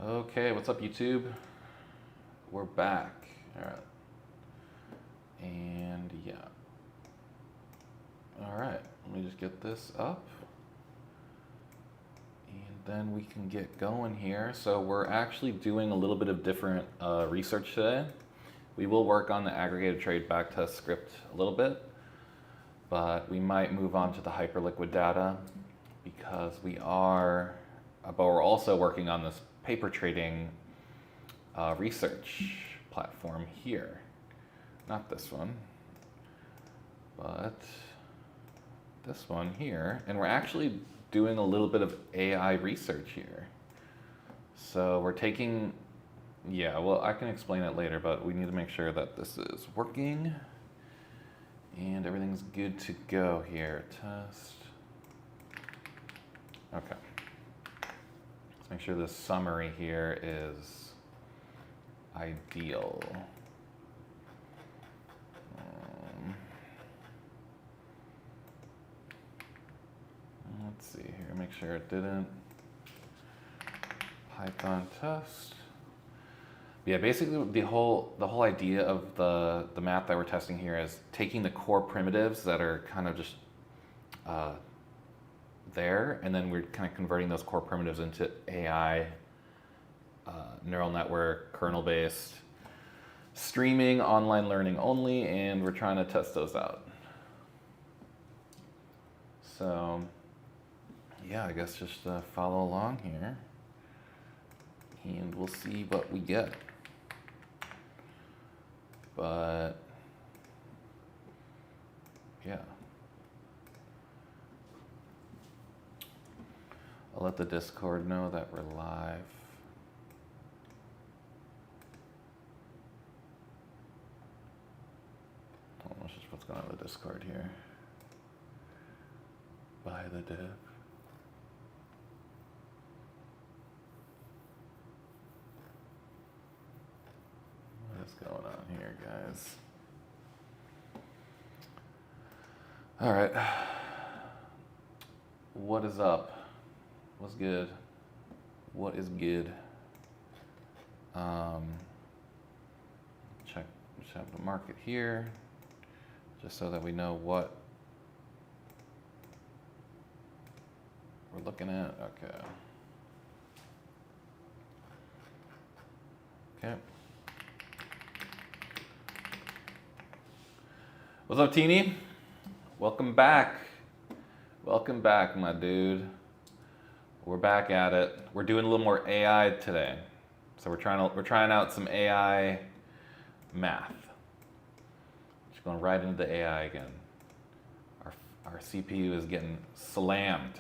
Okay, what's up YouTube? We're back. All right. And yeah. All right, let me just get this up. And then we can get going here. So we're actually doing a little bit of different research today. We will work on the aggregated trade backtest script a little bit, but we might move on to the hyperliquid data because we're also working on this paper trading research platform here. Not this one, but this one here. And we're actually doing a little bit of AI research here. So we're taking, yeah, well, I can explain it later, but we need to make sure that this is working and everything's good to go here. Test. Okay. Let's make sure this summary here is ideal. Let's see here, make sure it didn't. Python test. Yeah, basically the whole idea of the math that we're testing here is taking the core primitives that are kind of just there, and then we're kind of converting those core primitives into AI, neural network, kernel-based, streaming, online learning only, and we're trying to test those out. So yeah, I guess just follow along here, and we'll see what we get. But yeah, I'll let the Discord know that we're live. Hold on, let's just what's going on with the Discord here. By the dev. What's going on here, guys? All right. What is up? What's good? What is good? Check the market here, just so that we know what we're looking at. Okay. Okay. What's up, Teeny? Welcome back. Welcome back, my dude. We're back at it. We're doing a little more AI today. So we're trying out some AI math. Just going right into the AI again. Our CPU is getting slammed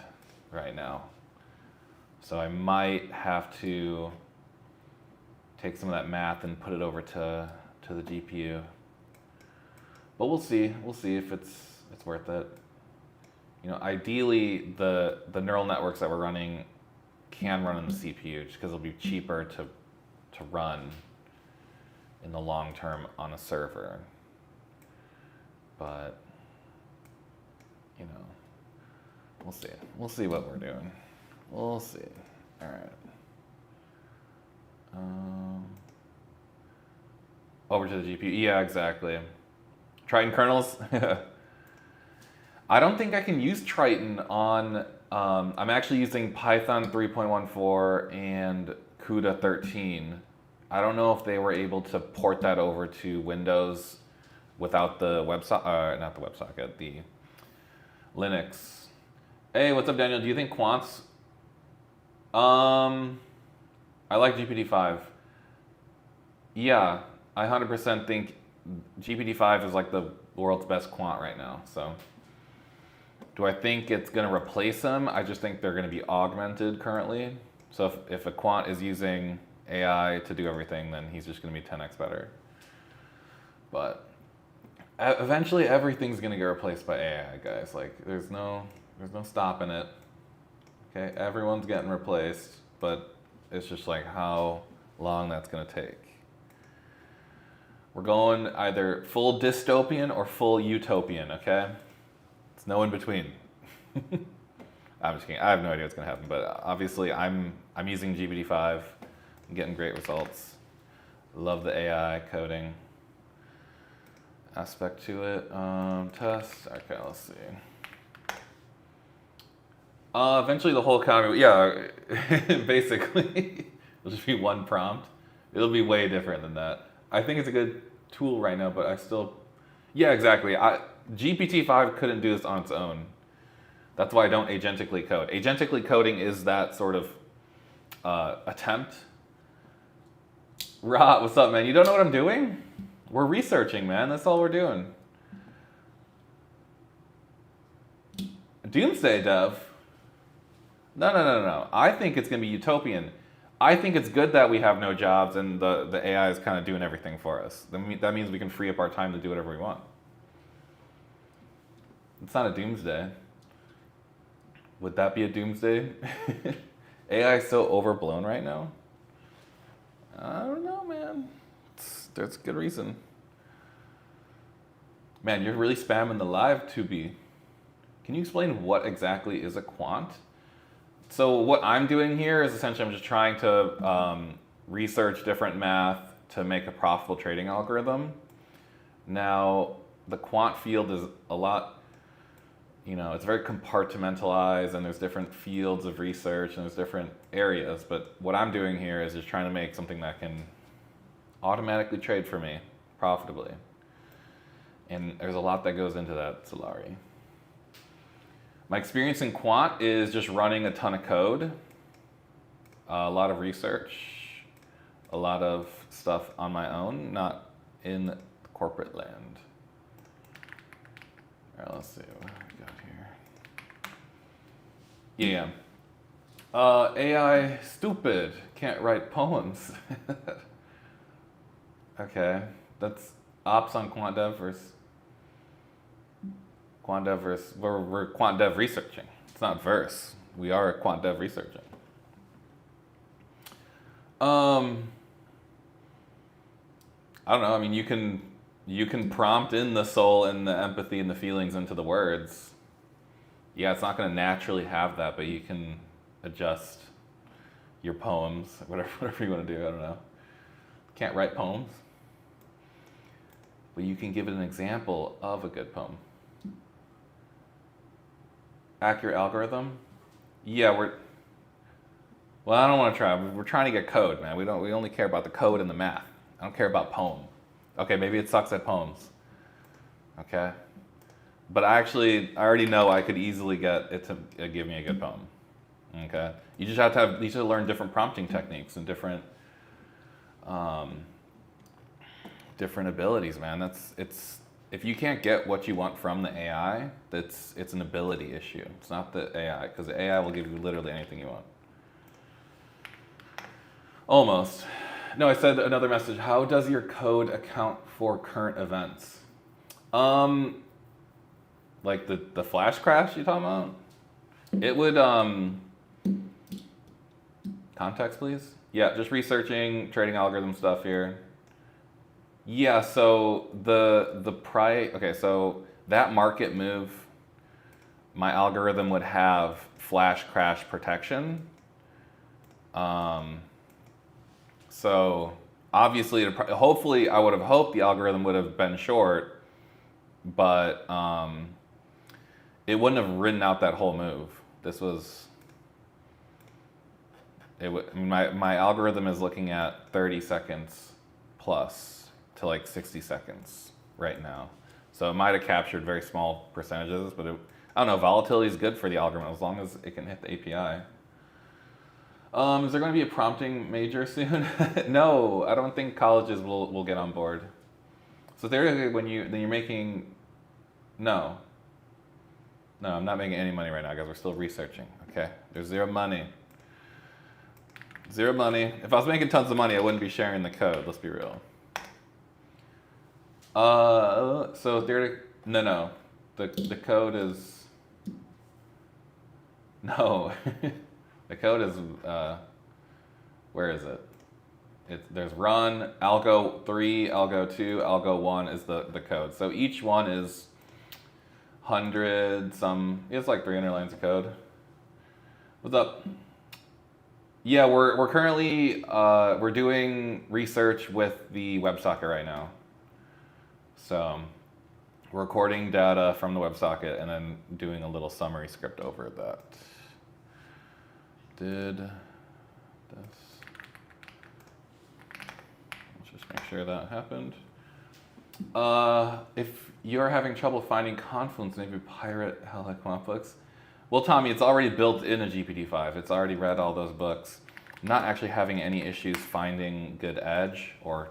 right now. So I might have to take some of that math and put it over to the GPU. But we'll see. We'll see if it's worth it. You know, ideally the neural networks that we're running can run on the CPU just because it'll be cheaper to run in the long term on a server. But you know, we'll see. We'll see what we're doing. We'll see. All right. Over to the GPU. Yeah, exactly. Triton kernels. I don't think I can use Triton on. I'm actually using Python 3.14 and CUDA 13. I don't know if they were able to port that over to Windows without the not the WebSocket, the Linux. Hey, what's up, Daniel? Do you think Quants? I like GPT-5. Yeah, I 100% think GPT-5 is like the world's best quant right now. So, do I think it's going to replace them? I just think they're going to be augmented currently. So if a quant is using AI to do everything, then he's just going to be 10x better. But eventually, everything's going to get replaced by AI, guys. Like there's no stopping it. Okay, everyone's getting replaced, but it's just like how long that's going to take. We're going either full dystopian or full utopian, okay? It's no in between. I'm just kidding. I have no idea what's going to happen, but obviously I'm using GPT-5. I'm getting great results. Love the AI coding aspect to it. Test. Okay, let's see. Eventually the whole economy, yeah, basically, it'll just be one prompt. It'll be way different than that. I think it's a good tool right now, but I still, yeah, exactly. GPT-5 couldn't do this on its own. That's why I don't agentically code. Agentically coding is that sort of attempt. Ra, what's up, man? You don't know what I'm doing? We're researching, man. That's all we're doing. Doomsday Dev. No. I think it's going to be utopian. I think it's good that we have no jobs and the AI is kind of doing everything for us. That means we can free up our time to do whatever we want. It's not a doomsday. Would that be a doomsday? AI is so overblown right now. I don't know, man. There's good reason. Man, you're really spamming the live, 2B. Can you explain what exactly is a quant? So what I'm doing here is essentially I'm just trying to research different math to make a profitable trading algorithm. Now, the quant field is a lot, it's very compartmentalized and there's different fields of research and there's different areas. But what I'm doing here is just trying to make something that can automatically trade for me profitably. And there's a lot that goes into that, Solari. My experience in quant is just running a ton of code, a lot of research, a lot of stuff on my own, not in corporate land. All right, let's see what we got here. Yeah. AI stupid, can't write poems. Okay, that's ops on Quant Dev versus Quant Dev versus, we're Quant Dev researching. It's not verse. We are Quant Dev researching. I don't know. I mean, you can prompt in the soul and the empathy and the feelings into the words. Yeah, it's not going to naturally have that, but you can adjust your poems, whatever you want to do. I don't know. Can't write poems, but you can give it an example of a good poem. Accurate algorithm? Yeah, well, I don't want to try. We're trying to get code, man. We only care about the code and the math. I don't care about poem. Okay, maybe it sucks at poems. Okay? But I already know I could easily get it to give me a good poem. Okay? You just have to learn different prompting techniques and different abilities, man. If you can't get what you want from the AI, it's an ability issue. It's not the AI, because the AI will give you literally anything you want. Almost. No, I said another message. How does your code account for current events? Like the flash crash you talking about? It would context, please. Yeah, just researching trading algorithm stuff here. Yeah, so okay, so that market move, my algorithm would have flash crash protection. So obviously, hopefully, I would have hoped the algorithm would have been short, but it wouldn't have ridden out that whole move. My algorithm is looking at 30 seconds plus to like 60 seconds right now. So it might have captured very small percentages, but I don't know, volatility is good for the algorithm as long as it can hit the API. Is there going to be a prompting major soon? No, I don't think colleges will get on board. So theoretically, when you're making, no, I'm not making any money right now, guys. We're still researching, okay? There's zero money. Zero money. If I was making tons of money, I wouldn't be sharing the code, let's be real. So theoretically, no. The code is, no. The code is, where is it? There's run, algo 3, algo 2, algo 1 is the code. So each one is 100 some, it's like 300 lines of code. What's up? Yeah, we're currently we're doing research with the WebSocket right now. So we're recording data from the WebSocket and then doing a little summary script over that. Did this? Let's just make sure that happened. If you're having trouble finding Confluence, maybe pirate Quant books. Well, Tommy, it's already built in a GPT-5. It's already read all those books. I'm not actually having any issues finding good edge or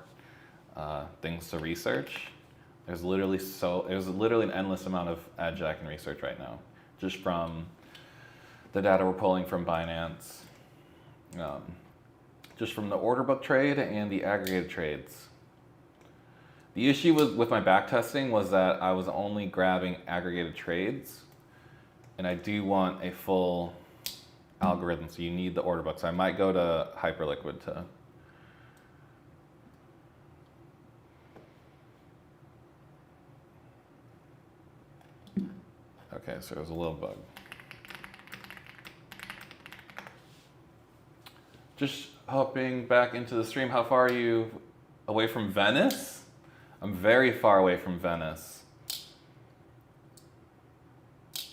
things to research. There's literally an endless amount of edge I can research right now, just from the data we're pulling from Binance, just from the order book trade and the aggregated trades. The issue with my back testing was that I was only grabbing aggregated trades, and I do want a full algorithm, so you need the order book. So I might go to Hyperliquid to. Okay, so there's a little bug. Just hopping back into the stream, how far are you away from Venice? I'm very far away from Venice.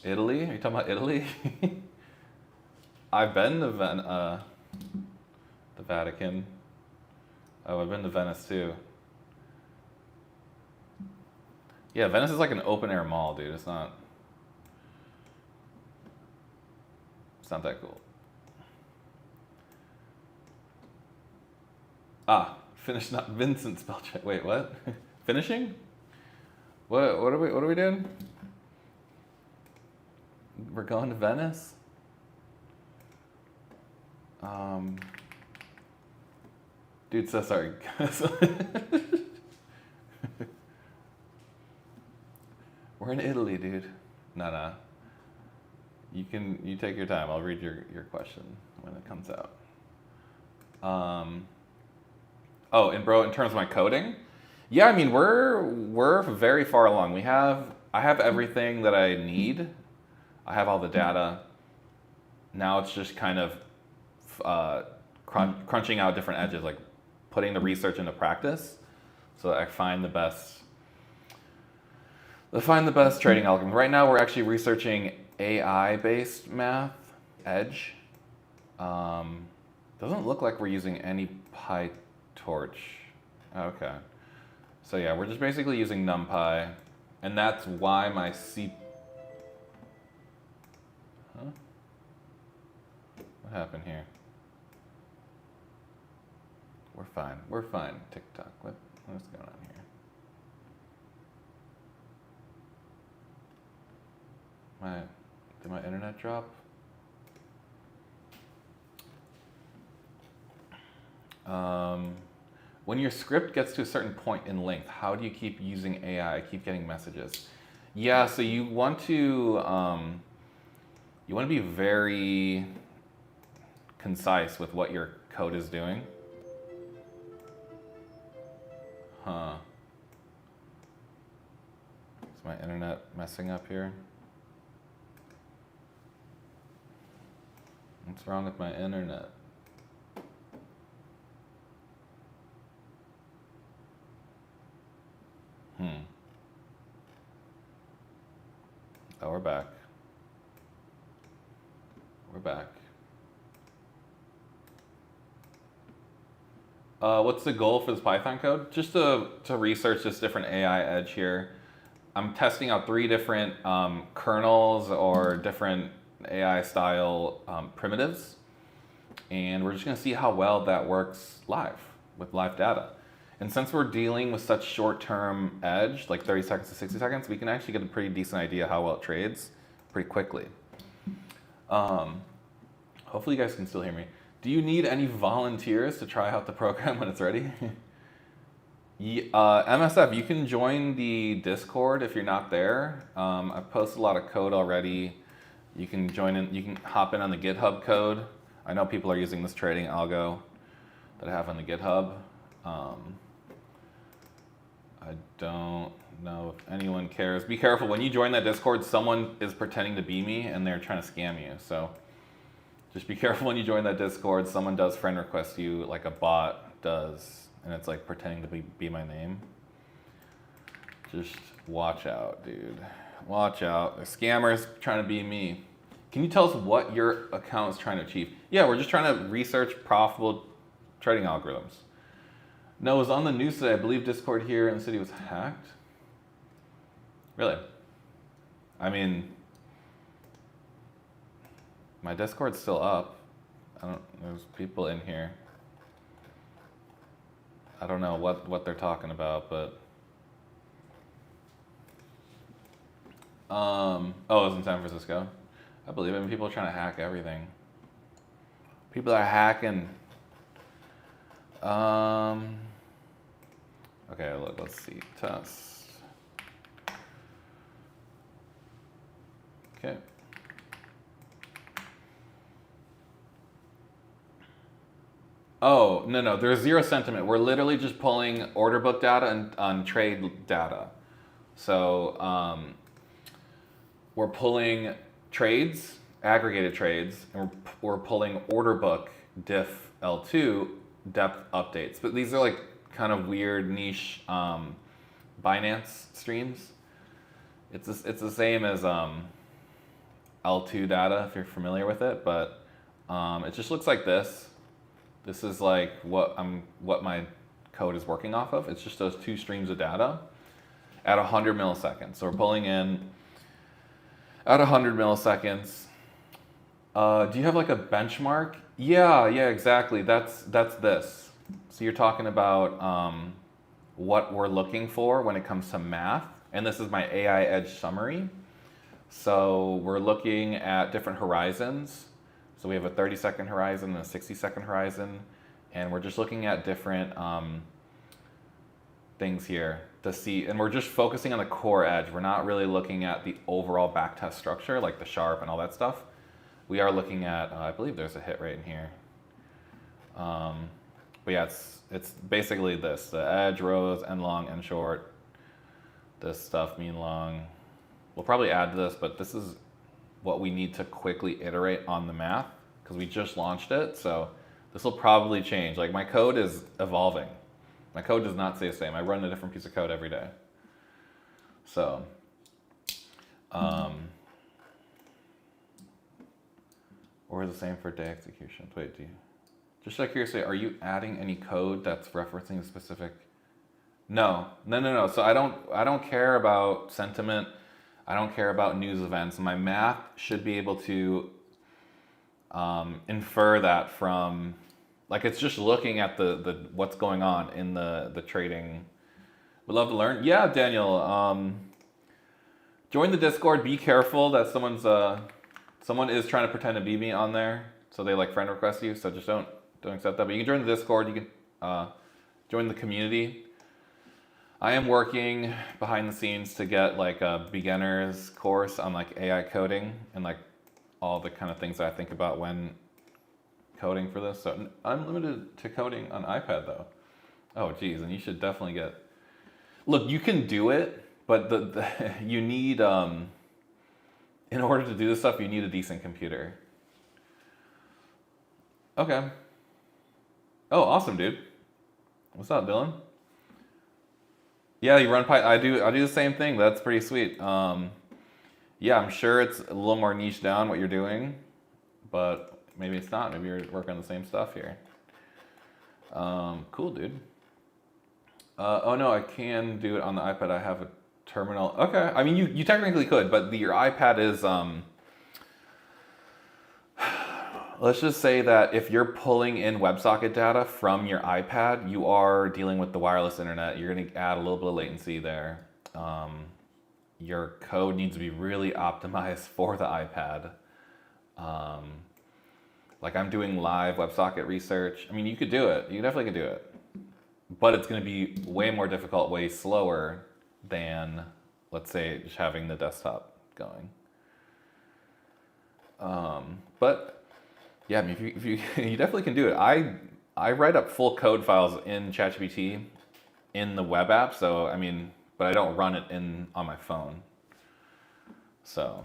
Italy? Are you talking about Italy? I've been to the Vatican. Oh, I've been to Venice too. Yeah, Venice is like an open air mall, dude. It's not that cool. Ah, finished not Vincent spell check. Wait, what? Finishing? What are we doing? We're going to Venice? Dude, so sorry. We're in Italy, dude. No. You take your time. I'll read your question when it comes out. Oh, and bro, in terms of my coding, yeah, I mean we're very far along. I have everything that I need. I have all the data. Now it's just kind of crunching out different edges, like putting the research into practice, so that I find the best trading algorithm. Right now, we're actually researching AI-based math, edge. Doesn't look like we're using any PyTorch. Okay. So yeah, we're just basically using NumPy, and that's why my Huh? What happened here? We're fine, TikTok. What's going on here? Did my internet drop? When your script gets to a certain point in length, how do you keep using AI? I keep getting messages. Yeah, so you want to be very concise with what your code is doing. Huh. Is my internet messing up here? What's wrong with my internet? Oh, we're back. We're back. What's the goal for this Python code? Just to research this different AI edge here. I'm testing out 3 different kernels or different AI style primitives. And we're just gonna see how well that works live with live data. And since we're dealing with such short-term edge, like 30 seconds to 60 seconds, we can actually get a pretty decent idea how well it trades pretty quickly. Hopefully you guys can still hear me. Do you need any volunteers to try out the program when it's ready? MSF, you can join the Discord if you're not there. I've posted a lot of code already. You can join in, you can hop in on the GitHub code. I know people are using this trading algo that I have on the GitHub. I don't know if anyone cares. Be careful, when you join that Discord, someone is pretending to be me and they're trying to scam you. So Just be careful when you join that Discord. Someone does friend request you like a bot does, and it's like pretending to be my name. Just watch out, dude. Watch out. The scammer's trying to be me. Can you tell us what your account is trying to achieve? Yeah, we're just trying to research profitable trading algorithms. No, it was on the news today. I believe Discord here in the city was hacked. Really? I mean, my Discord's still up. There's people in here. I don't know what they're talking about, but oh, it was in San Francisco. I believe it. I mean, people are trying to hack everything. People are hacking. Okay, let's see. Test. Okay. Oh, no, there's zero sentiment. We're literally just pulling order book data and on trade data. So we're pulling trades, aggregated trades, and we're pulling order book diff L2 depth updates. But these are like kind of weird niche Binance streams. It's the same as L2 data if you're familiar with it, but it just looks like this. This is like what my code is working off of. It's just those two streams of data at 100 milliseconds. So we're pulling in at 100 milliseconds. Do you have like a benchmark? Yeah, exactly. That's this. So you're talking about what we're looking for when it comes to math. And this is my AI Edge summary. So we're looking at different horizons. So we have a 30-second horizon and a 60-second horizon. And we're just looking at different things here to see. And we're just focusing on the core edge. We're not really looking at the overall backtest structure, like the sharp and all that stuff. We are looking at, I believe there's a hit rate in here. But yeah, it's basically this, the edge, rows, end long, end short, this stuff, mean long. We'll probably add to this, but this is what we need to quickly iterate on the math because we just launched it. So this will probably change. Like my code is evolving. My code does not stay the same. I run a different piece of code every day. So, or the same for day execution. Wait, just out of curiosity, are you adding any code that's referencing a specific? No. So I don't care about sentiment. I don't care about news events. My math should be able to infer that from, like it's just looking at the what's going on in the trading. Would love to learn. Yeah, Daniel. Join the Discord. Be careful that someone is trying to pretend to be me on there, so they like friend request you. So just don't accept that. But you can join the Discord. You can join the community. I am working behind the scenes to get like a beginner's course on like AI coding and like all the kind of things that I think about when coding for this. So I'm limited to coding on iPad though. Oh geez, and you should definitely get. Look, you can do it, but you need in order to do this stuff, you need a decent computer. Okay. Oh, awesome, dude. What's up, Dylan? Yeah, you run Python. I do the same thing. That's pretty sweet. Yeah, I'm sure it's a little more niche down what you're doing, but maybe it's not. Maybe you're working on the same stuff here. Cool, dude. Oh no, I can do it on the iPad. I have a terminal. Okay, I mean you technically could, but your iPad is let's just say that if you're pulling in WebSocket data from your iPad, you are dealing with the wireless internet. You're going to add a little bit of latency there. Your code needs to be really optimized for the iPad. Like I'm doing live WebSocket research. I mean, you could do it. You definitely could do it. But it's going to be way more difficult, way slower than, let's say, just having the desktop going. But yeah, I mean, if you you definitely can do it. I write up full code files in ChatGPT in the web app, so I mean, but I don't run it on my phone. So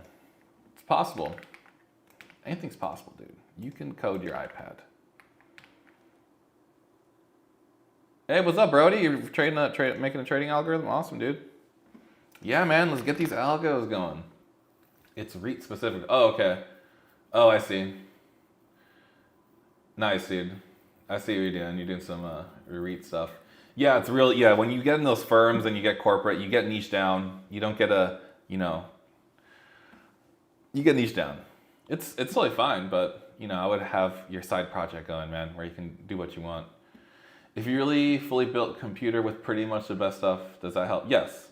it's possible. Anything's possible, dude. You can code your iPad. Hey, what's up, Brody? You're making a trading algorithm? Awesome, dude. Yeah, man, let's get these algos going. It's REIT specific. Oh, okay. Oh, I see. Nice, dude. I see what you're doing. You're doing some REIT stuff. Yeah, it's real. Yeah, when you get in those firms and you get corporate, you get niche down. You don't get you get niche down. It's totally fine, but, I would have your side project going, man, where you can do what you want. If you really fully built computer with pretty much the best stuff, does that help? Yes.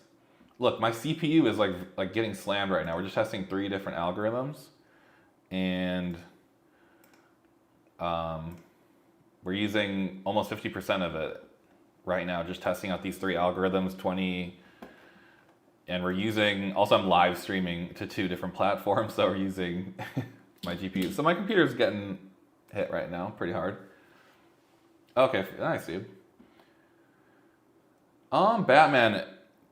Look, my CPU is like getting slammed right now. We're just testing 3 different algorithms, and we're using almost 50% of it right now, just testing out these 3 algorithms, 20, and we're using, also I'm live streaming to 2 different platforms, so we're using my GPU. So my computer's getting hit right now pretty hard. Okay, nice, dude. Batman,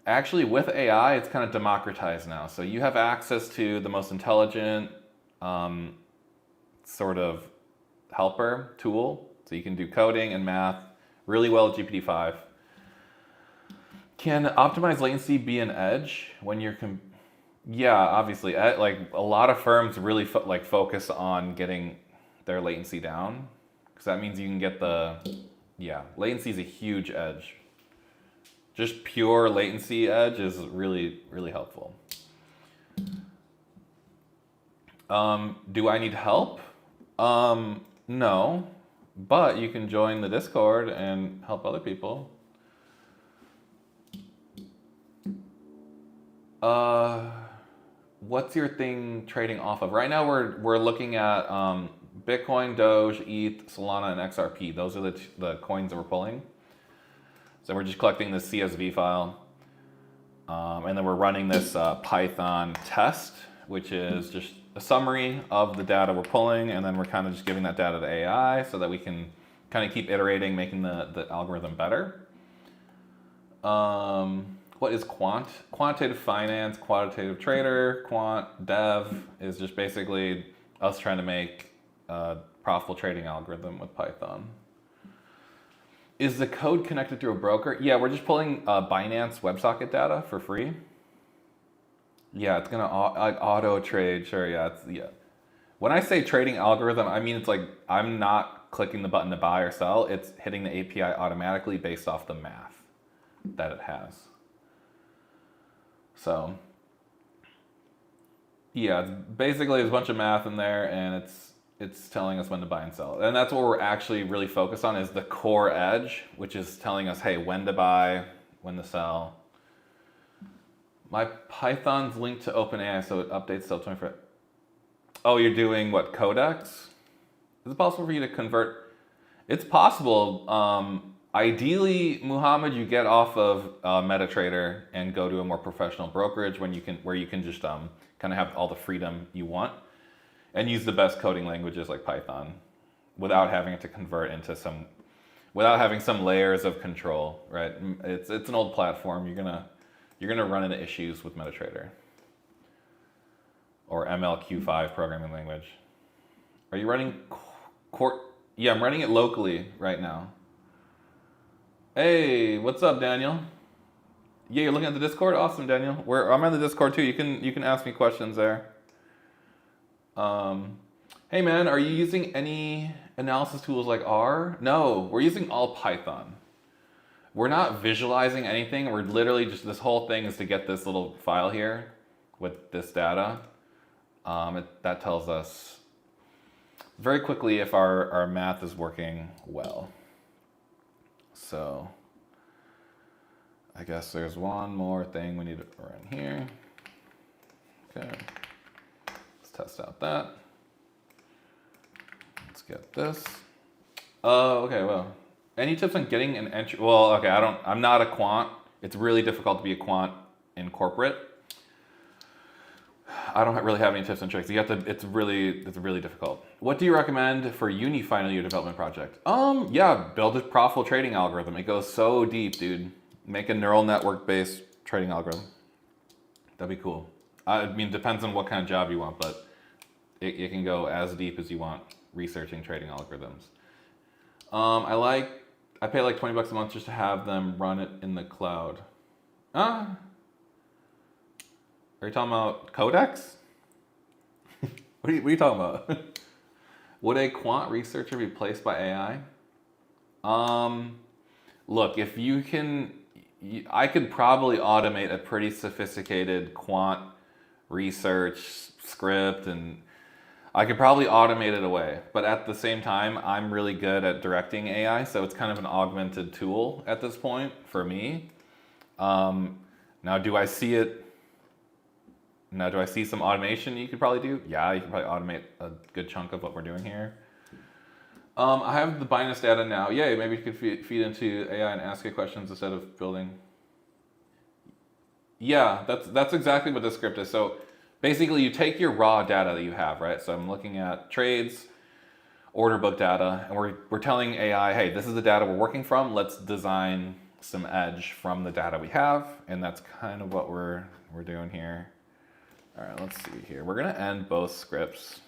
actually with AI, it's kind of democratized now. So you have access to the most intelligent sort of helper tool. So you can do coding and math really well with GPT-5. Can optimized latency be an edge when you're yeah, obviously. Like a lot of firms really focus on getting their latency down, because that means you can get latency is a huge edge. Just pure latency edge is really, really helpful. Do I need help? No, but you can join the Discord and help other people. What's your thing trading off of? Right now we're looking at Bitcoin, Doge, ETH, Solana, and XRP. Those are the coins that we're pulling. So we're just collecting this CSV file. And then we're running this Python test, which is just a summary of the data we're pulling, and then we're kind of just giving that data to AI so that we can kind of keep iterating, making the algorithm better. What is quant? Quantitative finance, quantitative trader. Quant Dev is just basically us trying to make a profitable trading algorithm with Python. Is the code connected to a broker? Yeah, we're just pulling Binance WebSocket data for free. Yeah, it's gonna auto trade. Sure, yeah. When I say trading algorithm, I mean it's like I'm not clicking the button to buy or sell. It's hitting the API automatically based off the math that it has. So yeah, it's basically there's a bunch of math in there, and it's telling us when to buy and sell. And that's what we're actually really focused on, is the core edge, which is telling us, hey, when to buy, when to sell. My Python's linked to OpenAI, so it updates till 24. Oh, you're doing what, Codex? Is it possible for you to convert? It's possible. Ideally, Muhammad, you get off of MetaTrader and go to a more professional brokerage where you can just kind of have all the freedom you want and use the best coding languages like Python without having to convert into without having some layers of control, right? It's an old platform. You're gonna run into issues with MetaTrader or MLQ5 programming language. Are you running Yeah, I'm running it locally right now. Hey, what's up, Daniel? Yeah, you're looking at the Discord? Awesome, Daniel. I'm on the Discord too. You can ask me questions there. Hey man, are you using any analysis tools like R? No, we're using all Python. We're not visualizing anything. We're literally just, this whole thing is to get this little file here with this data. That tells us very quickly if our math is working well. So I guess there's one more thing we need to run here. Okay, let's test out that. Let's get this. Okay, well, any tips on getting an entry? Well, okay, I'm not a quant. It's really difficult to be a quant in corporate. I don't really have any tips and tricks. It's really difficult. What do you recommend for uni final year development project? Yeah, build a profitable trading algorithm. It goes so deep, dude. Make a neural network based trading algorithm. That'd be cool. I mean, depends on what kind of job you want, but it can go as deep as you want researching trading algorithms. I pay like $20 a month just to have them run it in the cloud. Are you talking about codex? What are you talking about? Would a quant researcher be replaced by AI? Look, if you can, I could probably automate a pretty sophisticated quant research script, and I could probably automate it away. But at the same time, I'm really good at directing AI, so it's kind of an augmented tool at this point for me. Now, do I see it? Now, do I see some automation you could probably do? Yeah, you could probably automate a good chunk of what we're doing here. I have the Binance data now. Yeah, maybe you could feed into AI and ask it questions instead of building. Yeah, that's exactly what this script is. So basically, you take your raw data that you have, right? So I'm looking at trades, order book data, and we're telling AI, hey, this is the data we're working from. Let's design some edge from the data we have, and that's kind of what we're doing here. All right, let's see here. We're gonna end both scripts.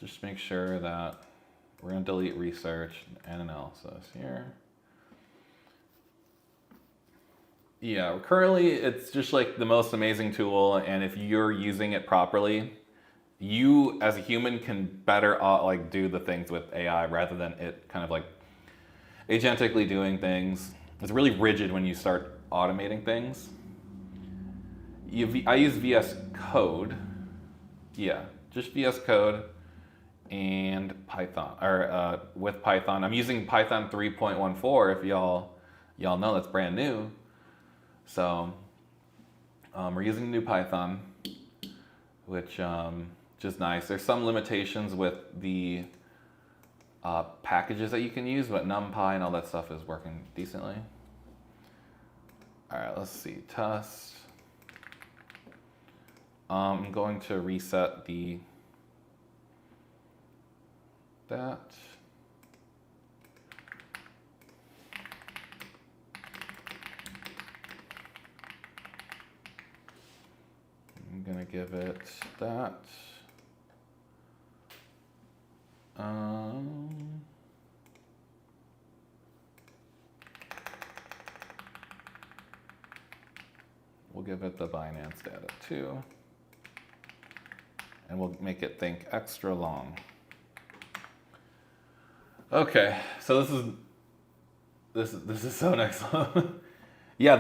Just make sure that we're gonna delete research and analysis here. Yeah, currently it's just like the most amazing tool, and if you're using it properly, you as a human can better like do the things with AI rather than it kind of like agentically doing things. It's really rigid when you start automating things. I use VS Code. Yeah, just VS Code and Python, or with Python. I'm using Python 3.14. If y'all know, that's brand new. So we're using new Python, which is nice. There's some limitations with the packages that you can use, but NumPy and all that stuff is working decently. All right, let's see, test. I'm going to reset that. I'm gonna give it that. We'll give it the Binance data too. And we'll make it think extra long. Okay, so this is so next level. Yeah,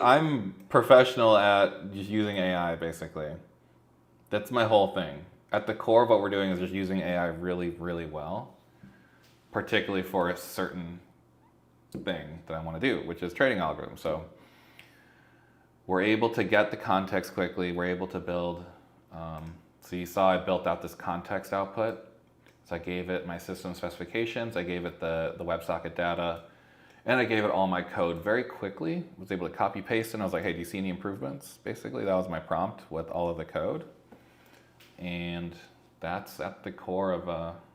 I'm professional at just using AI basically. That's my whole thing. At the core of what we're doing is just using AI really, really well, particularly for a certain thing that I want to do, which is trading algorithms. So we're able to get the context quickly. We're able to build. So you saw I built out this context output. So I gave it my system specifications. I gave it the WebSocket data, and I gave it all my code very quickly. Was able to copy paste, and I was like, hey, do you see any improvements? Basically, that was my prompt with all of the code. And that's at the core of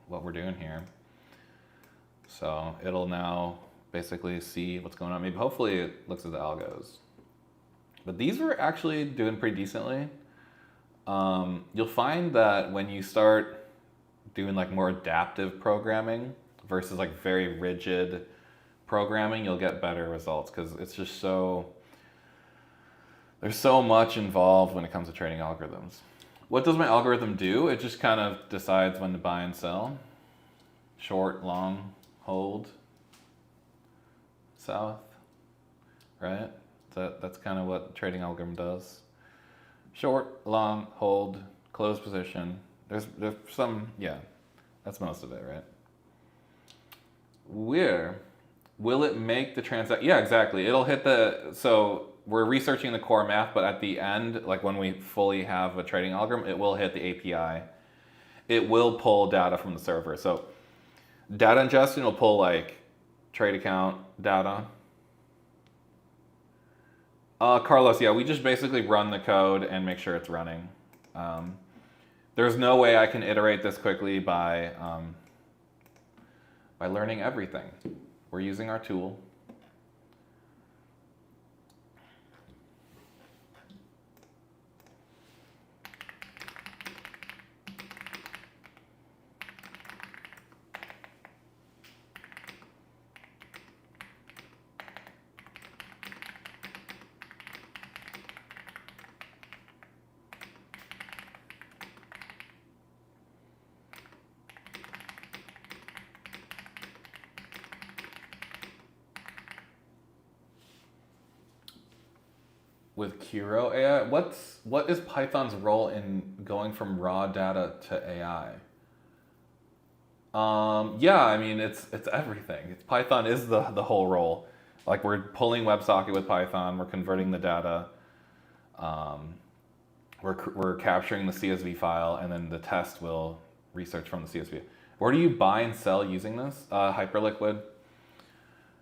what we're doing here. So it'll now basically see what's going on. Maybe hopefully it looks at the algos. But these were actually doing pretty decently. You'll find that when you start doing like more adaptive programming versus like very rigid programming, you'll get better results because it's just there's so much involved when it comes to trading algorithms. What does my algorithm do? It just kind of decides when to buy and sell. Short, long, hold, south, right? That's kind of what the trading algorithm does. Short, long, hold, close position. There's some, yeah, that's most of it, right? Where will it make the transaction? Yeah, exactly. It'll hit so we're researching the core math, but at the end, like when we fully have a trading algorithm, it will hit the API. It will pull data from the server. So data ingestion will pull like trade account data. Carlos, yeah, we just basically run the code and make sure it's running. There's no way I can iterate this quickly by by learning everything. We're using our tool. With Kiro AI, what is Python's role in going from raw data to AI? Yeah, I mean it's everything. Python is the whole role. Like we're pulling WebSocket with Python, we're converting the data, we're capturing the CSV file, and then the test will research from the CSV. Where do you buy and sell using this? Hyperliquid.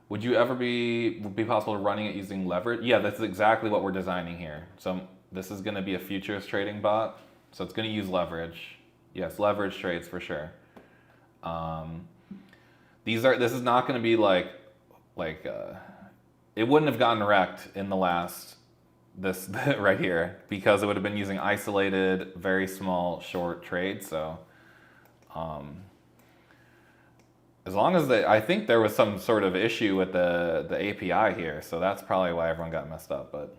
Would you ever be possible running it using leverage? Yeah, that's exactly what we're designing here. So this is going to be a futures trading bot. So it's going to use leverage. Yes, leverage trades for sure. This is not going to be like it wouldn't have gotten wrecked in the last this right here because it would have been using isolated, very small, short trades. So. As long as I think there was some sort of issue with the API here, so that's probably why everyone got messed up. But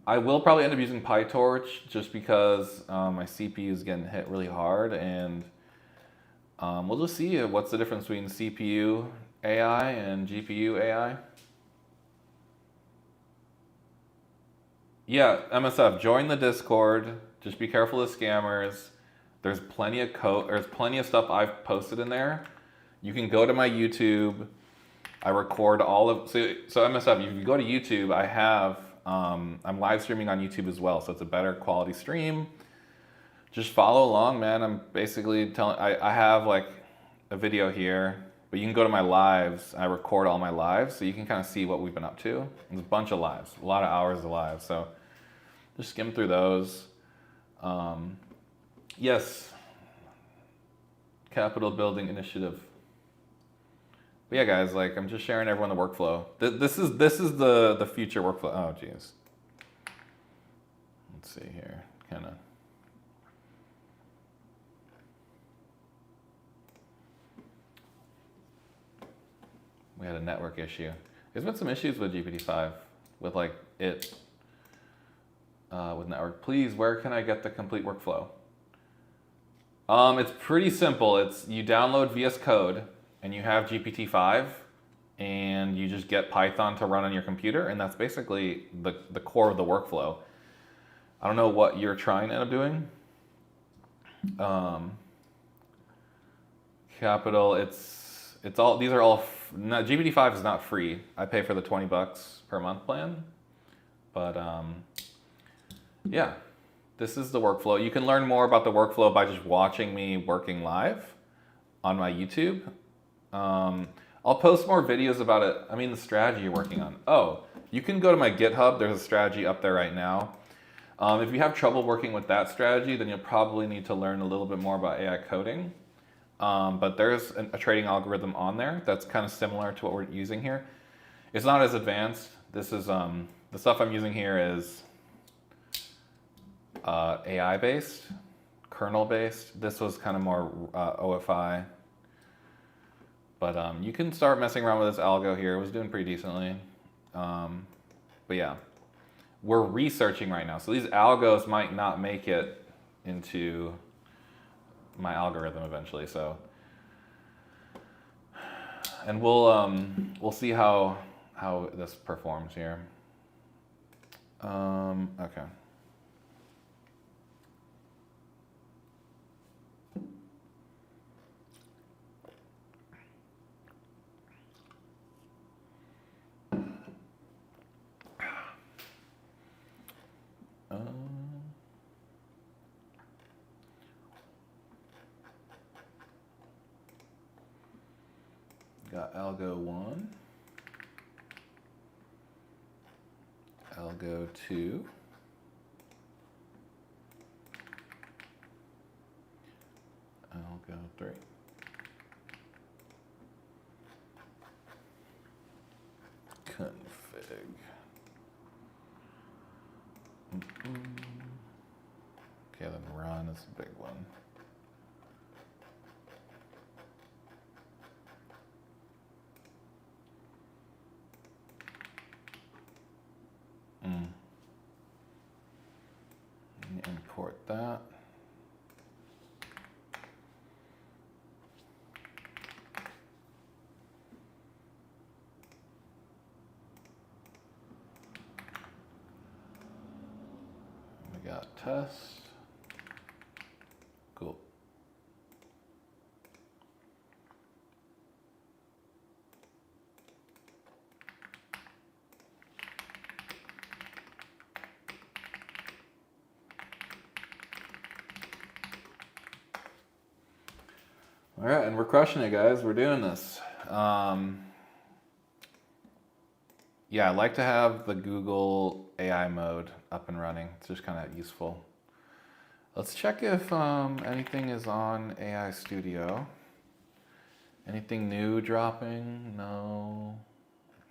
I will probably end up using PyTorch just because my CPU is getting hit really hard, and we'll just see what's the difference between CPU AI and GPU AI. Yeah, MSF, join the Discord. Just be careful of scammers. There's plenty of code. There's plenty of stuff I've posted in there. You can go to my YouTube. I record all of so MSF. If you go to YouTube, I have I'm live streaming on YouTube as well, so it's a better quality stream. Just follow along, man. I'm basically telling. I have like a video here, but you can go to my lives. I record all my lives, so you can kind of see what we've been up to. There's a bunch of lives, a lot of hours of lives. So just skim through those. Yes, capital building initiative. But yeah, guys, like I'm just sharing everyone the workflow. This is the future workflow. Oh, geez. Let's see here, kind of. We had a network issue. There's been some issues with GPT-5, with like with network. Please, where can I get the complete workflow? It's pretty simple. It's you download VS Code and you have GPT-5 and you just get Python to run on your computer, and that's basically the core of the workflow. I don't know what you're trying to end up doing. Capital, it's all, these are all, GPT-5 is not free. I pay for the $20 per month plan, but yeah. This is the workflow. You can learn more about the workflow by just watching me working live on my YouTube. I'll post more videos about it. I mean, the strategy you're working on. Oh, you can go to my GitHub. There's a strategy up there right now. If you have trouble working with that strategy, then you'll probably need to learn a little bit more about AI coding. But there's a trading algorithm on there that's kind of similar to what we're using here. It's not as advanced. This is the stuff I'm using here is AI based, kernel based. This was kind of more OFI. But you can start messing around with this algo here. It was doing pretty decently. But yeah, we're researching right now. So these algos might not make it into my algorithm eventually. So, and we'll see how this performs here. Okay. Got Algo 1, Algo 2, Algo 3. Okay, then run is a big one. Import that. We got test. Cool. All right, and we're crushing it, guys. We're doing this. Yeah, I like to have the Google AI mode up and running. It's just kind of useful. Let's check if anything is on AI Studio. Anything new dropping? No.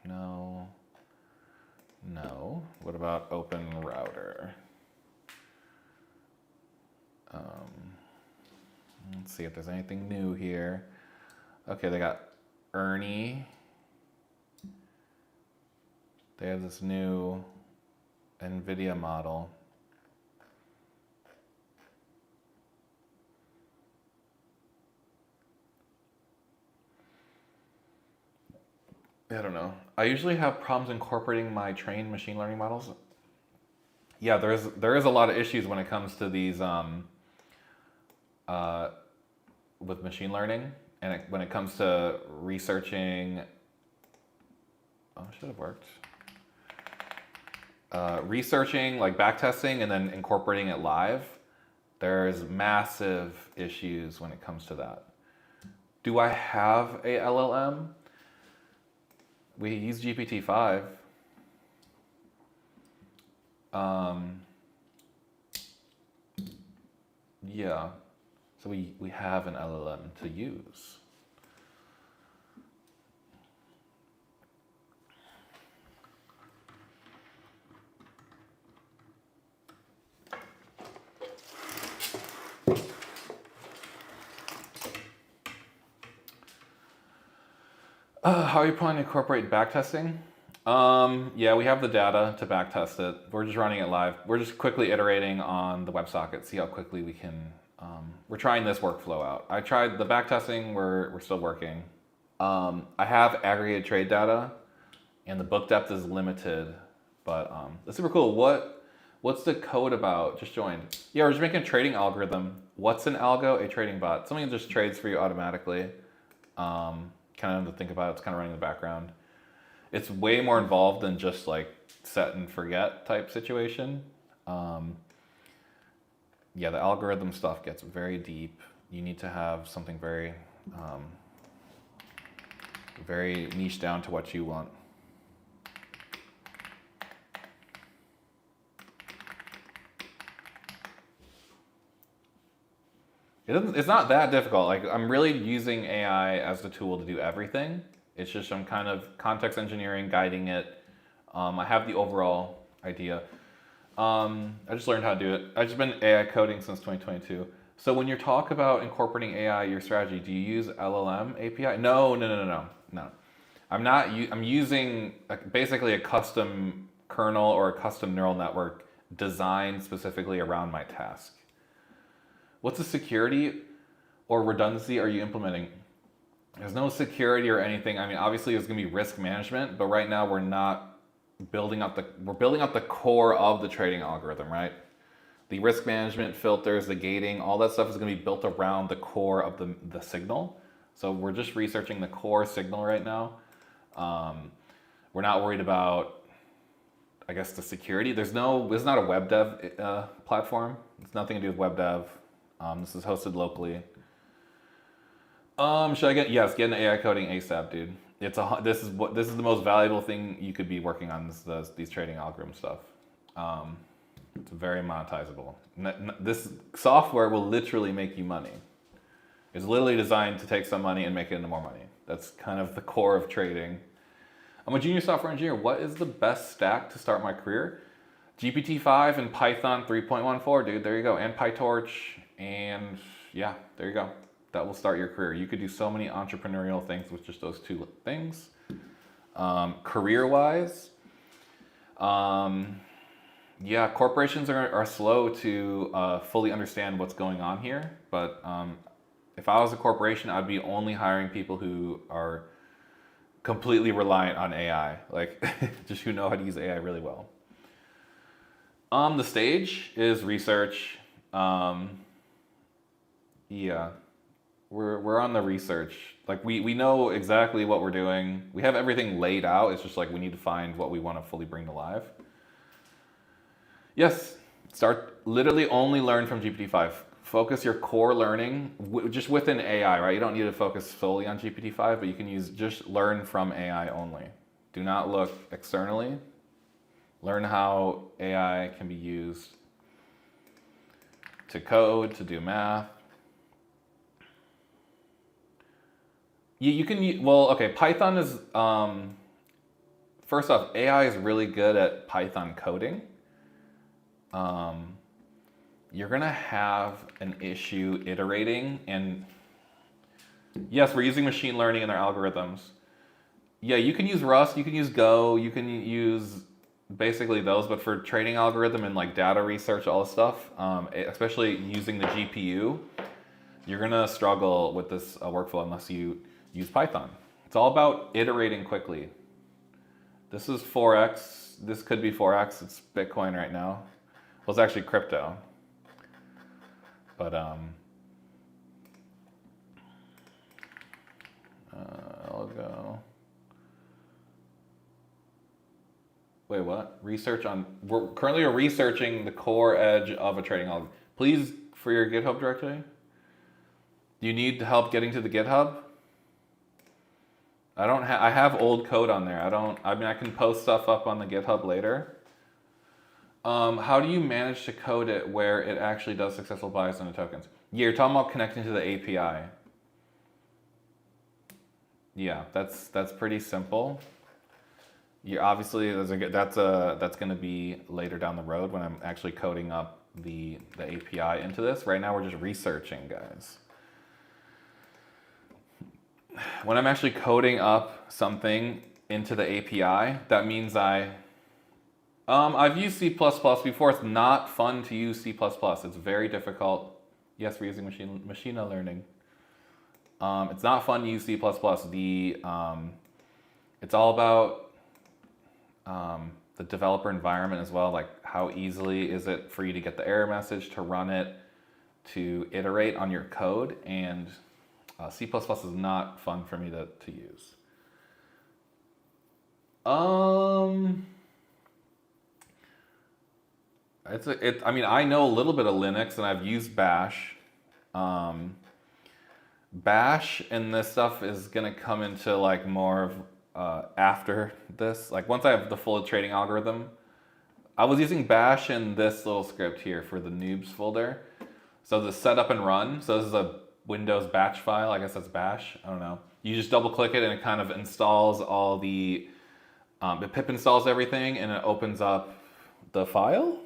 No. No. What about Open Router? Let's see if there's anything new here. Okay, they got Ernie. They have this new NVIDIA model. I don't know. I usually have problems incorporating my trained machine learning models. Yeah, there is a lot of issues when it comes to these with machine learning, and when it comes to researching. Oh, it should have worked. Researching, like backtesting, and then incorporating it live. There's massive issues when it comes to that. Do I have a LLM? We use GPT-5. Yeah, so we have an LLM to use. How are you planning to incorporate backtesting? Yeah, we have the data to backtest it. We're just running it live. We're just quickly iterating on the WebSocket, see how quickly we can. We're trying this workflow out. I tried the backtesting. We're still working. I have aggregated trade data, and the book depth is limited, but that's super cool. What's the code about? Just joined. Yeah, we're just making a trading algorithm. What's an algo? A trading bot. Something that just trades for you automatically. Kind of to think about, it's kind of running in the background. It's way more involved than just like set and forget type situation. Yeah, the algorithm stuff gets very deep. You need to have something very, very niche down to what you want. It's not that difficult. Like, I'm really using AI as the tool to do everything. It's just I'm kind of context engineering, guiding it. I have the overall idea. I just learned how to do it. I've just been AI coding since 2022. So when you talk about incorporating AI your strategy, do you use LLM API? No. I'm not. I'm using basically a custom kernel or a custom neural network designed specifically around my task. What's the security or redundancy are you implementing? There's no security or anything. I mean, obviously there's gonna be risk management, but right now we're not building up we're building up the core of the trading algorithm, right? The risk management filters, the gating, all that stuff is gonna be built around the core of the signal. So we're just researching the core signal right now. We're not worried about, I guess, the security. It's not a web dev platform. It's nothing to do with web dev. This is hosted locally. Should I get an AI coding ASAP, dude. This is the most valuable thing you could be working on. These trading algorithm stuff. It's very monetizable. This software will literally make you money. It's literally designed to take some money and make it into more money. That's kind of the core of trading. I'm a junior software engineer. What is the best stack to start my career? GPT-5 and Python 3.14, dude. There you go. And PyTorch. And yeah, there you go. That will start your career. You could do so many entrepreneurial things with just those two things. Career-wise, yeah, corporations are slow to fully understand what's going on here. But if I was a corporation, I'd be only hiring people who are completely reliant on AI, like just who know how to use AI really well. The stage is research. Yeah, we're on the research. Like we know exactly what we're doing. We have everything laid out. It's just like we need to find what we want to fully bring to life. Yes, start literally only learn from GPT-5. Focus your core learning just within AI, right? You don't need to focus solely on GPT-5, but you can just learn from AI only. Do not look externally. Learn how AI can be used to code, to do math. You can, well, okay, Python is, first off, AI is really good at Python coding. You're gonna have an issue iterating, and yes, we're using machine learning in our algorithms. Yeah, you can use Rust, you can use Go, you can use basically those, but for trading algorithm and like data research, all this stuff, especially using the GPU, you're gonna struggle with this workflow unless you use Python. It's all about iterating quickly. This is forex. This could be forex. It's Bitcoin right now. Well, it's actually crypto. But Algo. Wait, what? Research on. We're currently researching the core edge of a trading algorithm. Please, for your GitHub directory. Do you need help getting to the GitHub? I don't have. I have old code on there. I mean, I can post stuff up on the GitHub later. How do you manage to code it where it actually does successful buys on the tokens? Yeah, you're talking about connecting to the API. Yeah, that's pretty simple. You obviously that's going to be later down the road when I'm actually coding up the API into this. Right now we're just researching, guys. When I'm actually coding up something into the API, that means I've used C++ before. It's not fun to use C++. It's very difficult. Yes, we're using machine learning. It's not fun to use C++. It's all about the developer environment as well. Like how easily is it for you to get the error message, to run it, to iterate on your code, and C++ is not fun for me to use. I mean, I know a little bit of Linux, and I've used Bash. Bash and this stuff is gonna come into like more of after this. Like once I have the full trading algorithm, I was using Bash in this little script here for the noobs folder. So the setup and run. So this is a Windows batch file. I guess that's Bash. I don't know. You just double click it and it kind of installs all the. It pip installs everything and it opens up the file.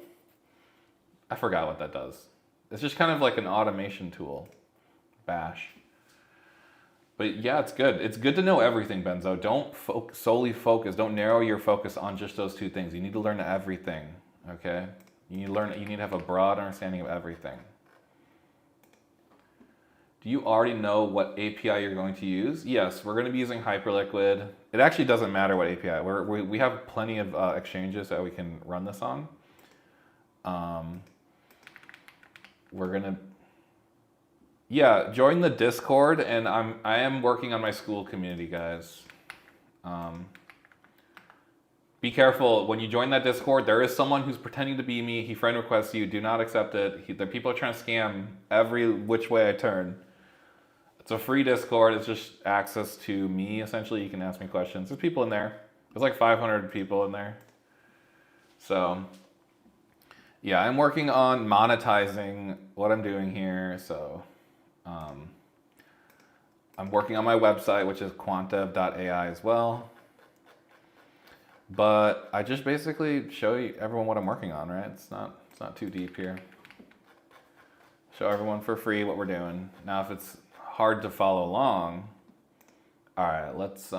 I forgot what that does. It's just kind of like an automation tool, Bash. But yeah, it's good. It's good to know everything, Benzo. Don't solely focus. Don't narrow your focus on just those two things. You need to learn everything, okay? You need to have a broad understanding of everything. Do you already know what API you're going to use? Yes, we're going to be using Hyperliquid. It actually doesn't matter what API. We have plenty of exchanges that we can run this on. We're gonna, yeah, join the Discord, and I am working on my school community, guys. Be careful when you join that Discord. There is someone who's pretending to be me. He friend requests you. Do not accept it. The people are trying to scam every which way I turn. It's a free Discord. It's just access to me. Essentially, you can ask me questions. There's people in there. There's like 500 people in there. So. Yeah, I'm working on monetizing what I'm doing here. So I'm working on my website, which is quantdev.ai as well. But I just basically show you everyone what I'm working on, right? It's not too deep here. Show everyone for free what we're doing. Now, if it's hard to follow along, all right, let's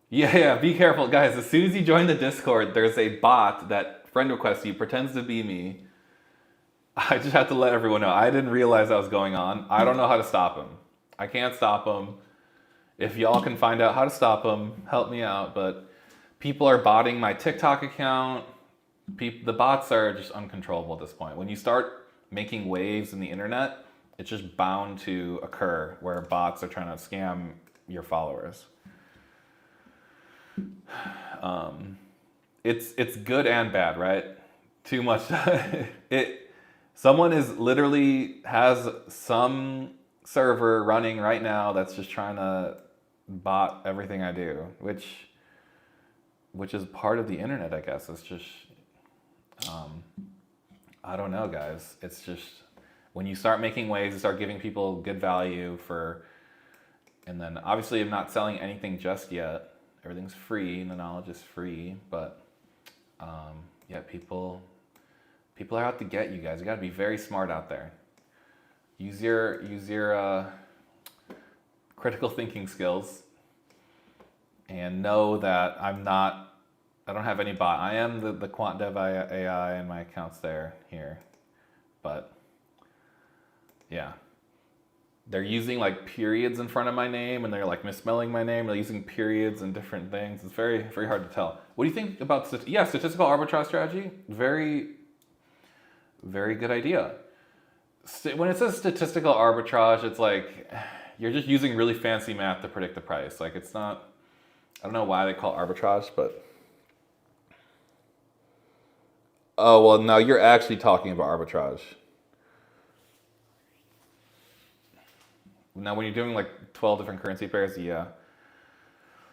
yeah, be careful, guys. As soon as you join the Discord, there's a bot that friend requests you, pretends to be me. I just have to let everyone know. I didn't realize that was going on. I don't know how to stop him. I can't stop him. If y'all can find out how to stop him, help me out. But people are botting my TikTok account. The bots are just uncontrollable at this point. When you start making waves in the internet, it's just bound to occur where bots are trying to scam your followers. It's good and bad, right? Too much. Someone is literally has some server running right now that's just trying to bot everything I do, which is part of the internet, I guess. It's just I don't know, guys. It's just when you start making waves, you start giving people good value and then obviously I'm not selling anything just yet. Everything's free and the knowledge is free, but yeah, people are out to get you guys. You gotta be very smart out there. Use your critical thinking skills and know that I don't have any bot. I am the Quant Dev AI and my account's here. But yeah. They're using like periods in front of my name and they're like misspelling my name. They're using periods and different things. It's very, very hard to tell. What do you think about statistical arbitrage strategy? Very, very good idea. When it says statistical arbitrage, it's like you're just using really fancy math to predict the price. Like it's not, I don't know why they call it arbitrage, but. Oh, well, now you're actually talking about arbitrage. Now, when you're doing like 12 different currency pairs, yeah.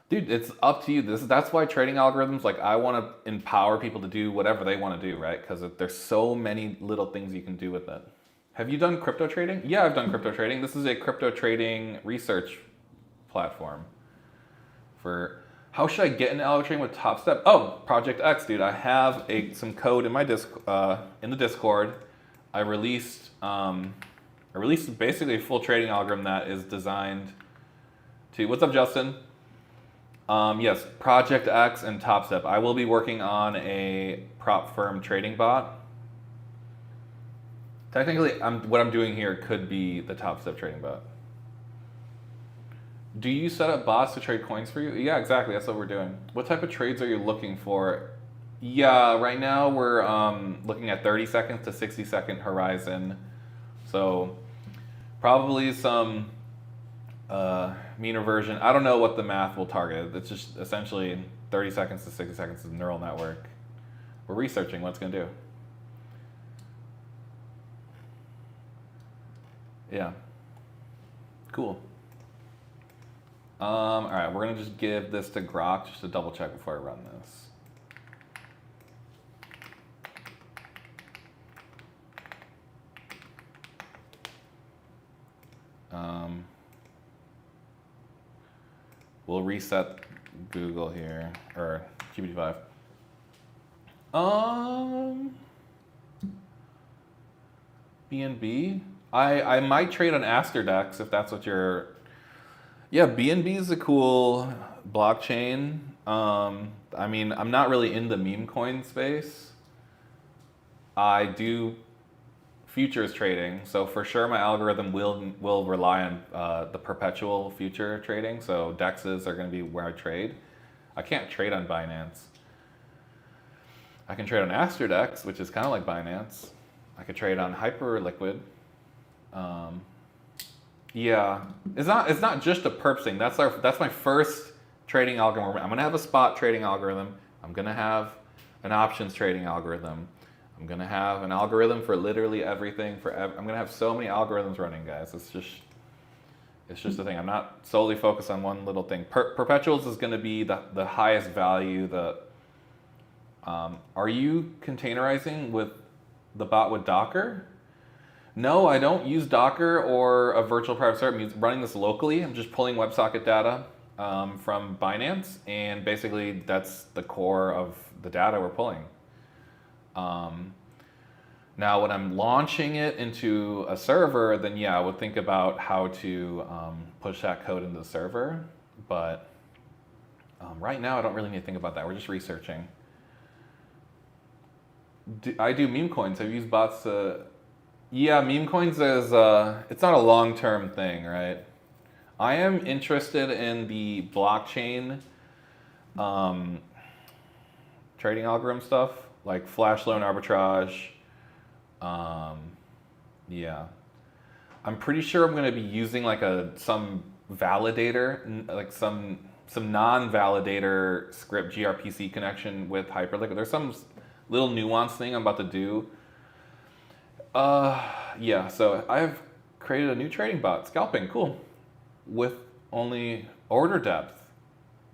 Dude, it's up to you. That's why trading algorithms, like I want to empower people to do whatever they want to do, right? Because there's so many little things you can do with it. Have you done crypto trading? Yeah, I've done crypto trading. This is a crypto trading research platform for how should I get into algo trading with Top Step? Oh, Project X, dude. I have some code in my in the Discord. I released basically a full trading algorithm that is designed to. What's up, Justin? Yes, Project X and Top Step. I will be working on a prop firm trading bot. Technically, what I'm doing here could be the Top Step trading bot. Do you set up bots to trade coins for you? Yeah, exactly. That's what we're doing. What type of trades are you looking for? Yeah, right now we're looking at 30 seconds to 60-second horizon. So probably some mean reversion. I don't know what the math will target. It's just essentially 30 seconds to 60 seconds of neural network. We're researching what it's going to do. Yeah. Cool. All right, we're going to just give this to Grok just to double check before I run this. We'll reset Google here, or GPT-5. BNB? I might trade on Asterdex if that's what you're... Yeah, BNB is a cool blockchain. I mean, I'm not really in the meme coin space. I do futures trading, so for sure my algorithm will rely on the perpetual future trading. So DEXs are going to be where I trade. I can't trade on Binance. I can trade on Asterdex, which is kind of like Binance. I could trade on Hyperliquid. Yeah, it's not just a perp thing. That's my first trading algorithm. I'm gonna have a spot trading algorithm. I'm gonna have an options trading algorithm. I'm gonna have an algorithm for literally everything. I'm gonna have so many algorithms running, guys. It's just the thing. I'm not solely focused on one little thing. Perpetuals is gonna be the highest value. Are you containerizing with the bot with Docker? No, I don't use Docker or a virtual private server. I'm running this locally. I'm just pulling WebSocket data from Binance, and basically that's the core of the data we're pulling. Um, Now, when I'm launching it into a server, then yeah, I would think about how to push that code into the server. But right now, I don't really need to think about that. We're just researching. I do meme coins. I've used bots to. Yeah, meme coins is it's not a long-term thing, right? I am interested in the blockchain um, trading algorithm stuff, like flash loan arbitrage. Um, yeah, I'm pretty sure I'm going to be using like some validator, like some non-validator script gRPC connection with Hyperliquid. There's some little nuance thing I'm about to do. Yeah. So I've created a new trading bot, scalping, cool, with only order depth.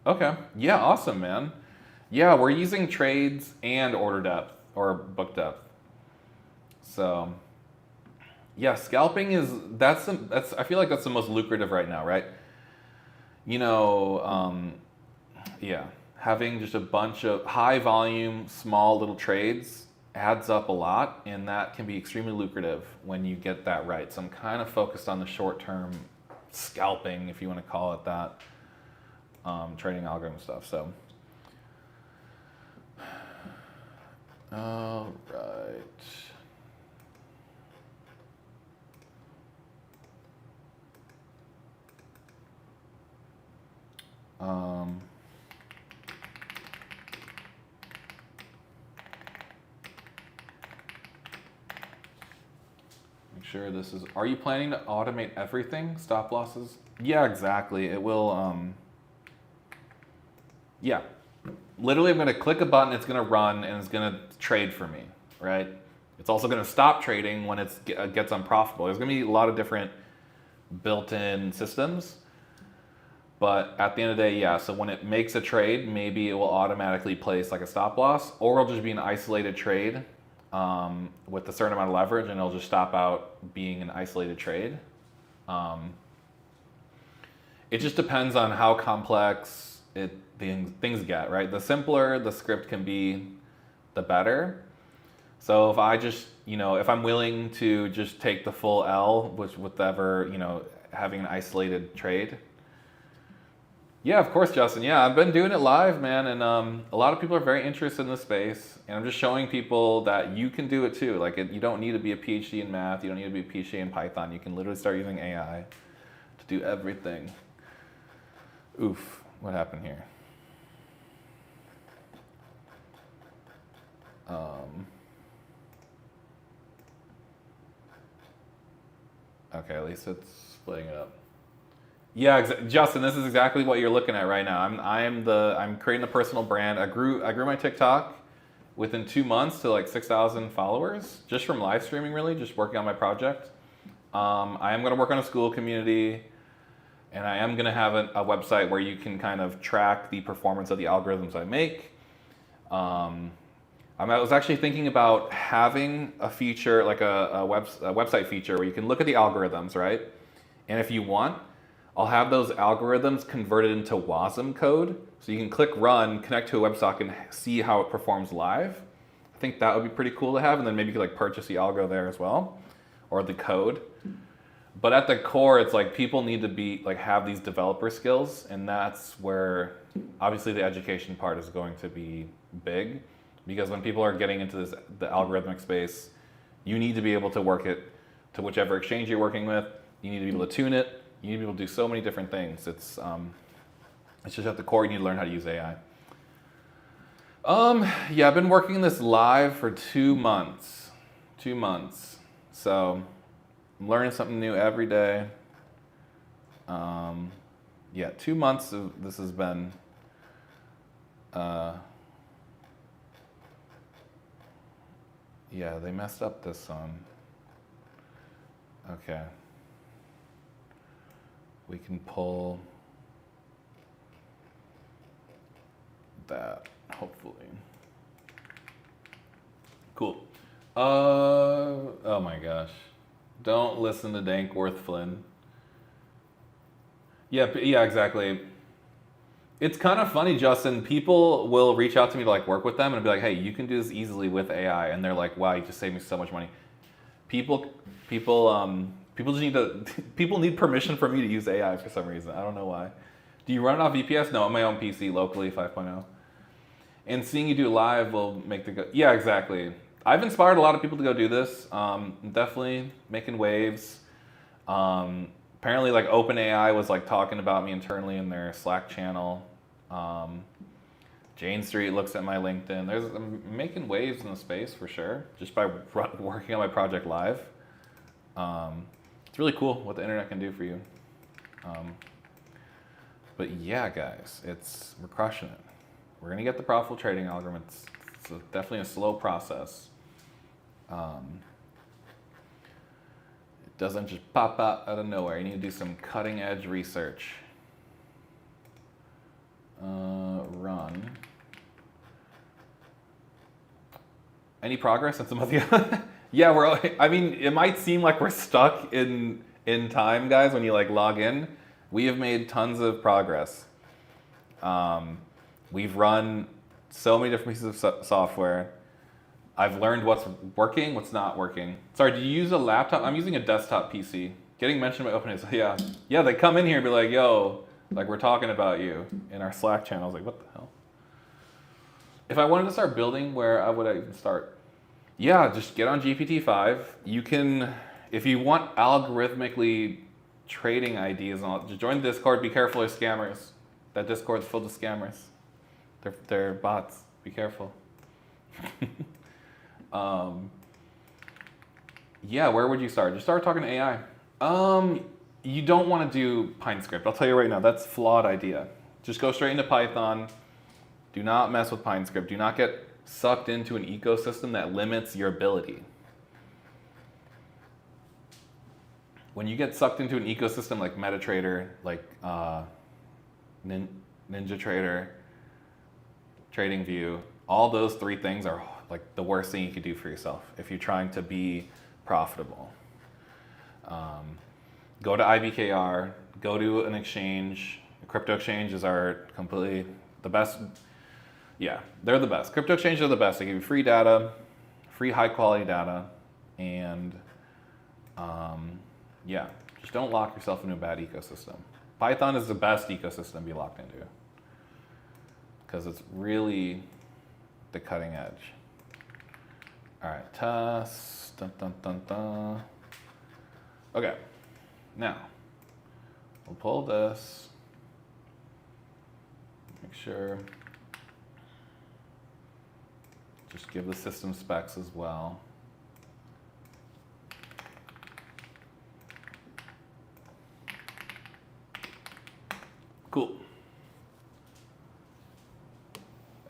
Okay. Yeah. Awesome, man. Yeah, we're using trades and order depth or book depth. So, yeah, scalping is that's I feel like that's the most lucrative right now, right? You know, yeah, having just a bunch of high volume, small little trades adds up a lot, and that can be extremely lucrative when you get that right. So I'm kind of focused on the short term scalping, if you want to call it that, trading algorithm stuff. So, all right. Make sure this is. Are you planning to automate everything? Stop losses? Yeah, exactly. It will. Yeah, literally, I'm going to click a button. It's going to run and it's going to trade for me, right? It's also going to stop trading when it gets unprofitable. There's going to be a lot of different built-in systems. But at the end of the day, yeah, so when it makes a trade, maybe it will automatically place like a stop loss, or it'll just be an isolated trade with a certain amount of leverage, and it'll just stop out being an isolated trade. It just depends on how complex things get, right? The simpler the script can be, the better. So if I just, if I'm willing to just take the full L, with whatever, having an isolated trade. Yeah, of course, Justin. Yeah, I've been doing it live, man, and a lot of people are very interested in this space, and I'm just showing people that you can do it too. Like, you don't need to be a PhD in math. You don't need to be a PhD in Python. You can literally start using AI to do everything. Oof, what happened here? Okay, at least it's splitting it up. Yeah, Justin, this is exactly what you're looking at right now. I'm creating a personal brand. I grew my TikTok within 2 months to like 6,000 followers just from live streaming, really, just working on my project. I am going to work on a school community, and I am going to have a website where you can kind of track the performance of the algorithms I make. I was actually thinking about having a feature, like a website feature, where you can look at the algorithms, right? And if you want, I'll have those algorithms converted into WASM code, so you can click run, connect to a WebSocket, and see how it performs live. I think that would be pretty cool to have, and then maybe you could like purchase the algo there as well, or the code. But at the core, it's like people need to have these developer skills, and that's where obviously the education part is going to be big, because when people are getting into the algorithmic space, you need to be able to work it to whichever exchange you're working with. You need to be able to tune it. You need to be able to do so many different things. It's just at the core, you need to learn how to use AI. Yeah, I've been working this live for 2 months. 2 months. So I'm learning something new every day. Yeah, 2 months of this has been yeah, they messed up this one. Okay. We can pull that, hopefully. Cool. Oh my gosh. Don't listen to Dankworth Flynn. Yeah, exactly. It's kind of funny, Justin. People will reach out to me to like work with them and be like, "Hey, you can do this easily with AI," and they're like, "Wow, you just saved me so much money." People, people just need to. People need permission for me to use AI for some reason. I don't know why. Do you run it off VPS? No, on my own PC locally, 5.0. And seeing you do live will make the go. Yeah, exactly. I've inspired a lot of people to go do this. Definitely making waves. Apparently, like OpenAI was like talking about me internally in their Slack channel. Jane Street looks at my LinkedIn. I'm making waves in the space for sure, just by working on my project live. It's really cool what the internet can do for you. But yeah, guys, we're crushing it. We're gonna get the profitable trading algorithm. It's definitely a slow process. It doesn't just pop out of nowhere. You need to do some cutting edge research. Run. Any progress since a month ago? Yeah, I mean, it might seem like we're stuck in time, guys, when you like log in. We have made tons of progress. We've run so many different pieces of software. I've learned what's working, what's not working. Sorry, do you use a laptop? I'm using a desktop PC. Getting mentioned by OpenAI, yeah, they come in here and be like, yo, like we're talking about you in our Slack channel. I was like, what the hell? If I wanted to start building, where would I even start? Yeah, just get on GPT-5. You can, if you want algorithmically trading ideas, just join the Discord. Be careful, there's scammers. That Discord's filled with scammers. They're bots. Be careful. Yeah, where would you start? Just start talking to AI. You don't want to do PineScript. I'll tell you right now, that's a flawed idea. Just go straight into Python. Do not mess with PineScript. Do not get sucked into an ecosystem that limits your ability. When you get sucked into an ecosystem like MetaTrader, like NinjaTrader, TradingView, all those three things are like the worst thing you could do for yourself if you're trying to be profitable. Go to IBKR, go to an exchange. Crypto exchanges are completely the best. Yeah, they're the best. Crypto exchanges are the best. They give you free data, free high quality data, and yeah, just don't lock yourself into a bad ecosystem. Python is the best ecosystem to be locked into because it's really the cutting edge. All right, test. Dun, dun, dun, dun. Okay, now we'll pull this. Make sure. Just give the system specs as well. Cool.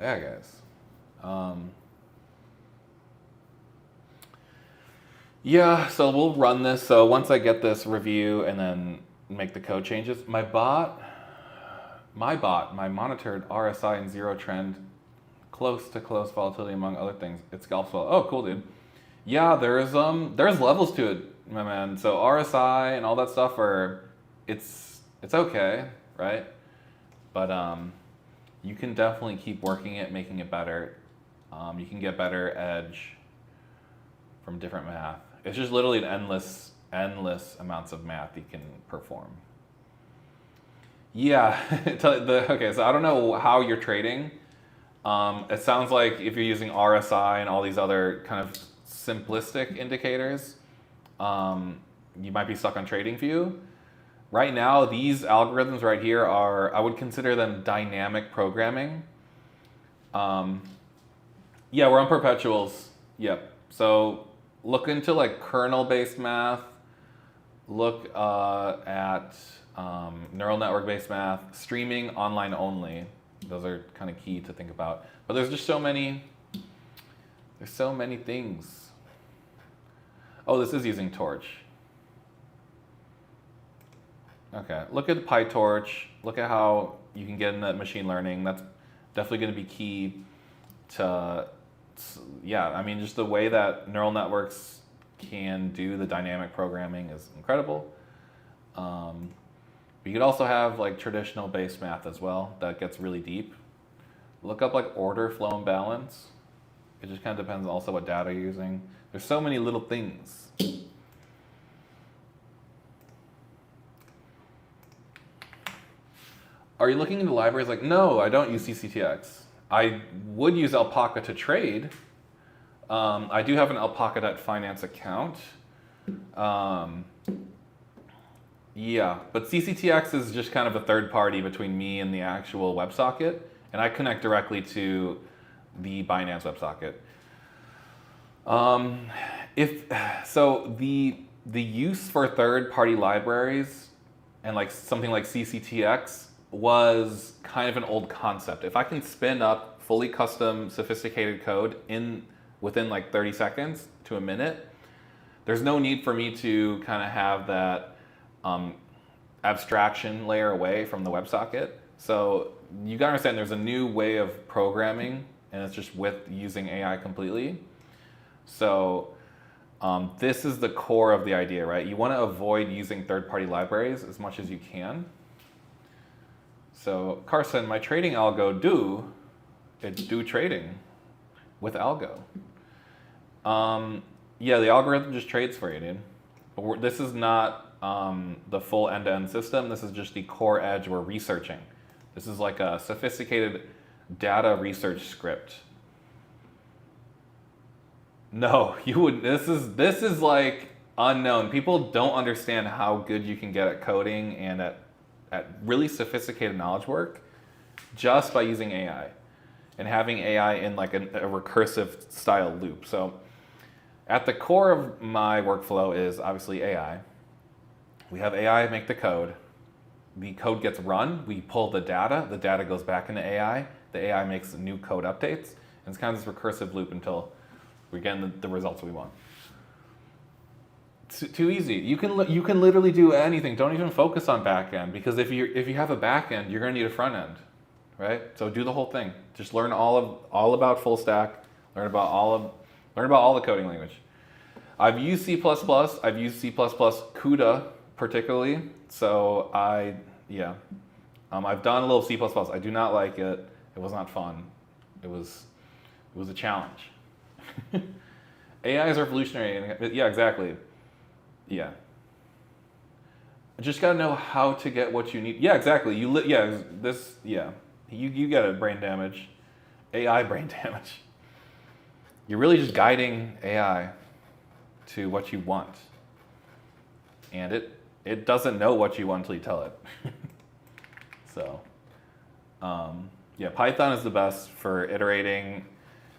Yeah, guys. Yeah, so we'll run this. So once I get this review and then make the code changes, my monitored RSI and zero trend, close to close volatility among other things. It scalps well. Oh, cool, dude. Yeah, there's levels to it, my man. So RSI and all that stuff it's okay, right? But you can definitely keep working it, making it better. You can get better edge from different math. It's just literally an endless amounts of math you can perform. Yeah, okay, so I don't know how you're trading. It sounds like if you're using RSI and all these other kind of simplistic indicators, you might be stuck on TradingView. Right now, these algorithms right here I would consider them dynamic programming. Yeah, we're on perpetuals. Yep. So look into like kernel-based math. Look at neural network-based math. Streaming, online only. Those are kind of key to think about. But there's just so many things. Oh, this is using Torch. Okay, look at PyTorch. Look at how you can get into machine learning. That's definitely going to be key to, yeah, I mean, just the way that neural networks can do the dynamic programming is incredible. But you could also have like traditional base math as well that gets really deep. Look up like order, flow, and balance. It just kind of depends also what data you're using. There's so many little things. Are you looking into libraries? Like, no, I don't use CCTX. I would use Alpaca to trade. I do have an Alpaca.finance account. Yeah, but CCTX is just kind of a third party between me and the actual WebSocket, and I connect directly to the Binance WebSocket. The use for third-party libraries and like something like CCTX was kind of an old concept. If I can spin up fully custom, sophisticated code within like 30 seconds to a minute, there's no need for me to kind of have that abstraction layer away from the WebSocket. So you gotta understand there's a new way of programming, and it's just with using AI completely. So this is the core of the idea, right? You want to avoid using third-party libraries as much as you can. So Carson, my trading algo do trading with Algo. Yeah, the algorithm just trades for you, dude. But this is not the full end-to-end system. This is just the core edge we're researching. This is like a sophisticated data research script. No, you wouldn't. This is like unknown. People don't understand how good you can get at coding and at really sophisticated knowledge work just by using AI and having AI in like a recursive style loop. So at the core of my workflow is obviously AI. We have AI make the code. The code gets run. We pull the data goes back into AI. The AI makes new code updates. And it's kind of this recursive loop until we get the results we want. It's too easy. You can literally do anything. Don't even focus on back end, because if you have a back end, you're going to need a front end, right? So do the whole thing. Just learn all about full stack. Learn about all the coding language. I've used C++. I've used C++ CUDA particularly. So I've done a little C++. I do not like it. It was not fun. It was a challenge. AI is revolutionary. Yeah, exactly. Yeah. Just gotta know how to get what you need. Yeah, exactly. You get a brain damage, AI brain damage. You're really just guiding AI to what you want, and it doesn't know what you want until you tell it. So, yeah, Python is the best for iterating,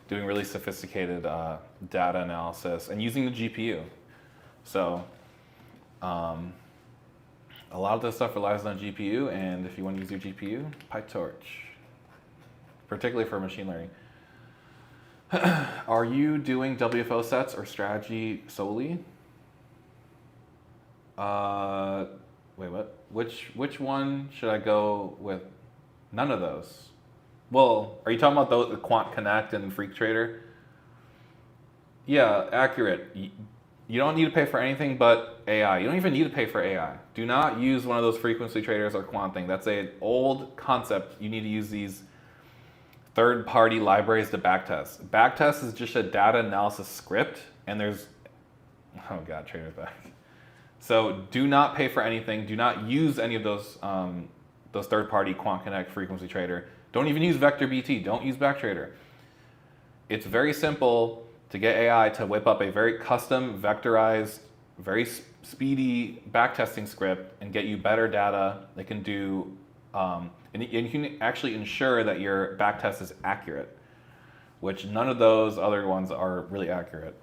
doing really sophisticated data analysis, and using the GPU. So a lot of this stuff relies on GPU, and if you want to use your GPU, PyTorch, particularly for machine learning. Are you doing WFO sets or strategy solely? Wait, what? Which one should I go with? None of those. Well, are you talking about the Quant Connect and Freak Trader? Yeah, accurate. You don't need to pay for anything but AI. You don't even need to pay for AI. Do not use one of those frequency traders or quant thing. That's an old concept. You need to use these third-party libraries to backtest. Backtest is just a data analysis script, and there's, oh God, Trader's back. So do not pay for anything. Do not use any of those third-party Quant Connect frequency trader. Don't even use Vector BT. Don't use Backtrader. It's very simple to get AI to whip up a very custom, vectorized, very speedy backtesting script and get you better data that can do, and you can actually ensure that your backtest is accurate, which none of those other ones are really accurate.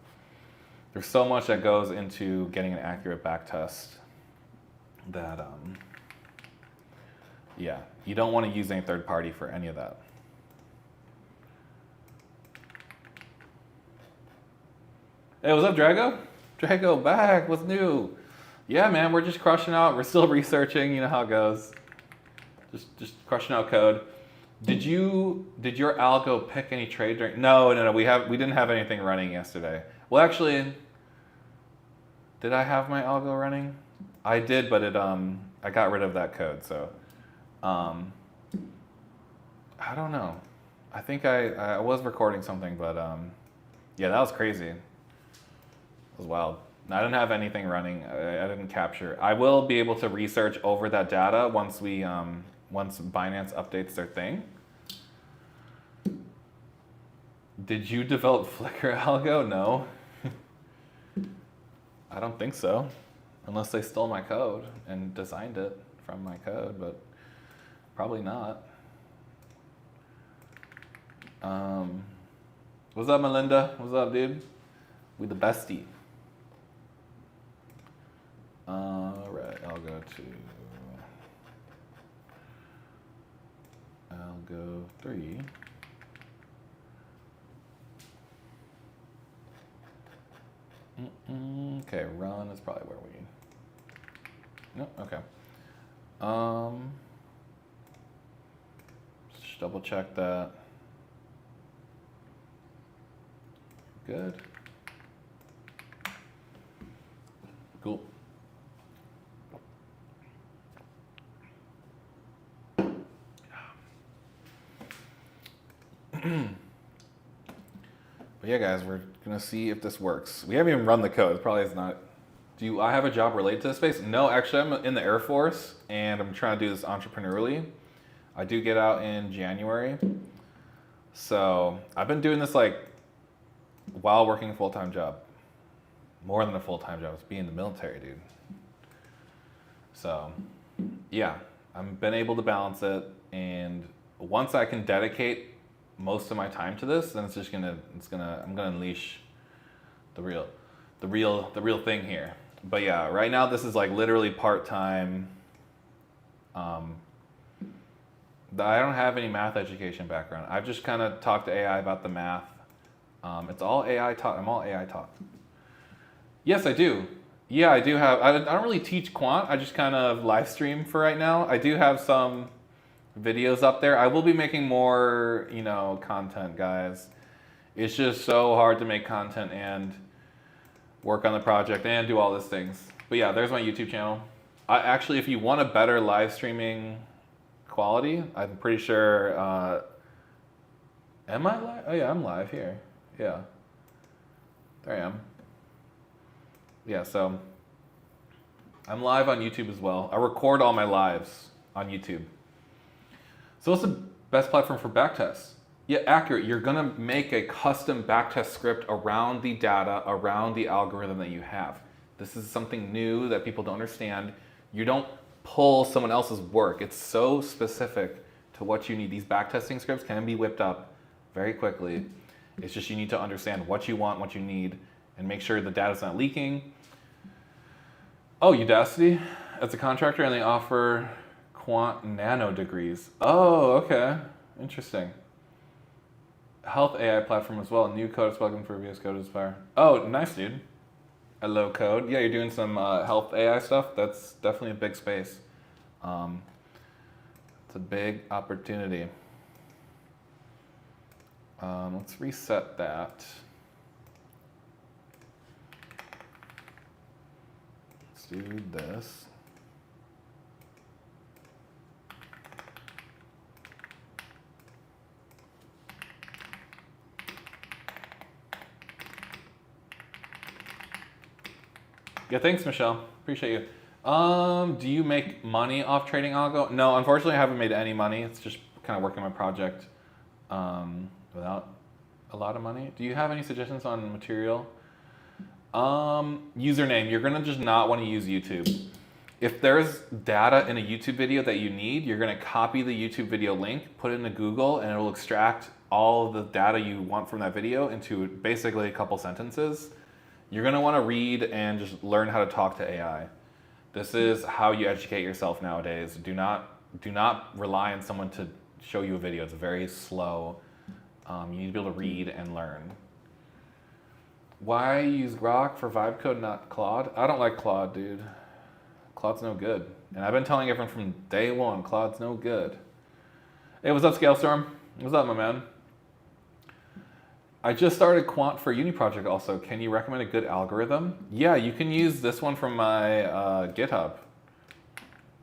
There's so much that goes into getting an accurate backtest that, yeah, you don't want to use any third party for any of that. Hey, what's up, Drago? Drago back, what's new? Yeah, man, we're just crushing out. We're still researching, you know how it goes. Just crushing out code. Did your algo pick any trade during? No, we didn't have anything running yesterday. Well, actually, did I have my algo running? I did, but I got rid of that code. So I don't know. I think I was recording something, but yeah, that was crazy. It was wild. I didn't have anything running. I didn't capture. I will be able to research over that data once once Binance updates their thing. Did you develop Flickr algo? No. I don't think so. Unless they stole my code and designed it from my code, but probably not. What's up, Melinda? What's up, dude? We the bestie. Alright, I'll go to Algo 3. Okay, run is probably where we... No, okay. Just double check that. Good. Cool. But yeah, guys, we're gonna see if this works. We haven't even run the code. It probably is not. Do I have a job related to this space? No, actually, I'm in the Air Force, and I'm trying to do this entrepreneurially. I do get out in January, so I've been doing this like while working a full-time job. More than a full-time job. It's being in the military, dude. So, yeah, I've been able to balance it, and once I can dedicate most of my time to this, then I'm gonna unleash the real thing here. But yeah, right now this is like literally part-time. I don't have any math education background. I've just kind of talked to AI about the math. It's all AI taught. I'm all AI taught. Yes, I do. Yeah, I do have. I don't really teach quant. I just kind of live stream for right now. I do have some videos up there. I will be making more, content, guys. It's just so hard to make content and work on the project and do all these things. But yeah, there's my YouTube channel. Actually, if you want a better live streaming quality, I'm pretty sure. Am I live? Oh yeah, I'm live here. Yeah, there I am. Yeah, so I'm live on YouTube as well. I record all my lives on YouTube. So what's the best platform for backtests? Yeah, accurate. You're gonna make a custom backtest script around the data, around the algorithm that you have. This is something new that people don't understand. You don't pull someone else's work. It's so specific to what you need. These backtesting scripts can be whipped up very quickly. It's just you need to understand what you want, what you need, and make sure the data's not leaking. Oh, Udacity, as a contractor, and they offer quant nano degrees. Oh, okay, interesting. Health AI platform as well. New code is welcome for VS Code is fire. Oh, nice, dude. A low code. Yeah, you're doing some health AI stuff. That's definitely a big space. It's a big opportunity. Let's reset that. Let's do this. Yeah, thanks, Michelle. Appreciate you. Do you make money off trading algo? No, unfortunately, I haven't made any money. It's just kind of working my project without a lot of money. Do you have any suggestions on material? Username. You're gonna just not want to use YouTube. If there's data in a YouTube video that you need, you're gonna copy the YouTube video link, put it into Google, and it will extract all of the data you want from that video into basically a couple sentences. You're gonna wanna read and just learn how to talk to AI. This is how you educate yourself nowadays. Do not rely on someone to show you a video. It's very slow. You need to be able to read and learn. Why use Grok for vibe code, not Claude? I don't like Claude, dude. Claude's no good. And I've been telling everyone from day one, Claude's no good. Hey, what's up, Scalestorm? What's up, my man? I just started Quant for Uni project also. Can you recommend a good algorithm? Yeah, you can use this one from my GitHub.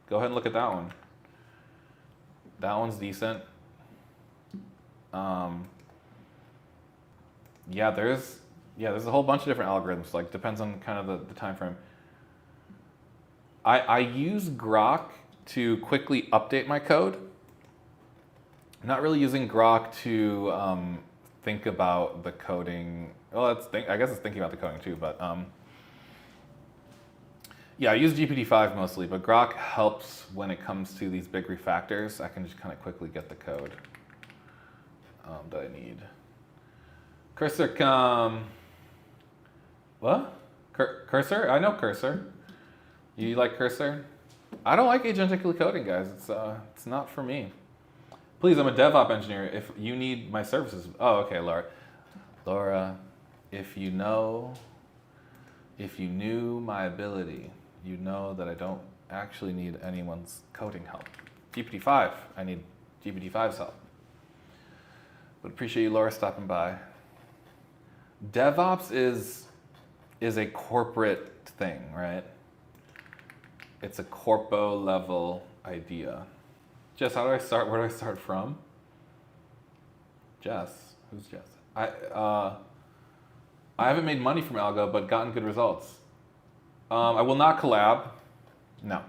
Go ahead and look at that one. That one's decent. Yeah, there's a whole bunch of different algorithms. Like depends on kind of the time frame. I use Grok to quickly update my code. I'm not really using Grok to think about the coding. Well, I guess it's thinking about the coding too, but yeah, I use GPT-5 mostly, but Grok helps when it comes to these big refactors. I can just kind of quickly get the code that I need. Cursor come. What? Cursor? I know Cursor. You like Cursor? I don't like agentic coding, guys. It's not for me. Please, I'm a DevOps engineer. If you need my services. Oh, okay, Laura. Laura, if you knew my ability, you know that I don't actually need anyone's coding help. GPT-5, I need GPT-5's help. But appreciate you, Laura, stopping by. DevOps is a corporate thing, right? It's a corpo level idea. Jess, how do I start? Where do I start from? Jess, who's Jess? I haven't made money from Algo, but gotten good results. I will not collab, no.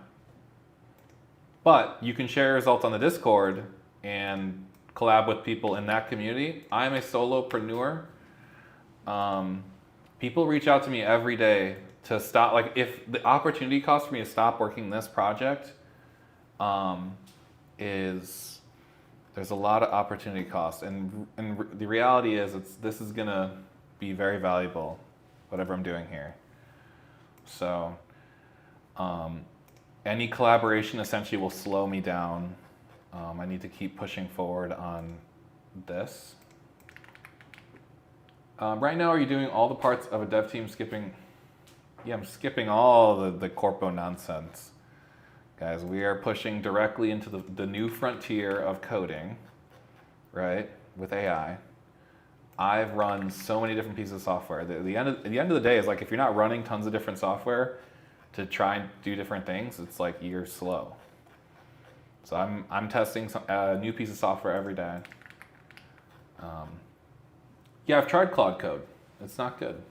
But you can share results on the Discord and collab with people in that community. I'm a solopreneur. People reach out to me every day to stop, like if the opportunity cost for me to stop working this project is, there's a lot of opportunity cost. And the reality is this is gonna be very valuable, whatever I'm doing here. So any collaboration essentially will slow me down. I need to keep pushing forward on this. Right now, are you doing all the parts of a dev team skipping? Yeah, I'm skipping all the corpo nonsense. Guys, we are pushing directly into the new frontier of coding, right, with AI. I've run so many different pieces of software. At the end of the day is like if you're not running tons of different software to try and do different things, it's like you're slow. So I'm testing a new piece of software every day. Yeah, I've tried Claude Code. It's not good.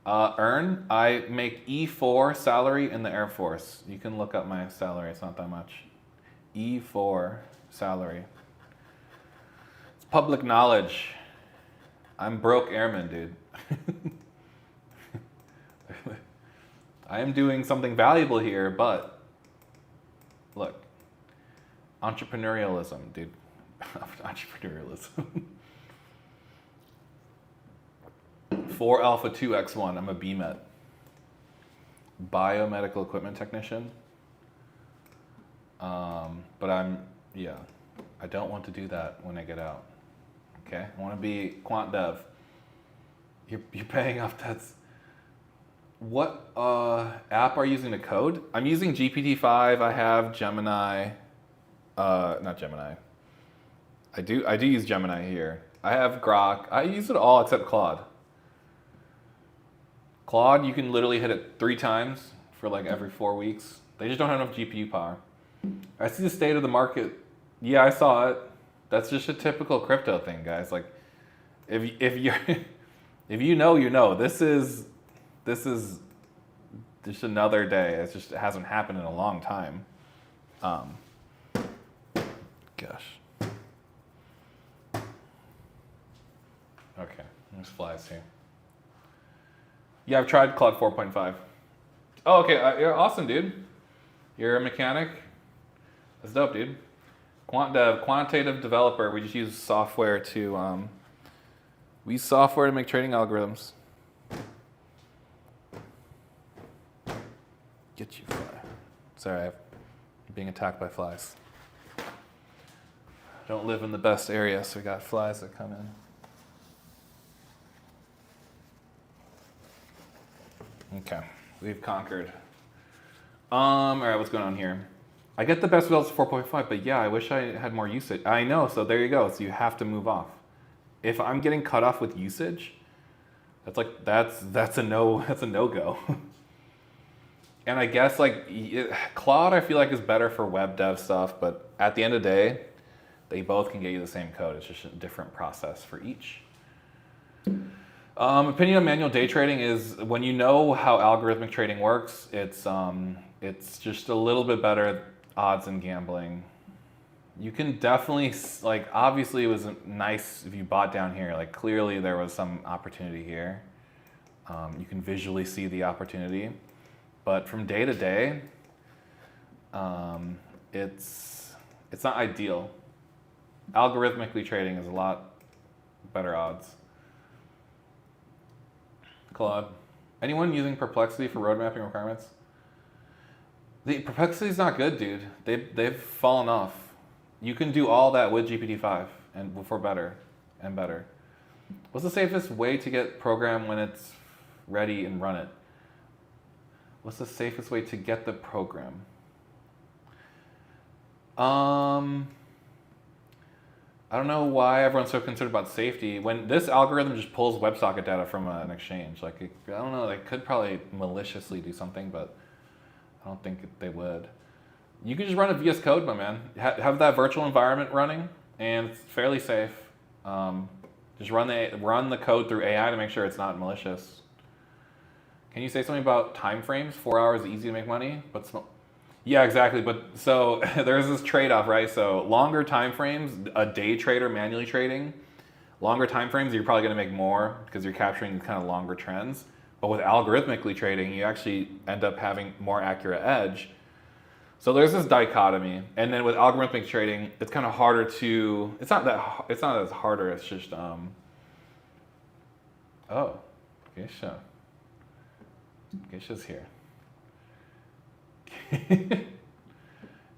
Earn, I make E4 salary in the Air Force. You can look up my salary, it's not that much. E4 salary. It's public knowledge. I'm broke airman, dude. I am doing something valuable here, but look, entrepreneurialism, dude. Entrepreneurialism. 4 Alpha 2 X1, I'm a BMET. Biomedical equipment technician. But I don't want to do that when I get out. Okay, I want to be Quant Dev. You're paying off debts. What app are you using to code? I'm using GPT-5. I have Gemini. Not Gemini. I do use Gemini here. I have Grok. I use it all except Claude. Claude, you can literally hit it 3 times for like every 4 weeks. They just don't have enough GPU power. I see the state of the market. Yeah, I saw it. That's just a typical crypto thing, guys. Like, if you you know. This is just another day. It hasn't happened in a long time. Gosh. Okay, there's flies here. Yeah, I've tried Claude 4.5. Oh, okay, you're awesome, dude. You're a mechanic. That's dope, dude. Quant Dev, quantitative developer. We just use software to make trading algorithms. Get you, fly. Sorry, I'm being attacked by flies. I don't live in the best area, so we got flies that come in. Okay, we've conquered. All right, what's going on here? I get the best results 4.5, but yeah, I wish I had more usage. I know, so there you go. So you have to move off. If I'm getting cut off with usage, that's a no go. And I guess like Claude, I feel like is better for web dev stuff, but at the end of the day, they both can get you the same code. It's just a different process for each. Opinion on manual day trading is when you know how algorithmic trading works, it's just a little bit better odds in gambling. You can definitely, like, obviously it was nice if you bought down here. Like, clearly there was some opportunity here. You can visually see the opportunity. But from day to day, it's not ideal. Algorithmically trading is a lot better odds. Claude. Anyone using Perplexity for road mapping requirements? The Perplexity's not good, dude. They've fallen off. You can do all that with GPT-5 and for better and better. What's the safest way to get program when it's ready and run it? What's the safest way to get the program? I don't know why everyone's so concerned about safety when this algorithm just pulls WebSocket data from an exchange. Like, I don't know, they could probably maliciously do something, but I don't think they would. You can just run a VS Code, my man. Have that virtual environment running, and it's fairly safe. Just run the code through AI to make sure it's not malicious. Can you say something about time frames? 4 hours is easy to make money, but yeah, exactly. But so there's this trade-off, right? So longer time frames, a day trader manually trading, longer time frames, you're probably going to make more because you're capturing kind of longer trends. But with algorithmically trading, you actually end up having more accurate edge. So there's this dichotomy, and then with algorithmic trading, it's kind of harder to. It's not as harder. It's just oh, Geisha. Geisha's here.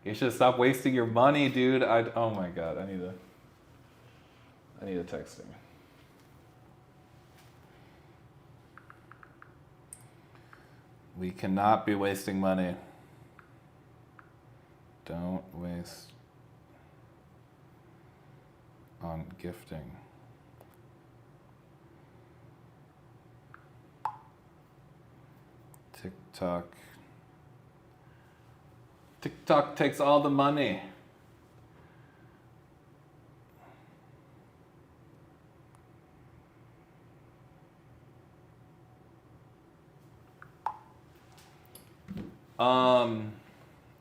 Geisha, stop wasting your money, dude. Oh my god, I need to text him. We cannot be wasting money. Don't waste on gifting. TikTok takes all the money.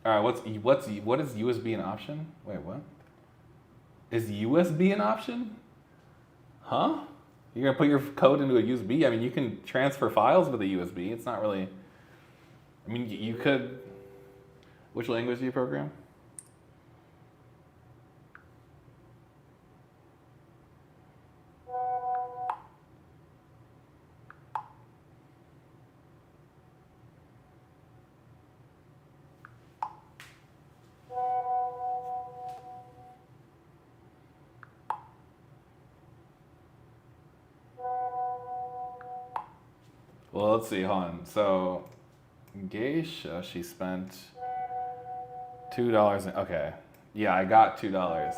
All right, what is USB an option? Wait, what? Is USB an option? Huh? You're gonna put your code into a USB? I mean, you can transfer files with a USB. It's not really. I mean, you could. Which language do you program? Well, let's see, hold on. So, Geisha, she spent $2. Okay. Yeah, I got $2.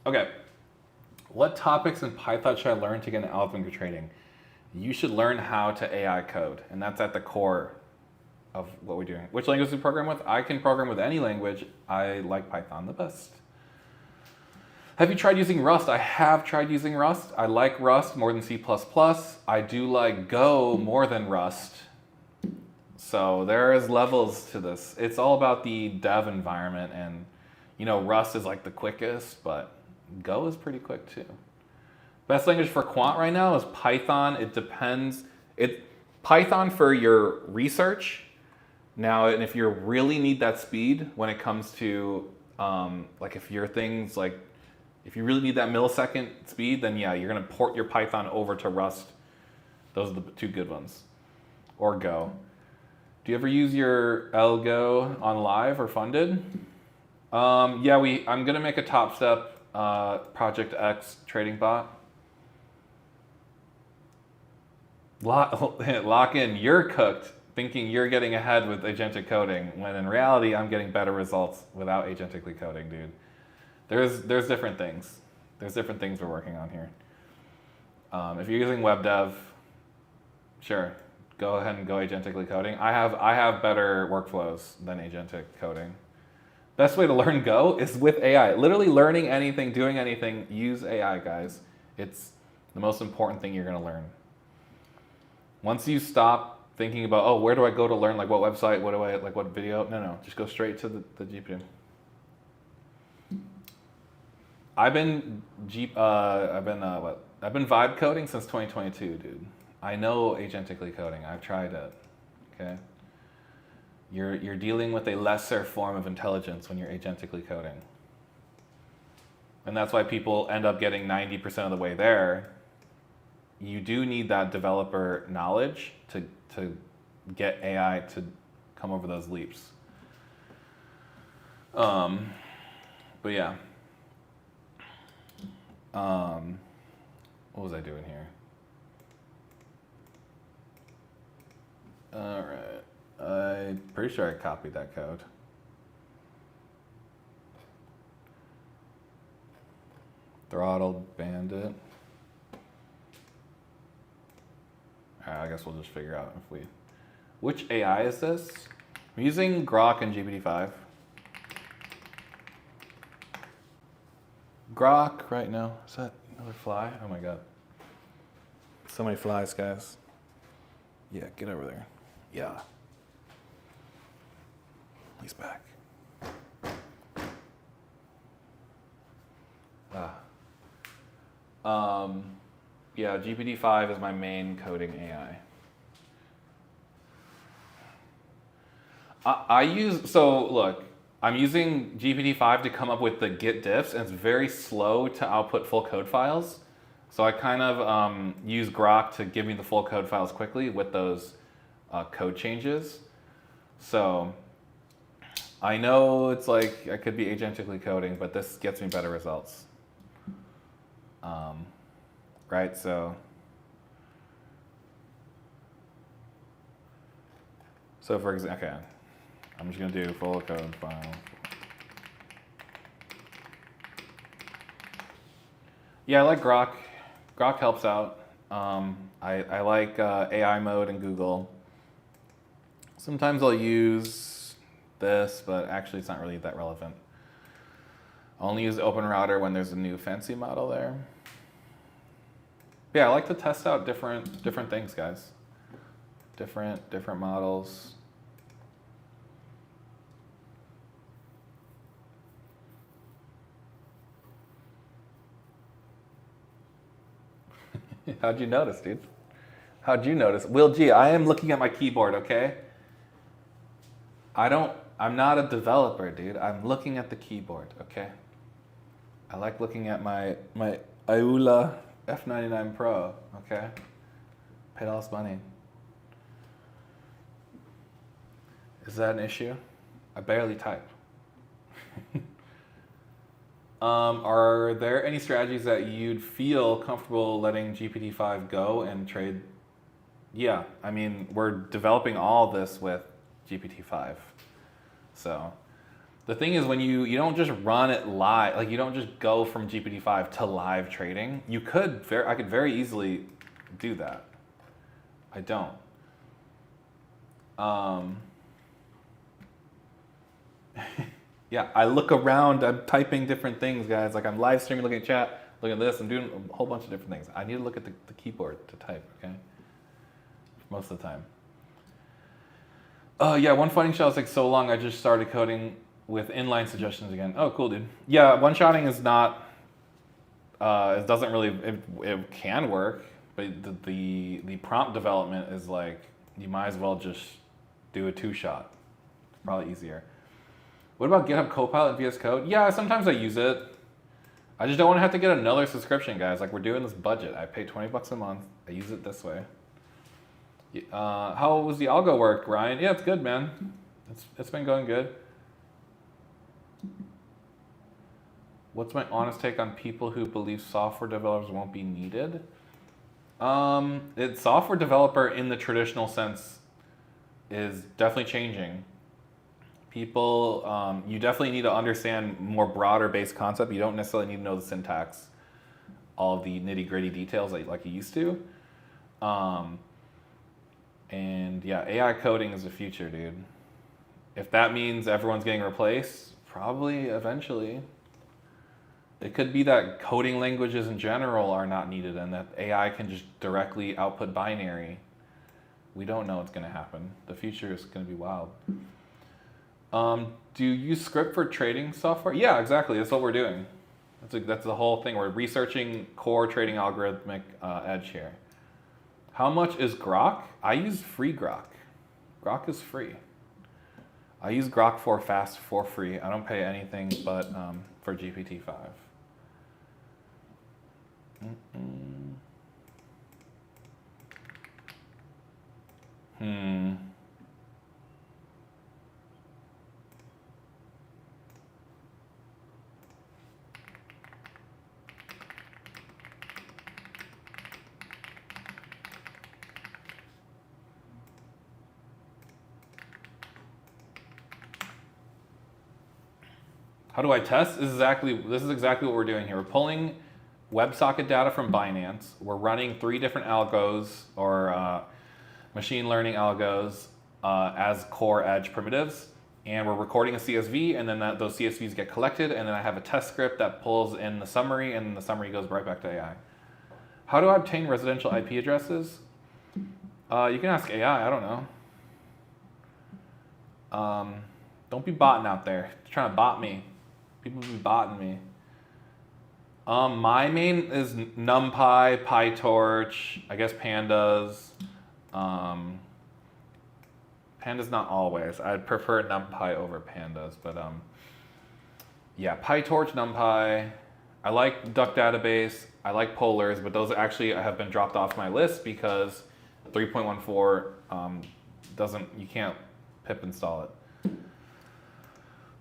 Okay. What topics in Python should I learn to get into algorithmic trading? You should learn how to AI code, and that's at the core of what we're doing. Which language do you program with? I can program with any language. I like Python the best. Have you tried using Rust? I have tried using Rust. I like Rust more than C++. I do like Go more than Rust. So there is levels to this. It's all about the dev environment, and Rust is like the quickest, but Go is pretty quick too. Best language for quant right now is Python. It depends. Python for your research. Now, and if you really need that speed when it comes to like if your things like if you really need that millisecond speed, then yeah, you're gonna port your Python over to Rust. Those are the two good ones. Or Go. Do you ever use your Algo on live or funded? Yeah, I'm gonna make a Top Step Project X trading bot. Lock in, you're cooked, thinking you're getting ahead with agentic coding, when in reality, I'm getting better results without agentically coding, dude. There's different things. There's different things we're working on here. If you're using web dev, sure, go ahead and go agentically coding. I have better workflows than agentic coding. Best way to learn Go is with AI. Literally learning anything, doing anything, use AI, guys. It's the most important thing you're gonna learn. Once you stop thinking about, oh, where do I go to learn, like what website, what do I, like what video? No, just go straight to the GPU. I've been vibe coding since 2022, dude. I know agentically coding. I've tried it. Okay. You're dealing with a lesser form of intelligence when you're agentically coding. And that's why people end up getting 90% of the way there. You do need that developer knowledge to get AI to come over those leaps. But yeah. What was I doing here? All right. I'm pretty sure I copied that code. Throttled bandit. All right, I guess we'll just figure out if we... Which AI is this? I'm using Grok and GPT-5. Grok right now. Is that another fly? Oh my god. So many flies, guys. Yeah, get over there. Yeah. He's back. Yeah, GPT-5 is my main coding AI. Look, I'm using GPT-5 to come up with the git diffs, and it's very slow to output full code files. So I kind of use Grok to give me the full code files quickly with those code changes. So I know it's like I could be agentically coding, but this gets me better results. Right, so for example, okay, I'm just gonna do full code file. Yeah, I like Grok. Grok helps out. I like AI mode in Google. Sometimes I'll use this, but actually it's not really that relevant. I only use Open Router when there's a new fancy model there. Yeah, I like to test out different things, guys. Different models. How'd you notice, dude? How'd you notice? Will G, I am looking at my keyboard, okay? I'm not a developer, dude. I'm looking at the keyboard, okay? I like looking at my Ayula F99 Pro, okay? Paid all this money. Is that an issue? I barely type. Are there any strategies that you'd feel comfortable letting GPT-5 go and trade? Yeah, I mean, we're developing all this with GPT-5. So the thing is, when you don't just run it live, like you don't just go from GPT-5 to live trading. I could very easily do that. I don't. Yeah, I look around, I'm typing different things, guys. Like I'm live streaming, looking at chat, looking at this, I'm doing a whole bunch of different things. I need to look at the keyboard to type, okay? Most of the time. Yeah, one fighting shot is like so long, I just started coding with inline suggestions again. Oh, cool, dude. Yeah, one-shotting is not, it doesn't really, it can work, but the prompt development is like, you might as well just do a two-shot. It's probably easier. What about GitHub Copilot and VS Code? Yeah, sometimes I use it. I just don't want to have to get another subscription, guys. Like we're doing this budget. I pay $20 a month. I use it this way. How was the algo work, Ryan? Yeah, it's good, man. It's been going good. What's my honest take on people who believe software developers won't be needed? Software developer in the traditional sense is definitely changing. People, you definitely need to understand more broader based concept. You don't necessarily need to know the syntax. all of the nitty gritty details like you used to. And yeah, AI coding is the future, dude. If that means everyone's getting replaced, probably eventually. It could be that coding languages in general are not needed and that AI can just directly output binary. We don't know what's going to happen. The future is going to be wild. Do you use script for trading software? Yeah, exactly. That's what we're doing. That's the whole thing. We're researching core trading algorithmic edge here. How much is Grok? I use free Grok. Grok is free. I use Grok 4 Fast for free. I don't pay anything but for GPT-5. How do I test? This is exactly what we're doing here. We're pulling WebSocket data from Binance. We're running 3 different algos or machine learning algos as core edge primitives. And we're recording a CSV, and then those CSVs get collected, and then I have a test script that pulls in the summary, and the summary goes right back to AI. How do I obtain residential IP addresses? You can ask AI, I don't know. Don't be botting out there. They're trying to bot me. People be botting me. My main is NumPy, PyTorch, I guess Pandas. Pandas not always. I'd prefer NumPy over Pandas, but yeah, PyTorch, NumPy. I like Duck Database. I like Polars, but those actually have been dropped off my list because 3.14 you can't pip install it.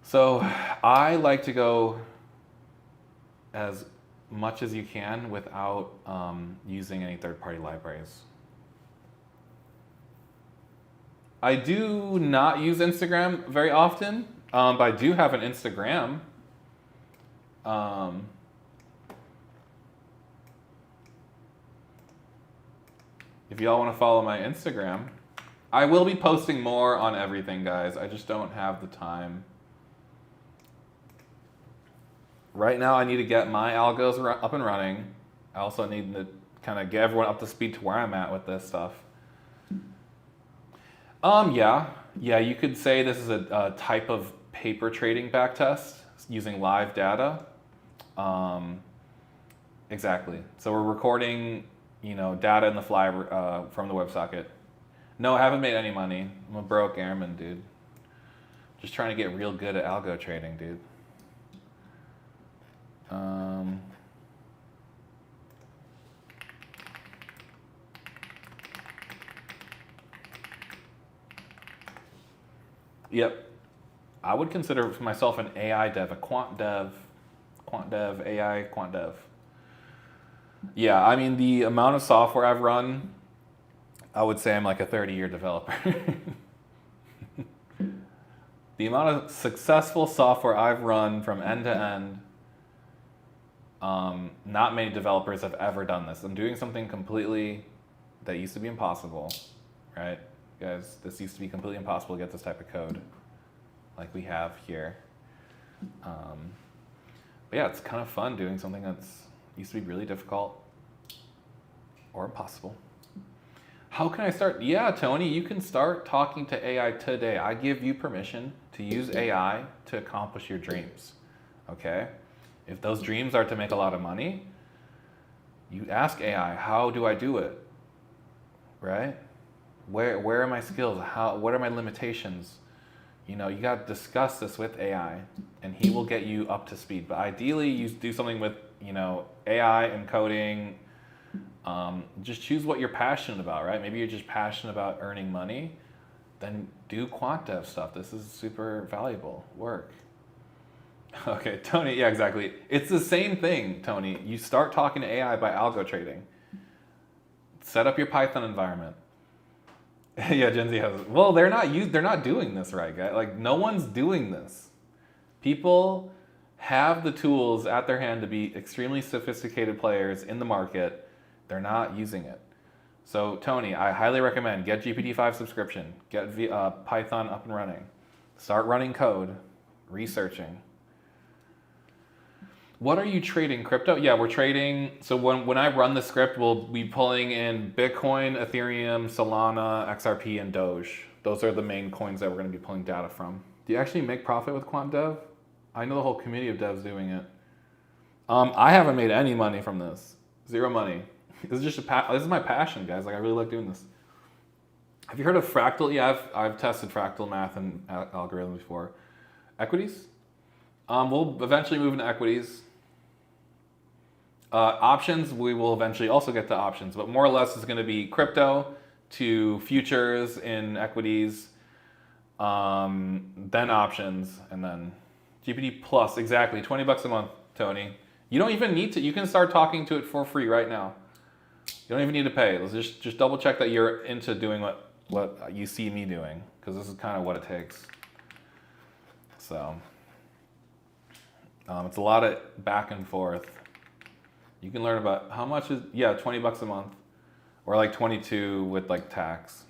So I like to go as much as you can without using any third-party libraries. I do not use Instagram very often, but I do have an Instagram. If y'all want to follow my Instagram, I will be posting more on everything, guys. I just don't have the time. Right now, I need to get my algos up and running. I also need to kind of get everyone up to speed to where I'm at with this stuff. Yeah, you could say this is a type of paper trading backtest using live data. Exactly. So we're recording, data in the fly from the WebSocket. No, I haven't made any money. I'm a broke airman, dude. Just trying to get real good at algo trading, dude. Yep. I would consider myself an AI dev, a quant dev, AI quant dev. Yeah, I mean, the amount of software I've run, I would say I'm like a 30-year developer. The amount of successful software I've run from end to end, not many developers have ever done this. I'm doing something completely that used to be impossible, right? Guys, this used to be completely impossible to get this type of code like we have here. But yeah, it's kind of fun doing something that's used to be really difficult or impossible. How can I start? Yeah, Tony, you can start talking to AI today. I give you permission to use AI to accomplish your dreams, okay? If those dreams are to make a lot of money, you ask AI, how do I do it, right? Where are my skills? What are my limitations? You got to discuss this with AI, and he will get you up to speed. But ideally, you do something with, AI and coding. Just choose what you're passionate about, right? Maybe you're just passionate about earning money. Then do quant dev stuff. This is super valuable work. Okay, Tony, yeah, exactly. It's the same thing, Tony. You start talking to AI by algo trading. Set up your Python environment. Yeah, Gen Z has. Well, they're not doing this right, guys. Like, no one's doing this. People have the tools at their hand to be extremely sophisticated players in the market. They're not using it. So Tony, I highly recommend get GPT-5 subscription, get Python up and running, start running code, researching. What are you trading? Crypto? Yeah, we're trading. So when I run the script, we'll be pulling in Bitcoin, Ethereum, Solana, XRP, and Doge. Those are the main coins that we're going to be pulling data from. Do you actually make profit with Quant Dev? I know the whole community of devs doing it. I haven't made any money from this. Zero money. This is just this is my passion, guys. Like I really like doing this. Have you heard of fractal? Yeah, I've tested fractal math and algorithms before. Equities? We'll eventually move into equities. Options, we will eventually also get to options, but more or less it's going to be crypto to futures in equities, then options, and then GPT Plus, exactly, $20 a month, Tony. You don't even need to, you can start talking to it for free right now. You don't even need to pay. Let's just double check that you're into doing what you see me doing, because this is kind of what it takes. So, it's a lot of back and forth. You can learn about how much is, yeah, $20 a month, or like 22 with like tax.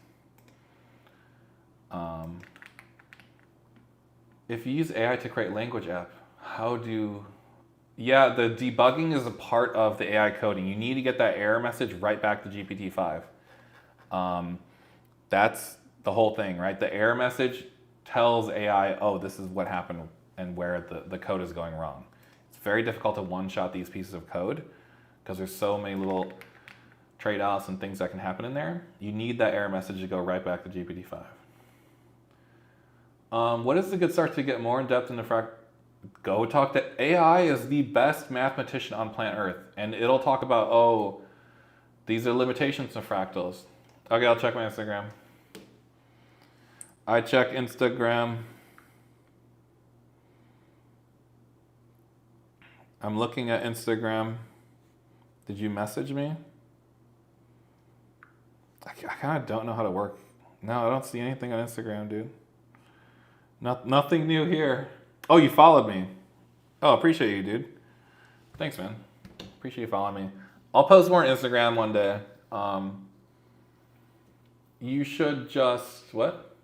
If you use AI to create language app, yeah, the debugging is a part of the AI coding. You need to get that error message right back to GPT-5. That's the whole thing, right? The error message tells AI, oh, this is what happened and where the code is going wrong. It's very difficult to one-shot these pieces of code because there's so many little trade-offs and things that can happen in there. You need that error message to go right back to GPT-5. What is the good start to get more in depth in the Go talk to AI is the best mathematician on planet Earth, and it'll talk about, oh, these are limitations of fractals. Okay, I'll check my Instagram. I check Instagram. I'm looking at Instagram. Did you message me? I kind of don't know how to work. No, I don't see anything on Instagram, dude. Nothing new here. Oh, you followed me. Oh, appreciate you, dude. Thanks, man. Appreciate you following me. I'll post more on Instagram one day. You should just, what?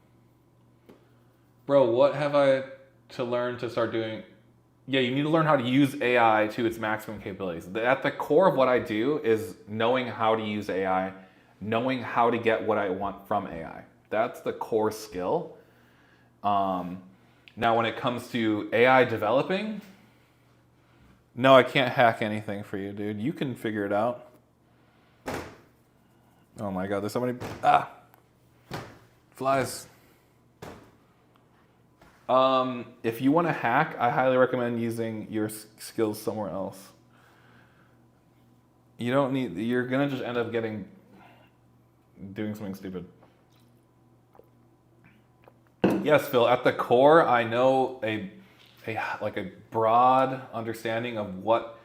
Bro, what have I to learn to start doing? Yeah, you need to learn how to use AI to its maximum capabilities. At the core of what I do is knowing how to use AI, knowing how to get what I want from AI. That's the core skill. Now, when it comes to AI developing, no, I can't hack anything for you, dude. You can figure it out. Oh my God, there's so many, flies. If you want to hack, I highly recommend using your skills somewhere else. You don't need, you're gonna just end up doing something stupid. Yes, Phil, at the core, I know a broad understanding of what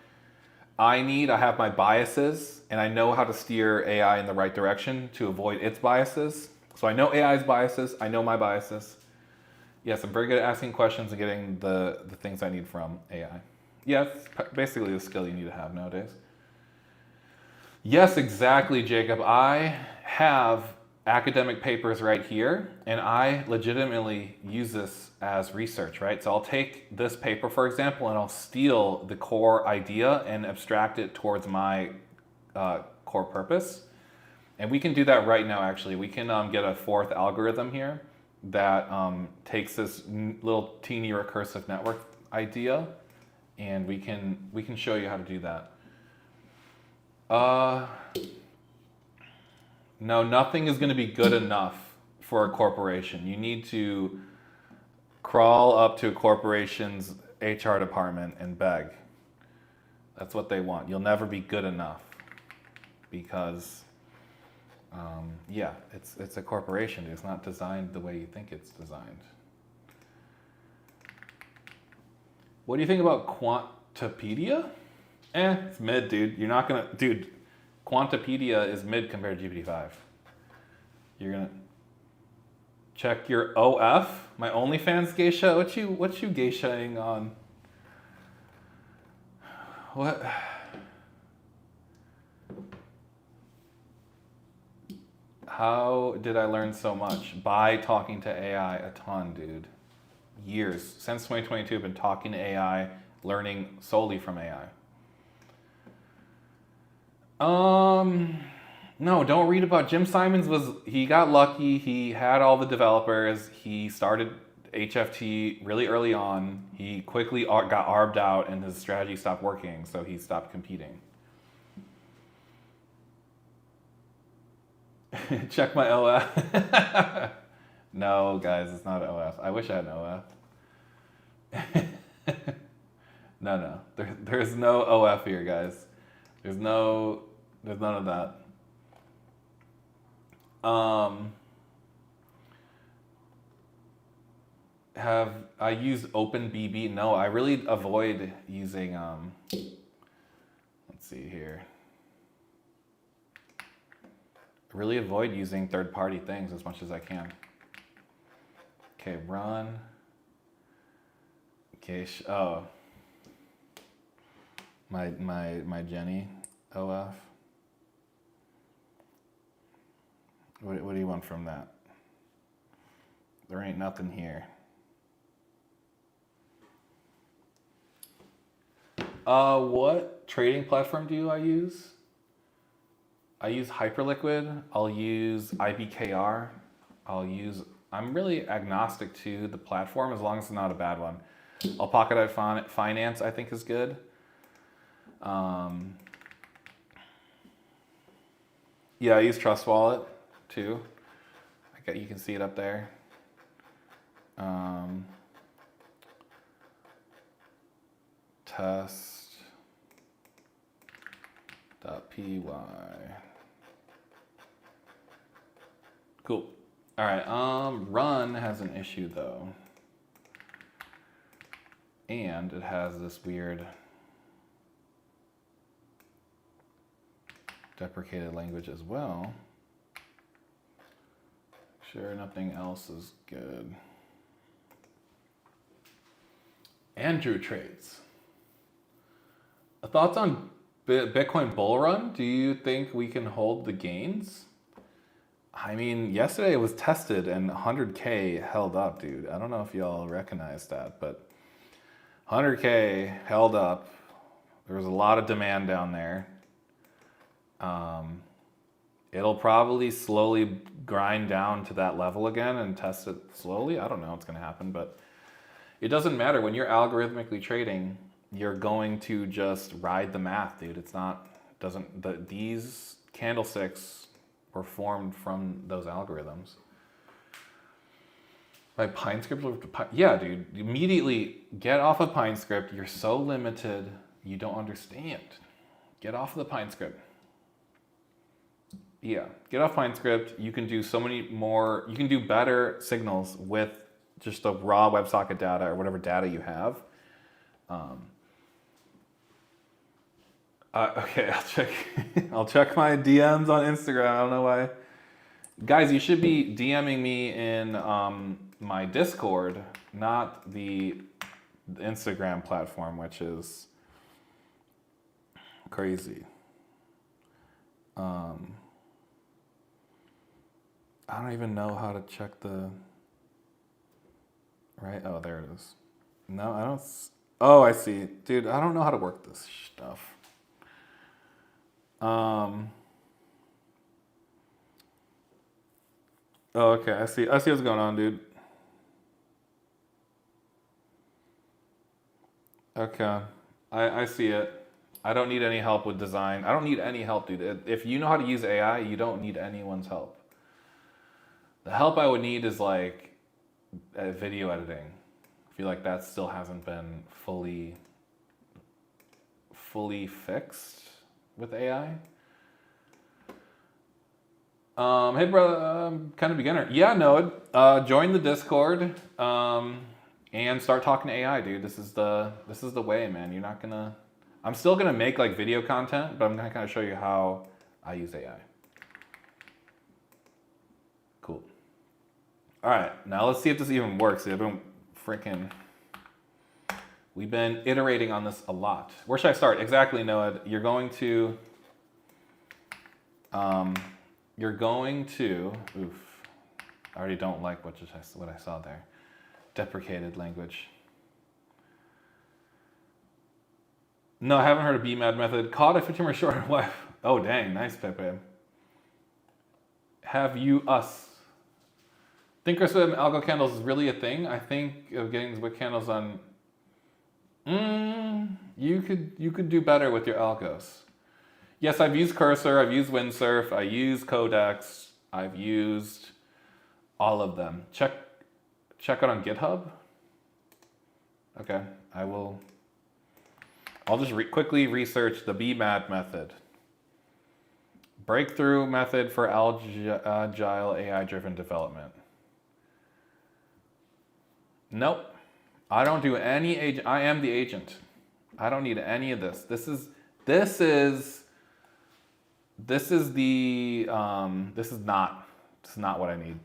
I need. I have my biases, and I know how to steer AI in the right direction to avoid its biases. So I know AI's biases, I know my biases. Yes, I'm very good at asking questions and getting the things I need from AI. Yeah, it's basically the skill you need to have nowadays. Yes, exactly, Jacob. I have academic papers right here, and I legitimately use this as research, right? So I'll take this paper, for example, and I'll steal the core idea and abstract it towards my core purpose. And we can do that right now, actually. We can get a fourth algorithm here that takes this little teeny recursive network idea, and we can show you how to do that. No, nothing is going to be good enough for a corporation. You need to crawl up to a corporation's HR department and beg. That's what they want. You'll never be good enough because, yeah, it's a corporation. It's not designed the way you think it's designed. What do you think about Quantopedia? It's mid, dude. You're not gonna, dude. Quantopedia is mid compared to GPT-5. You're gonna check your OF, my OnlyFans geisha. What you geishaing on? What? How did I learn so much? By talking to AI a ton, dude. Years. Since 2022, I've been talking to AI, learning solely from AI. No, don't read about Jim Simons. He got lucky. He had all the developers. He started HFT really early on. He quickly got arbed out and his strategy stopped working, so he stopped competing. Check my OF. No, guys, it's not an OF. I wish I had an OF. No. There's no OF here, guys. There's none of that. Have I used OpenBB? No, I really avoid using, let's see here. I really avoid using third-party things as much as I can. Okay, run. Okay, oh. My Jenny OF. What do you want from that? There ain't nothing here. What trading platform do I use? I use Hyperliquid. I'll use IBKR. I'm really agnostic to the platform as long as it's not a bad one. Alpaca Finance I think is good. Yeah, I use Trust Wallet too. You can see it up there. Test.py. Cool. All right. Run has an issue though, and it has this weird deprecated language as well. Sure, nothing else is good. Andrew trades. Thoughts on Bitcoin bull run? Do you think we can hold the gains? I mean, yesterday it was tested and 100K held up, dude. I don't know if y'all recognize that, but 100K held up. There was a lot of demand down there. It'll probably slowly grind down to that level again and test it slowly. I don't know what's going to happen, but it doesn't matter. When you're algorithmically trading, you're going to just ride the math, dude. These candlesticks were formed from those algorithms. By PineScript? Yeah, dude. Immediately get off of PineScript. You're so limited. You don't understand. Get off of the PineScript. Yeah, get off PineScript. You can do so many more. You can do better signals with just the raw WebSocket data or whatever data you have. Okay, I'll check my DMs on Instagram. I don't know why. Guys, you should be DMing me in my Discord, not the Instagram platform, which is crazy. I don't even know how to check the... Right? Oh, there it is. No, I don't... Oh, I see. Dude, I don't know how to work this stuff. Oh, okay. I see what's going on, dude. Okay. I see it. I don't need any help with design. I don't need any help, dude. If you know how to use AI, you don't need anyone's help. The help I would need is like video editing. I feel like that still hasn't been fully fixed with AI. Hey, brother, kind of beginner. Yeah, Noah, join the Discord and start talking to AI, dude. This is the way, man. You're not gonna. I'm still gonna make like video content, but I'm gonna kind of show you how I use AI. Cool. All right, now let's see if this even works. I've been freaking We've been iterating on this a lot. Where should I start? Exactly, Noah. You're going to, oof, I already don't like what I saw there. Deprecated language. No, I haven't heard of BMAD method. Caught a 15 or short wife. Oh, dang, nice, Pepe. Have you us? Thinkorswim algo candles is really a thing. I think of getting wick candles on. You could do better with your algos. Yes, I've used Cursor, I've used Windsurf, I use Codex, I've used all of them. Check it on GitHub. Okay, I'll just quickly research the BMAD method. Breakthrough method for agile AI-driven development. Nope. I don't do any agent. I am the agent. I don't need any of this. This is not what I need.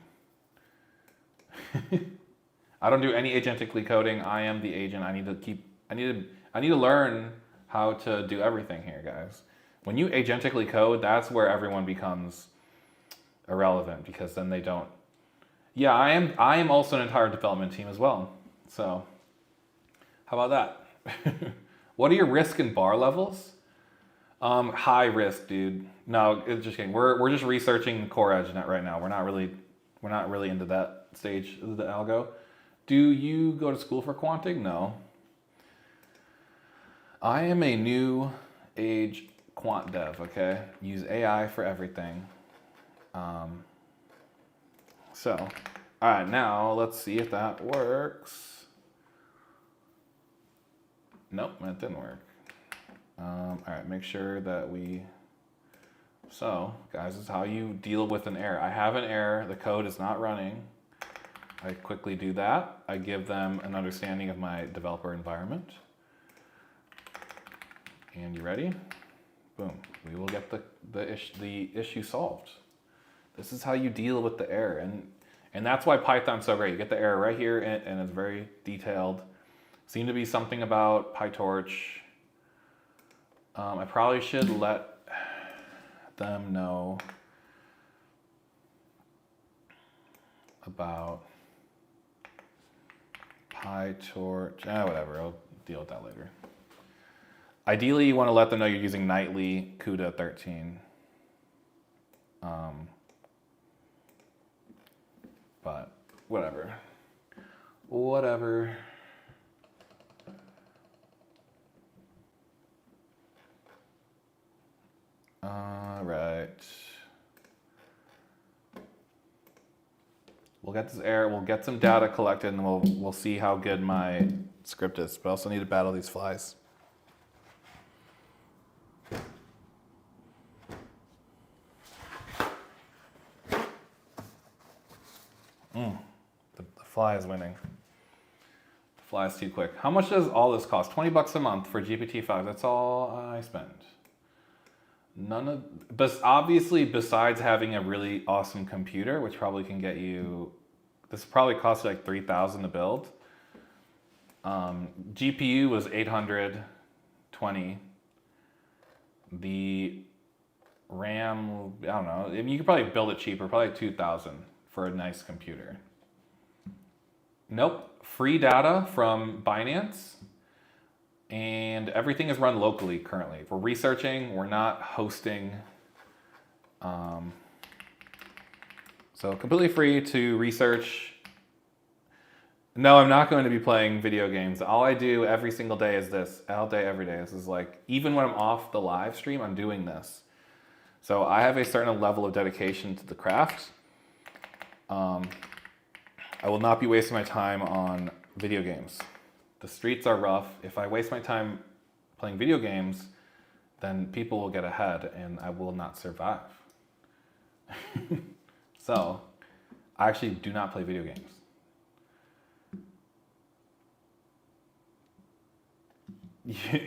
I don't do any agentically coding. I am the agent. I need to learn how to do everything here, guys. When you agentically code, that's where everyone becomes irrelevant, because then they don't. Yeah, I am also an entire development team as well. So, how about that? What are your risk and bar levels? High risk, dude. No, it's just kidding. We're just researching core EdgeNet right now. We're not really into that stage of the algo. Do you go to school for quanting? No. I am a new age quant dev, okay? Use AI for everything. So, all right, now let's see if that works. Nope, that didn't work. All right, make sure that so guys, this is how you deal with an error. I have an error, the code is not running. I quickly do that. I give them an understanding of my developer environment. And you ready? Boom, we will get the issue solved. This is how you deal with the error, and that's why Python's so great. You get the error right here, and it's very detailed. Seemed to be something about PyTorch. I probably should let them know about PyTorch. Whatever, I'll deal with that later. Ideally, you want to let them know you're using nightly CUDA 13. But whatever. All right. We'll get this error. We'll get some data collected, and we'll see how good my script is. But I also need to battle these flies. The fly is winning. The fly is too quick. How much does all this cost? $20 a month for GPT-5. That's all I spend. Obviously, besides having a really awesome computer, which probably can get you, this probably costs like $3,000 to build. GPU was $820. The RAM, I don't know. I mean, you could probably build it cheaper, probably $2,000 for a nice computer. Nope, free data from Binance. And everything is run locally currently. If we're researching, we're not hosting. So completely free to research. No, I'm not going to be playing video games. All I do every single day is this. All day, every day. This is like, even when I'm off the live stream, I'm doing this. So I have a certain level of dedication to the craft. I will not be wasting my time on video games. The streets are rough. If I waste my time playing video games, then people will get ahead and I will not survive. So, I actually do not play video games.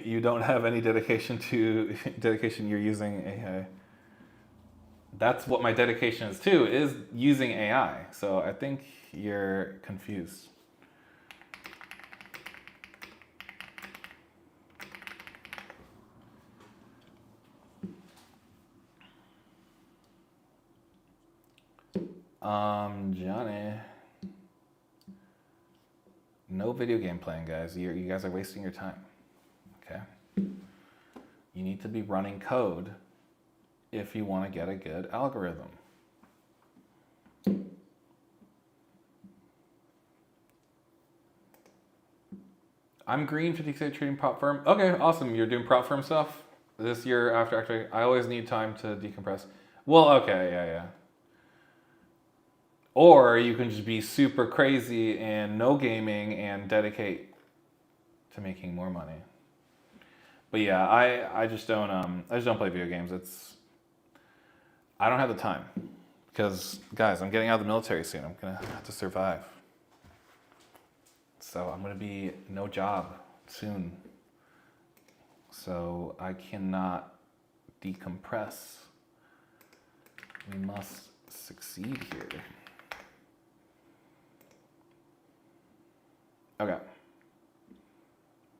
You don't have any dedication, you're using AI. That's what my dedication is to, is using AI. So I think you're confused. Johnny. No video game playing, guys. You guys are wasting your time. Okay? You need to be running code if you want to get a good algorithm. I'm green, 50K trading prop firm. Okay, awesome. You're doing prop firm stuff this year after I always need time to decompress. Well, okay, yeah. Or you can just be super crazy and no gaming and dedicate to making more money. But yeah, I just don't play video games. I don't have the time because guys, I'm getting out of the military soon. I'm gonna have to survive. So I'm gonna be no job soon. So I cannot decompress. We must succeed here. Okay.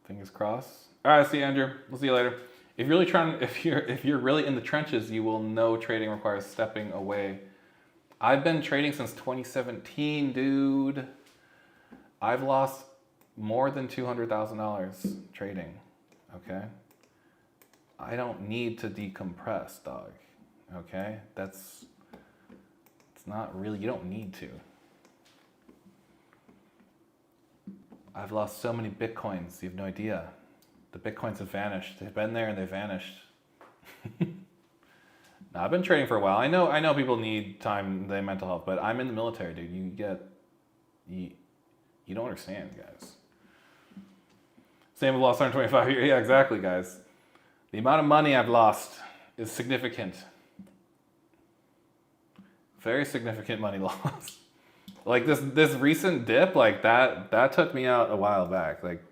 Fingers crossed. All right, see you, Andrew. We'll see you later. If you're really in the trenches, you will know trading requires stepping away. I've been trading since 2017, dude. I've lost more than $200,000 trading. Okay. I don't need to decompress, dog. Okay, it's not really. You don't need to. I've lost so many Bitcoins, you have no idea. The Bitcoins have vanished. They've been there and they vanished. Now, I've been trading for a while. I know people need time, they mental health, but I'm in the military, dude. You don't understand, guys. Same with lost 125 years. Yeah, exactly, guys. The amount of money I've lost is significant. Very significant money loss. Like this recent dip, like that took me out a while back. Like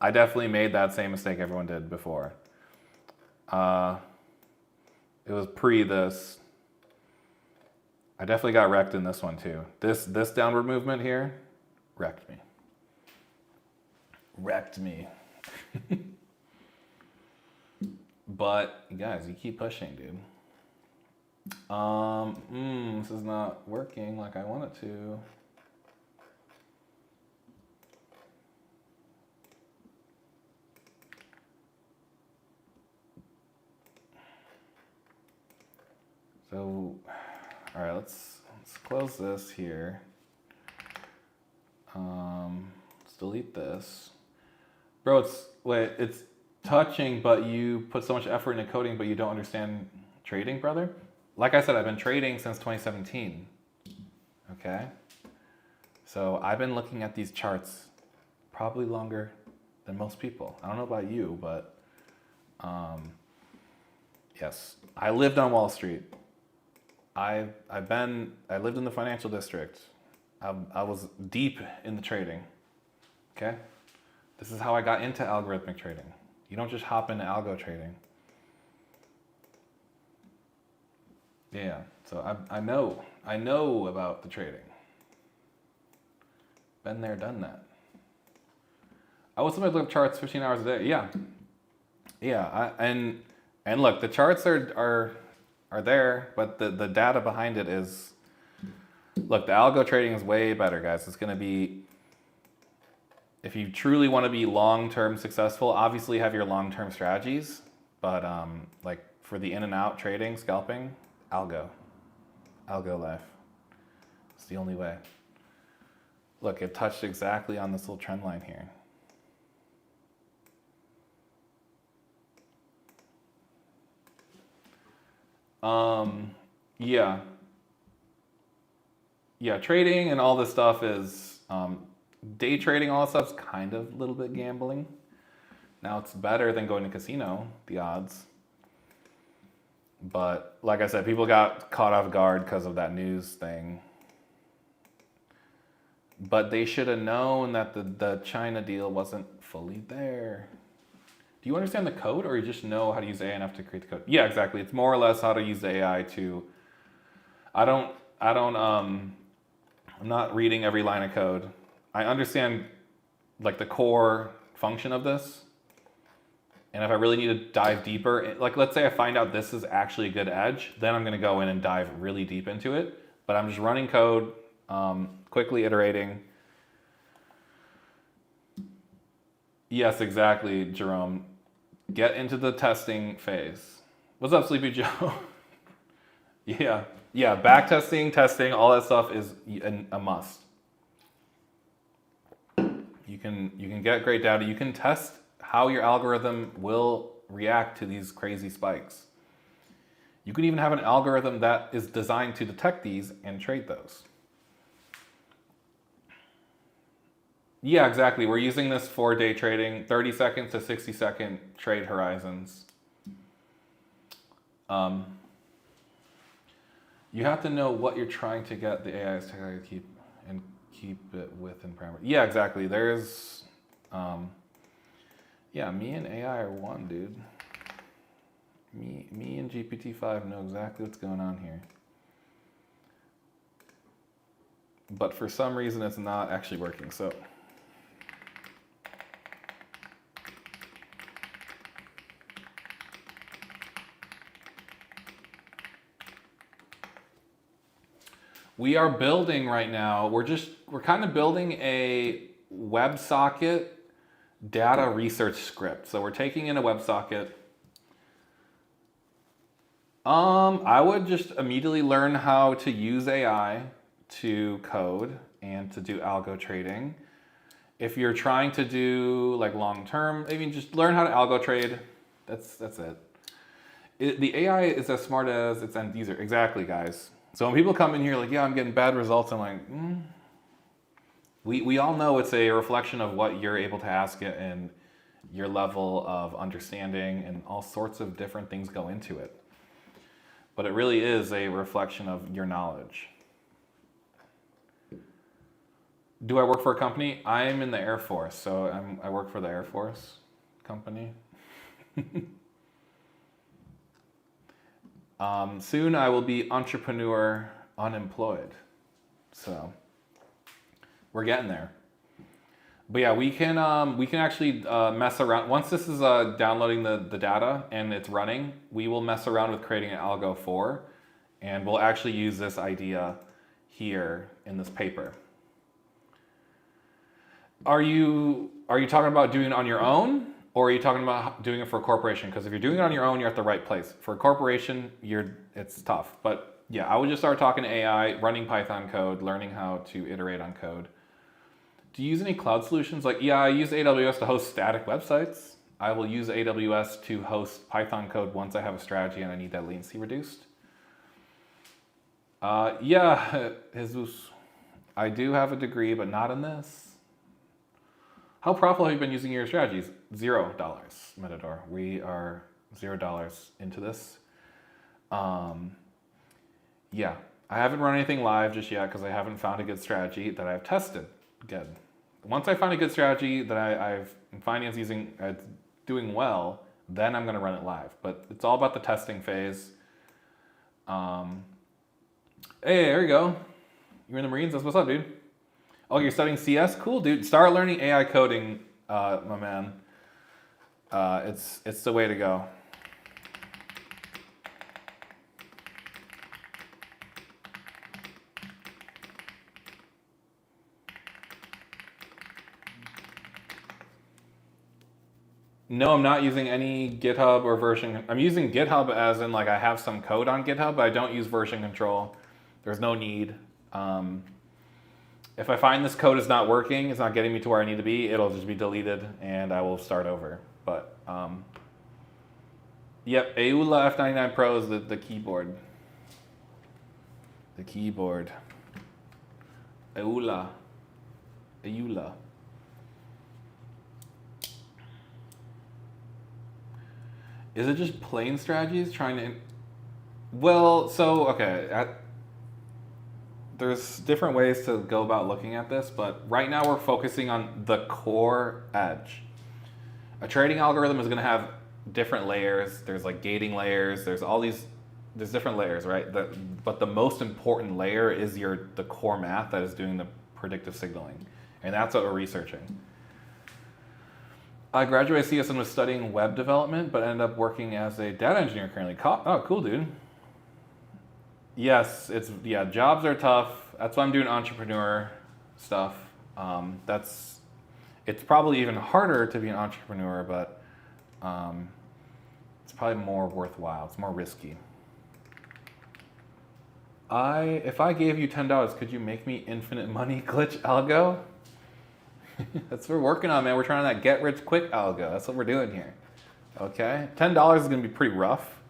I definitely made that same mistake everyone did before. It was pre this. I definitely got wrecked in this one too. This downward movement here wrecked me. Wrecked me. But guys, you keep pushing, dude. This is not working like I want it to. So, all right, let's close this here. Let's delete this. Bro, it's touching, but you put so much effort into coding, but you don't understand trading, brother? Like I said, I've been trading since 2017, okay? So I've been looking at these charts probably longer than most people. I don't know about you, but yes, I lived on Wall Street. I lived in the financial district. I was deep in the trading, okay? This is how I got into algorithmic trading. You don't just hop into algo trading. Yeah, so I know about the trading. Been there, done that. I was somebody look at charts 15 hours a day. Yeah. And look, the charts are there, but the data behind it is. Look, the algo trading is way better, guys. It's gonna be. If you truly want to be long-term successful, obviously have your long-term strategies, but like for the in and out trading, scalping, Algo life. It's the only way. Look, it touched exactly on this little trend line here. Yeah, trading and all this stuff is day trading, all that stuff's kind of a little bit gambling. Now it's better than going to casino, the odds. But like I said, people got caught off guard because of that news thing. But they should have known that the China deal wasn't fully there. Do you understand the code, or you just know how to use AI enough to create the code? Yeah, exactly. It's more or less how to use the AI to. I'm not reading every line of code. I understand like the core function of this. And if I really need to dive deeper, like let's say I find out this is actually a good edge, then I'm gonna go in and dive really deep into it. but I'm just running code, quickly iterating. Yes, exactly, Jerome. Get into the testing phase. What's up, Sleepy Joe? Yeah, back testing, all that stuff is a must. You can get great data. You can test how your algorithm will react to these crazy spikes. You can even have an algorithm that is designed to detect these and trade those. Yeah, exactly. We're using this for day trading, 30 second to 60-second trade horizons. You have to know what you're trying to get the AI's to keep it within parameters. Yeah, exactly. There's, yeah, me and AI are one, dude. Me and GPT-5 know exactly what's going on here. But for some reason, it's not actually working. So. We are building right now, we're kind of building a WebSocket data research script. So we're taking in a WebSocket. I would just immediately learn how to use AI to code and to do algo trading. If you're trying to do like long term, I mean, just learn how to algo trade. That's it. The AI is as smart as its end user. Exactly, guys. So when people come in here like, yeah, I'm getting bad results, I'm like, we all know it's a reflection of what you're able to ask it and your level of understanding, and all sorts of different things go into it. But it really is a reflection of your knowledge. Do I work for a company? I'm in the Air Force, so I work for the Air Force company. Soon I will be entrepreneur unemployed. So we're getting there. But yeah, we can actually mess around. Once this is downloading the data and it's running, we will mess around with creating an algo for, and we'll actually use this idea here in this paper. Are you talking about doing it on your own? Or are you talking about doing it for a corporation? Because if you're doing it on your own, you're at the right place. For a corporation, it's tough. But yeah, I would just start talking to AI, running Python code, learning how to iterate on code. Do you use any cloud solutions? Like, yeah, I use AWS to host static websites. I will use AWS to host Python code once I have a strategy and I need that latency reduced. Yeah, Jesus, I do have a degree, but not in this. How profitable have you been using your strategies? $0, Metador. We are $0 into this. Yeah, I haven't run anything live just yet because I haven't found a good strategy that I've tested. Good. Once I find a good strategy that I've in finance using doing well, then I'm going to run it live. But it's all about the testing phase. Hey, there you go. You're in the Marines. That's what's up, dude. Oh, you're studying CS? Cool, dude. Start learning AI coding, my man. It's the way to go. No, I'm not using any GitHub or version. I'm using GitHub as in like I have some code on GitHub, but I don't use version control. There's no need. If I find this code is not working, it's not getting me to where I need to be, it'll just be deleted and I will start over. But yep, Aula F99 Pro is the keyboard. The keyboard. Aula. Is it just plain strategies trying to? Well, so okay. There's different ways to go about looking at this, but right now we're focusing on the core edge. A trading algorithm is going to have different layers. There's like gating layers. There's different layers, right? But the most important layer is the core math that is doing the predictive signaling, and that's what we're researching. I graduated CS and was studying web development, but ended up working as a data engineer currently. Oh, cool, dude. Yes, yeah, jobs are tough. That's why I'm doing entrepreneur stuff. It's probably even harder to be an entrepreneur, but it's probably more worthwhile. It's more risky. If I gave you $10, could you make me infinite money glitch algo? That's what we're working on, man. We're trying that get rich quick algo. That's what we're doing here. Okay, $10 is gonna be pretty rough.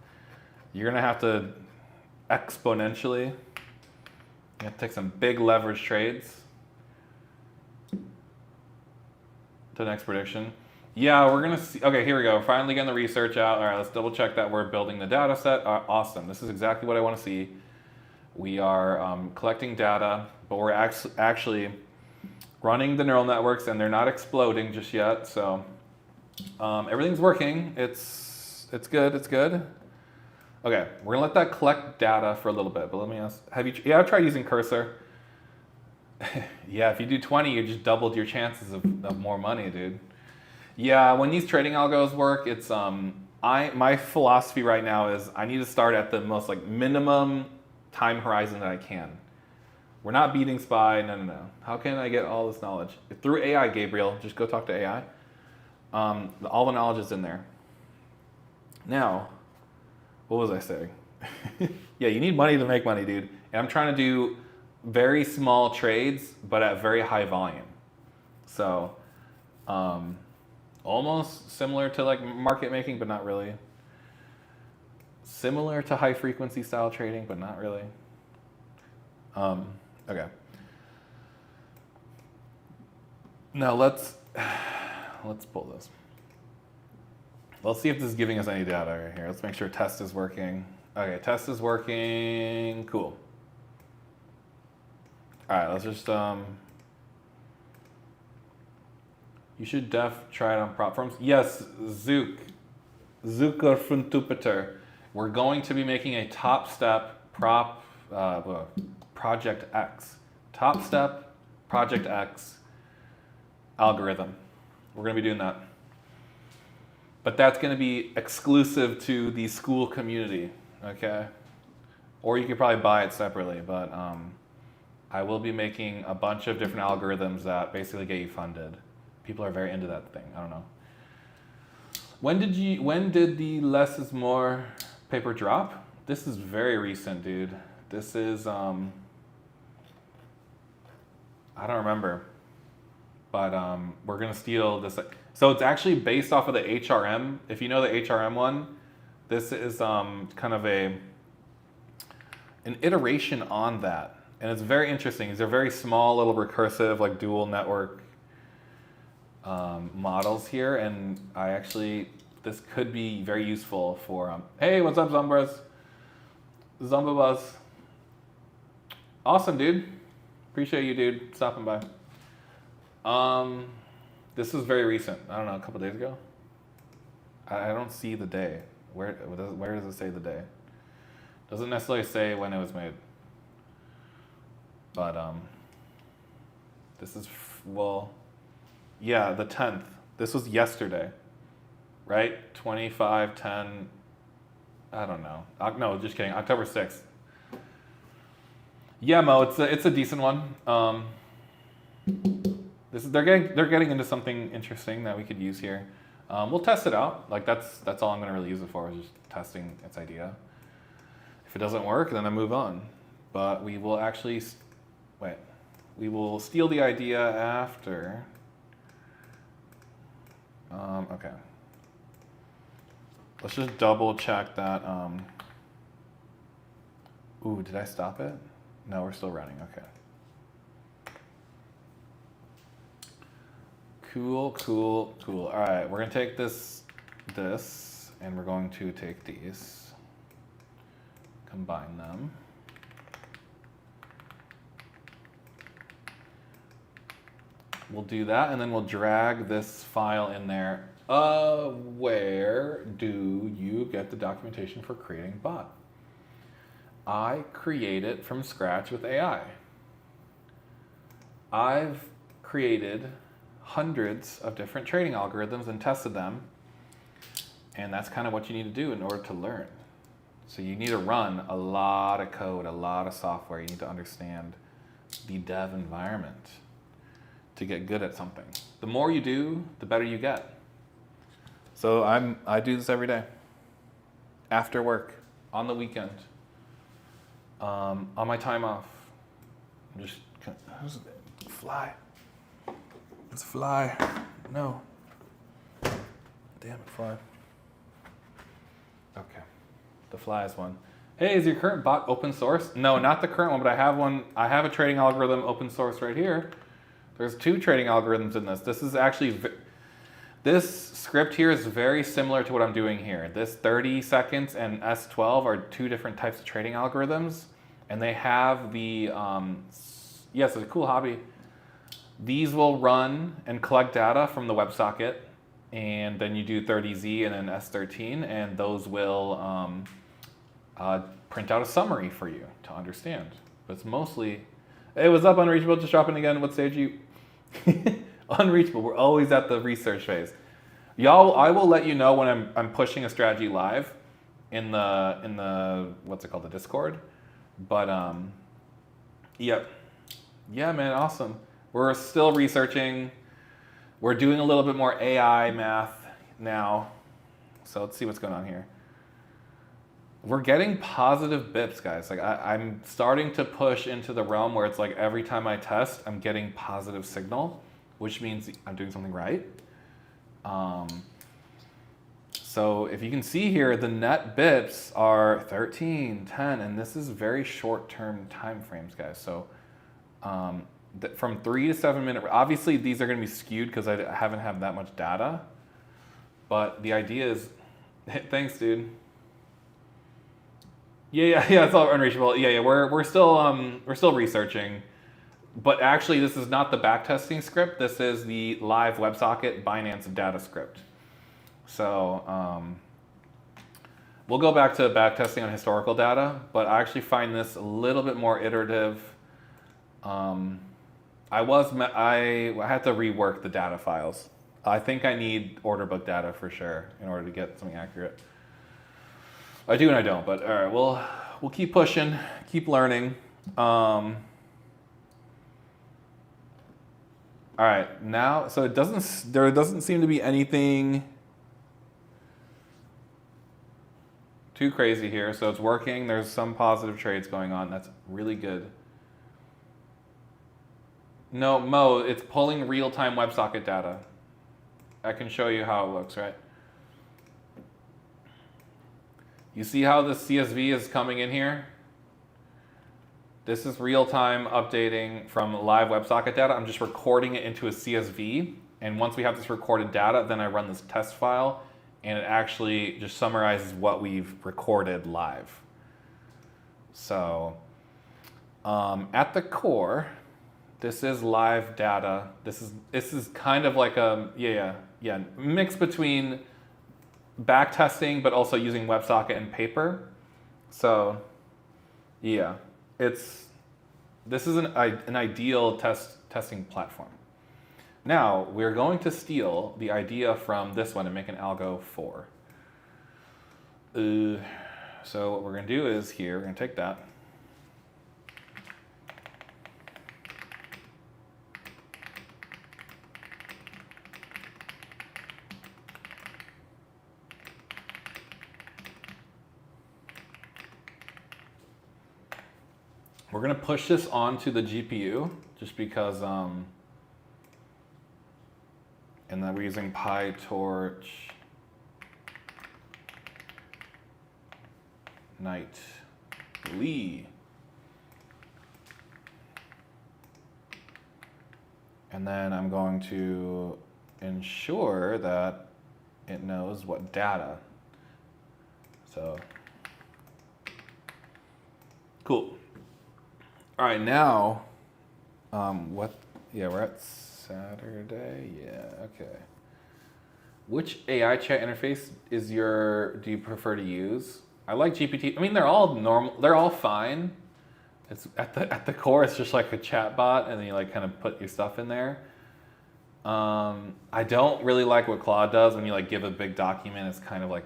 You're gonna have to exponentially. You have to take some big leverage trades. The next prediction. Yeah, we're gonna see. Okay, here we go. Finally getting the research out. All right, let's double check that we're building the data set. Awesome. This is exactly what I want to see. We are collecting data, but we're actually running the neural networks, and they're not exploding just yet. So everything's working. It's good. It's good. Okay, we're gonna let that collect data for a little bit. But let me ask: I've tried using Cursor. Yeah, if you do 20, you just doubled your chances of more money, dude. Yeah, when these trading algos work, it's my philosophy right now is I need to start at the most like minimum time horizon that I can. We're not beating SPY, no. How can I get all this knowledge? Through AI, Gabriel, just go talk to AI. All the knowledge is in there. Now, what was I saying? Yeah, you need money to make money, dude. And I'm trying to do very small trades, but at very high volume. So, almost similar to like market making, but not really. Similar to high frequency style trading, but not really. Okay. Now let's pull this. Let's see if this is giving us any data right here. Let's make sure test is working. Okay, test is working. Cool. All right, let's just you should try it on prop firms. Yes, Zucker von Tupiter. We're going to be making a top step Project X. Top step Project X algorithm. We're going to be doing that. But that's going to be exclusive to the school community, okay? Or you could probably buy it separately, but I will be making a bunch of different algorithms that basically get you funded. People are very into that thing. I don't know. When did the less is more paper drop? This is very recent, dude. This is I don't remember, but we're gonna steal this. So it's actually based off of the HRM. If you know the HRM one, this is kind of an iteration on that, and it's very interesting. These are very small, little recursive, like dual network models here, and this could be very useful for. Hey, what's up, Zombras? Zombabuzz. Awesome, dude. Appreciate you, dude, stopping by. This was very recent. I don't know, a couple days ago. I don't see the day. Where does it say the day? Doesn't necessarily say when it was made. But this is yeah, the 10th. This was yesterday, right? 25/10. I don't know. No, just kidding. October 6th. Yeah, Mo, it's a decent one. They're getting into something interesting that we could use here. We'll test it out. Like that's all I'm gonna really use it for, is just testing its idea. If it doesn't work, then I move on. But we will actually we will steal the idea after. Okay. Let's just double check that. Ooh, did I stop it? No, we're still running. Okay. Cool. All right, we're gonna take this, and we're going to take these, combine them. We'll do that, and then we'll drag this file in there. Where do you get the documentation for creating bot? I create it from scratch with AI. I've created hundreds of different trading algorithms and tested them, and that's kind of what you need to do in order to learn. So you need to run a lot of code, a lot of software. You need to understand the dev environment to get good at something. The more you do, the better you get. So I do this every day. After work, on the weekend, on my time off. Fly. It's a fly. No. Damn it, fly. Okay. The fly is one. Hey, is your current bot open source? No, not the current one, but I have one. I have a trading algorithm open source right here. There's 2 trading algorithms in this. This is actually, this script here is very similar to what I'm doing here. This 30 seconds and S12 are 2 different types of trading algorithms. And they have the, yes, it's a cool hobby. These will run and collect data from the WebSocket. And then you do 30Z and then S13. And those will print out a summary for you to understand. But it's mostly, hey, what's up, Unreachable? Just dropping again. What stage are you? Unreachable. We're always at the research phase. Y'all, I will let you know when I'm pushing a strategy live in the what's it called, the Discord. But yep. Yeah, man, awesome. We're still researching. We're doing a little bit more AI math now. So let's see what's going on here. We're getting positive bips, guys. Like I'm starting to push into the realm where it's like every time I test, I'm getting positive signal, which means I'm doing something right. So if you can see here, the net bips are 13, 10, and this is very short-term time frames, guys. So from 3 to 7 minute, obviously these are going to be skewed because I haven't had that much data. But the idea is, thanks, dude. Yeah, it's all unreachable. Yeah, we're still researching, but actually this is not the backtesting script. This is the live WebSocket Binance data script. So we'll go back to backtesting on historical data, but I actually find this a little bit more iterative. I had to rework the data files. I think I need order book data for sure in order to get something accurate. I do and I don't, but all right, we'll keep pushing, keep learning. All right, now, so there doesn't seem to be anything too crazy here. So it's working. There's some positive trades going on. That's really good. No, Mo, it's pulling real-time WebSocket data. I can show you how it looks, right? You see how the CSV is coming in here? This is real-time updating from live WebSocket data. I'm just recording it into a CSV. And once we have this recorded data, then I run this test file, and it actually just summarizes what we've recorded live. So at the core, this is live data. This is kind of like a mix between back testing, but also using WebSocket and paper. So yeah, this is an ideal testing platform. Now we're going to steal the idea from this one and make an algo for. So what we're going to do is here, we're going to take that. We're going to push this onto the GPU just because, and then we're using PyTorch nightly. And then I'm going to ensure that it knows what data. So, cool. All right, now, we're at Saturday. Yeah, okay. Which AI chat interface do you prefer to use? I like GPT. I mean, they're all normal. They're all fine. It's at the core, it's just like a chat bot, and then you like kind of put your stuff in there. I don't really like what Claude does when you like give a big document. It's kind of like,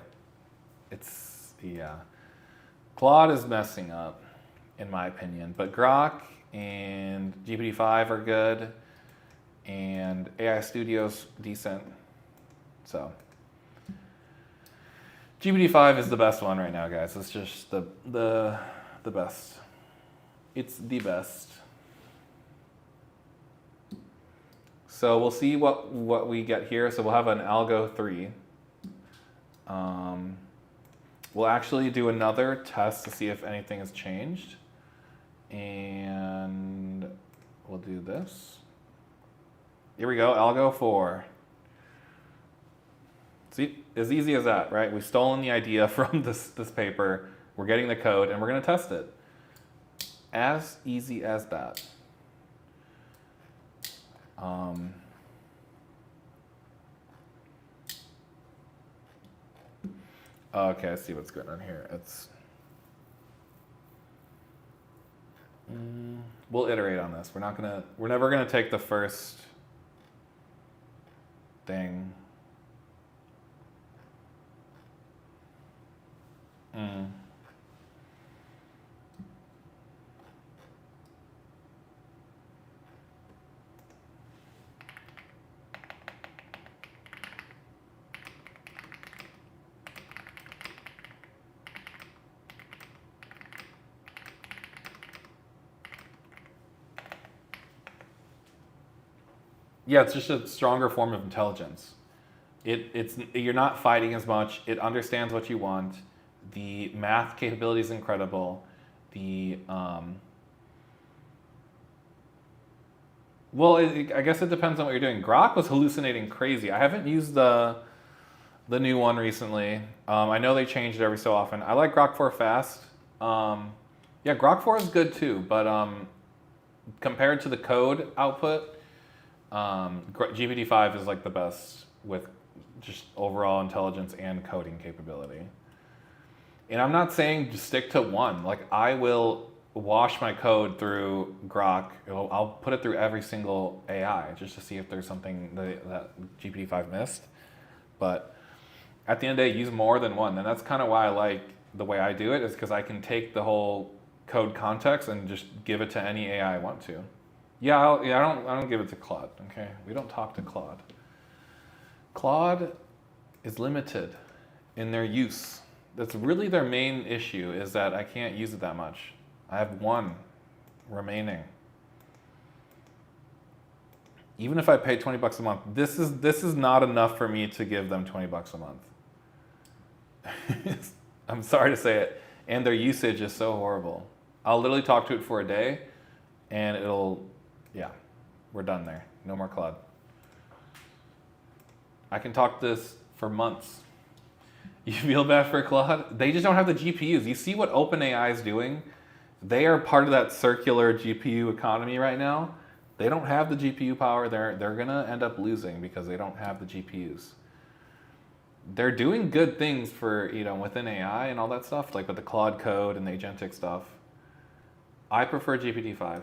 yeah. Claude is messing up, in my opinion, but Grok and GPT-5 are good, and AI Studio's decent. So GPT-5 is the best one right now, guys. It's just the best. It's the best. So we'll see what we get here. So we'll have an Algo 3. We'll actually do another test to see if anything has changed. And we'll do this. Here we go, Algo 4. See, as easy as that, right? We've stolen the idea from this paper. We're getting the code, and we're going to test it. As easy as that. Okay, I see what's going on here. We'll iterate on this. We're never gonna take the first thing. Yeah, it's just a stronger form of intelligence. You're not fighting as much. It understands what you want. The math capability is incredible. Well, I guess it depends on what you're doing. Grok was hallucinating crazy. I haven't used the new one recently. I know they change it every so often. I like Grok 4 Fast. Yeah, Grok 4 is good too, but compared to the code output, GPT-5 is like the best with just overall intelligence and coding capability. And I'm not saying just stick to one. Like, I will wash my code through Grok. I'll put it through every single AI just to see if there's something that GPT-5 missed. But at the end of the day, use more than one. And that's kind of why I like the way I do it, is because I can take the whole code context and just give it to any AI I want to. I don't give it to Claude. Okay, we don't talk to Claude. Claude is limited in their use. That's really their main issue, is that I can't use it that much. I have one remaining. Even if I pay $20 a month, this is not enough for me to give them $20 a month. I'm sorry to say it, and their usage is so horrible. I'll literally talk to it for a day, and yeah, we're done there. No more Claude. I can talk this for months. You feel bad for Claude? They just don't have the GPUs. You see what OpenAI is doing? They are part of that circular GPU economy right now. They don't have the GPU power. They're gonna end up losing because they don't have the GPUs. They're doing good things for, within AI and all that stuff, like with the Claude code and the agentic stuff. I prefer GPT-5.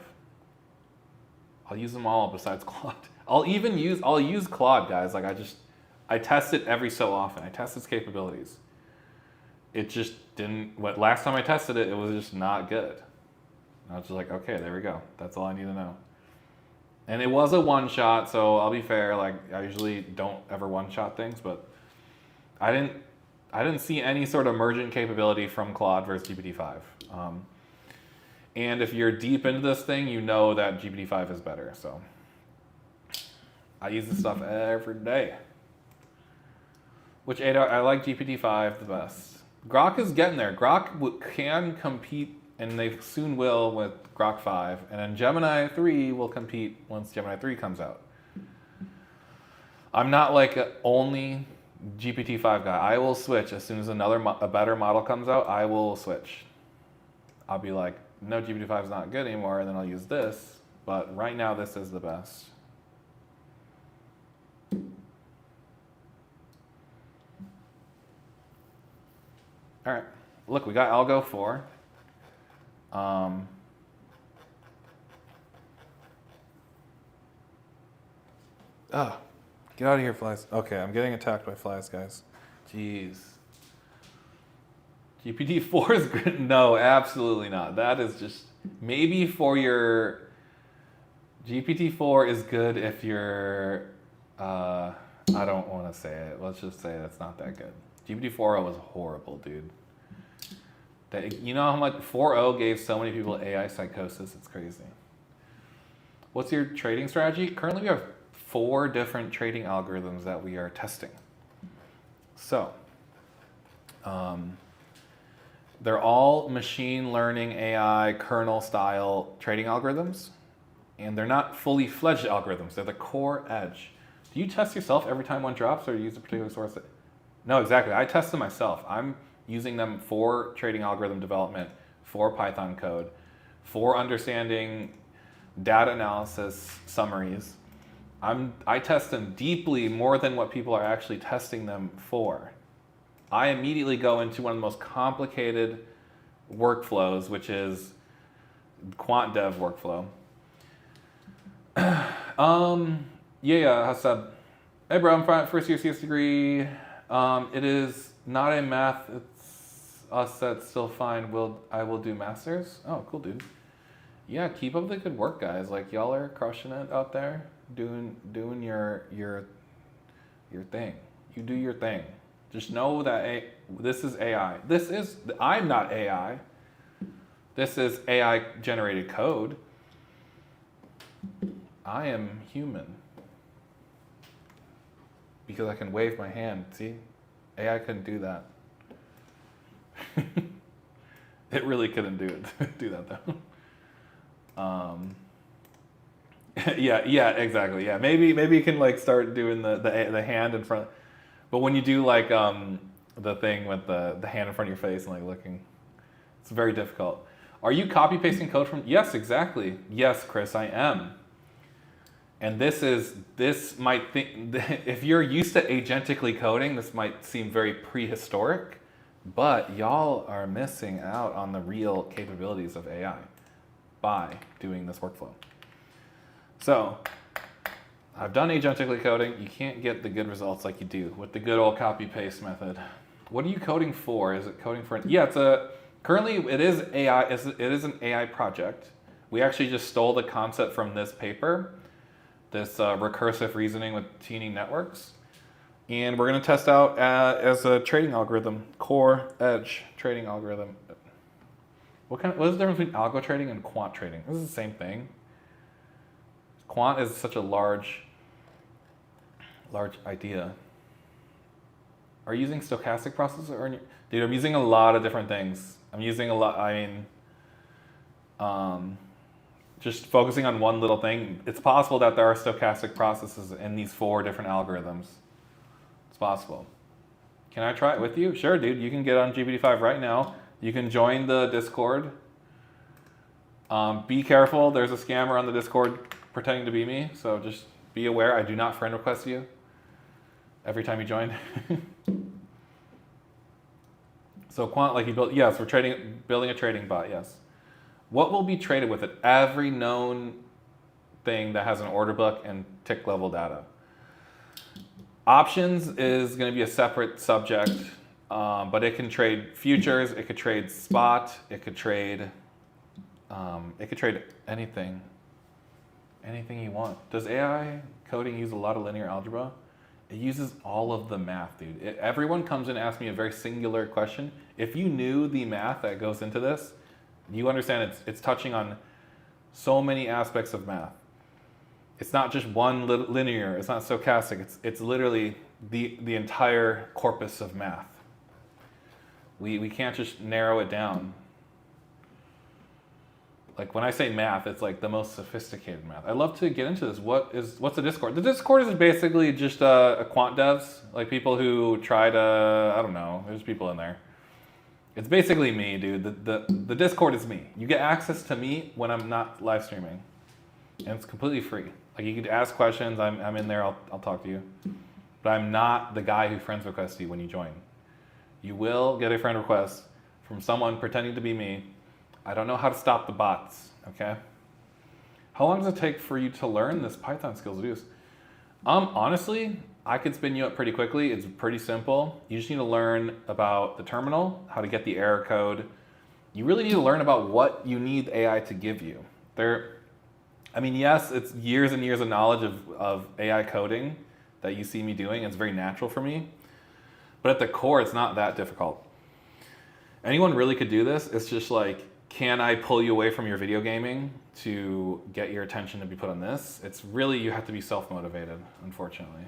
I'll use them all besides Claude. I'll use Claude, guys. Like, I test it every so often. I test its capabilities. It just didn't, last time I tested it, it was just not good. I was just like, okay, there we go. That's all I need to know. And it was a one shot, so I'll be fair. Like, I usually don't ever one shot things, but I didn't see any sort of emergent capability from Claude versus GPT-5. And if you're deep into this thing, you know that GPT-5 is better. So I use this stuff every day. I like GPT-5 the best. Grok is getting there. Grok can compete, and they soon will, with Grok 5. And then Gemini 3 will compete once Gemini 3 comes out. I'm not like only GPT-5 guy. I will switch as soon as a better model comes out. I will switch. I'll be like, no, GPT-5 is not good anymore, and then I'll use this. But right now, this is the best. All right, look, we got Algo 4. Get out of here, flies. Okay, I'm getting attacked by flies, guys. Jeez. GPT-4 is good. No, absolutely not. That is just maybe for your GPT-4 is good if you're. I don't want to say it. Let's just say that's not that good. GPT-4o was horrible, dude. You know how much 4o gave so many people AI psychosis? It's crazy. What's your trading strategy? Currently, we have 4 different trading algorithms that we are testing. So, they're all machine learning AI kernel style trading algorithms, and they're not fully fledged algorithms. They're the core edge. Do you test yourself every time one drops, or do you use a particular source? No, exactly. I test them myself. I'm using them for trading algorithm development, for Python code, for understanding data analysis summaries. I test them deeply more than what people are actually testing them for. I immediately go into one of the most complicated workflows, which is Quant Dev workflow. Yeah, Hasab. Hey bro, I'm first year CS degree. It is not a math, it's us that's still fine. I will do masters. Oh, cool, dude. Yeah, keep up the good work, guys. Like y'all are crushing it out there, doing your thing. You do your thing. Just know that this is AI. I'm not AI. This is AI generated code. I am human. Because I can wave my hand, see? AI couldn't do that. It really couldn't do that though. Yeah, exactly. Yeah, maybe you can like start doing the hand in front. But when you do like the thing with the hand in front of your face and like looking, it's very difficult. Are you copy pasting code from? Yes, exactly. Yes, Chris, I am. And this might think, if you're used to agentically coding, this might seem very prehistoric, but y'all are missing out on the real capabilities of AI by doing this workflow. So, I've done agentically coding. You can't get the good results like you do with the good old copy paste method. What are you coding for? Is it coding for? Yeah, currently it is AI. It is an AI project. We actually just stole the concept from this paper. This recursive reasoning with teeny networks. And we're going to test out as a trading algorithm, core edge trading algorithm. What is the difference between algo trading and quant trading? This is the same thing. Quant is such a large idea. Are you using stochastic processor? Dude, I'm using a lot of different things. I'm using a lot, just focusing on one little thing. It's possible that there are stochastic processes in these 4 different algorithms. It's possible. Can I try it with you? Sure, dude. You can get on GPT-5 right now. You can join the Discord. Be careful. There's a scammer on the Discord pretending to be me. So just be aware. I do not friend request you every time you join. So quant, like you built, yes, we're building a trading bot, yes. What will be traded with it? Every known thing that has an order book and tick level data. Options is going to be a separate subject, but it can trade futures, it could trade spot, it could trade anything you want. Does AI coding use a lot of linear algebra? It uses all of the math, dude. Everyone comes in and asks me a very singular question. If you knew the math that goes into this, you understand it's touching on so many aspects of math. It's not just one linear, it's not stochastic, it's literally the entire corpus of math. We can't just narrow it down. Like when I say math, it's like the most sophisticated math. I'd love to get into this. What's the Discord? The Discord is basically just a quant devs, like people who try to, I don't know, there's people in there. It's basically me, dude. The Discord is me. You get access to me when I'm not live streaming. And it's completely free. Like you could ask questions, I'm in there, I'll talk to you. But I'm not the guy who friends requests you when you join. You will get a friend request from someone pretending to be me. I don't know how to stop the bots, okay? How long does it take for you to learn this Python skills, Deuce? Honestly, I could spin you up pretty quickly. It's pretty simple. You just need to learn about the terminal, how to get the error code. You really need to learn about what you need AI to give you. Yes, it's years and years of knowledge of AI coding that you see me doing. It's very natural for me. But at the core, it's not that difficult. Anyone really could do this. It's just like, can I pull you away from your video gaming to get your attention to be put on this? It's really, you have to be self-motivated, unfortunately.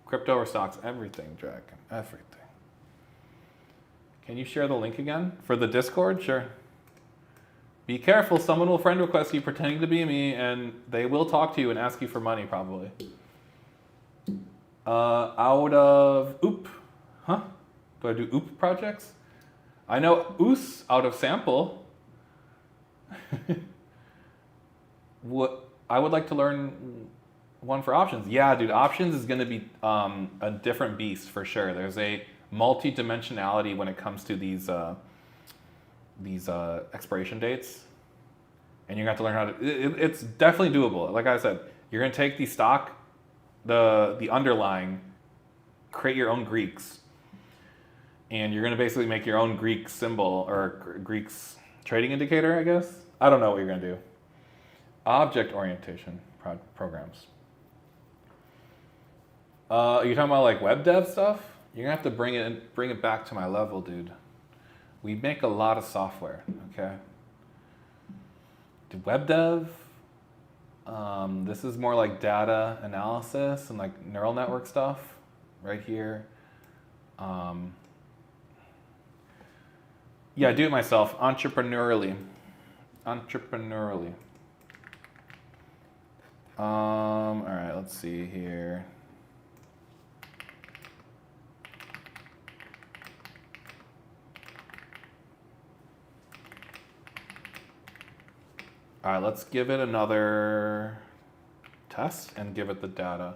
Crypto or stocks, everything, Dragon, everything. Can you share the link again? For the Discord? Sure. Be careful, someone will friend request you pretending to be me, and they will talk to you and ask you for money, probably. Out of OOP. Huh? Do I do OOP projects? I know OOS out of sample. What I would like to learn one for options. Yeah, dude, options is going to be a different beast for sure. There's a multi-dimensionality when it comes to these expiration dates, and you're going to have to learn how to. It's definitely doable. Like I said, you're going to take the stock, the underlying, create your own Greeks, and you're going to basically make your own Greek symbol or Greek's trading indicator, I guess. I don't know what you're going to do. Object orientation programs. Are you talking about like web dev stuff? You're gonna have to bring it back to my level, dude. We make a lot of software, okay? Web dev. This is more like data analysis and like neural network stuff, right here. Yeah, I do it myself, entrepreneurially. All right, let's see here. All right, let's give it another test and give it the data.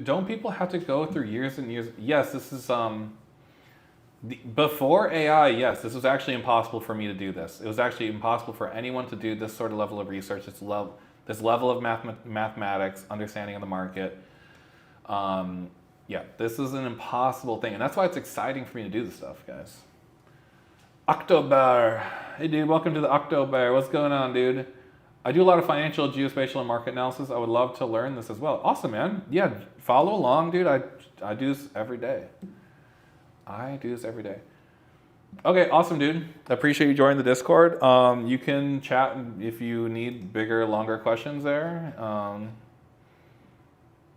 Don't people have to go through years and years? Yes, this is before AI. Yes, this was actually impossible for me to do this. It was actually impossible for anyone to do this sort of level of research, this level of mathematics, understanding of the market. Yeah, this is an impossible thing, and that's why it's exciting for me to do this stuff, guys. October, hey dude, welcome to the October. What's going on, dude? I do a lot of financial, geospatial, and market analysis. I would love to learn this as well. Awesome, man. Yeah, follow along, dude. I do this every day. Okay, awesome, dude. I appreciate you joining the Discord. You can chat if you need bigger, longer questions there.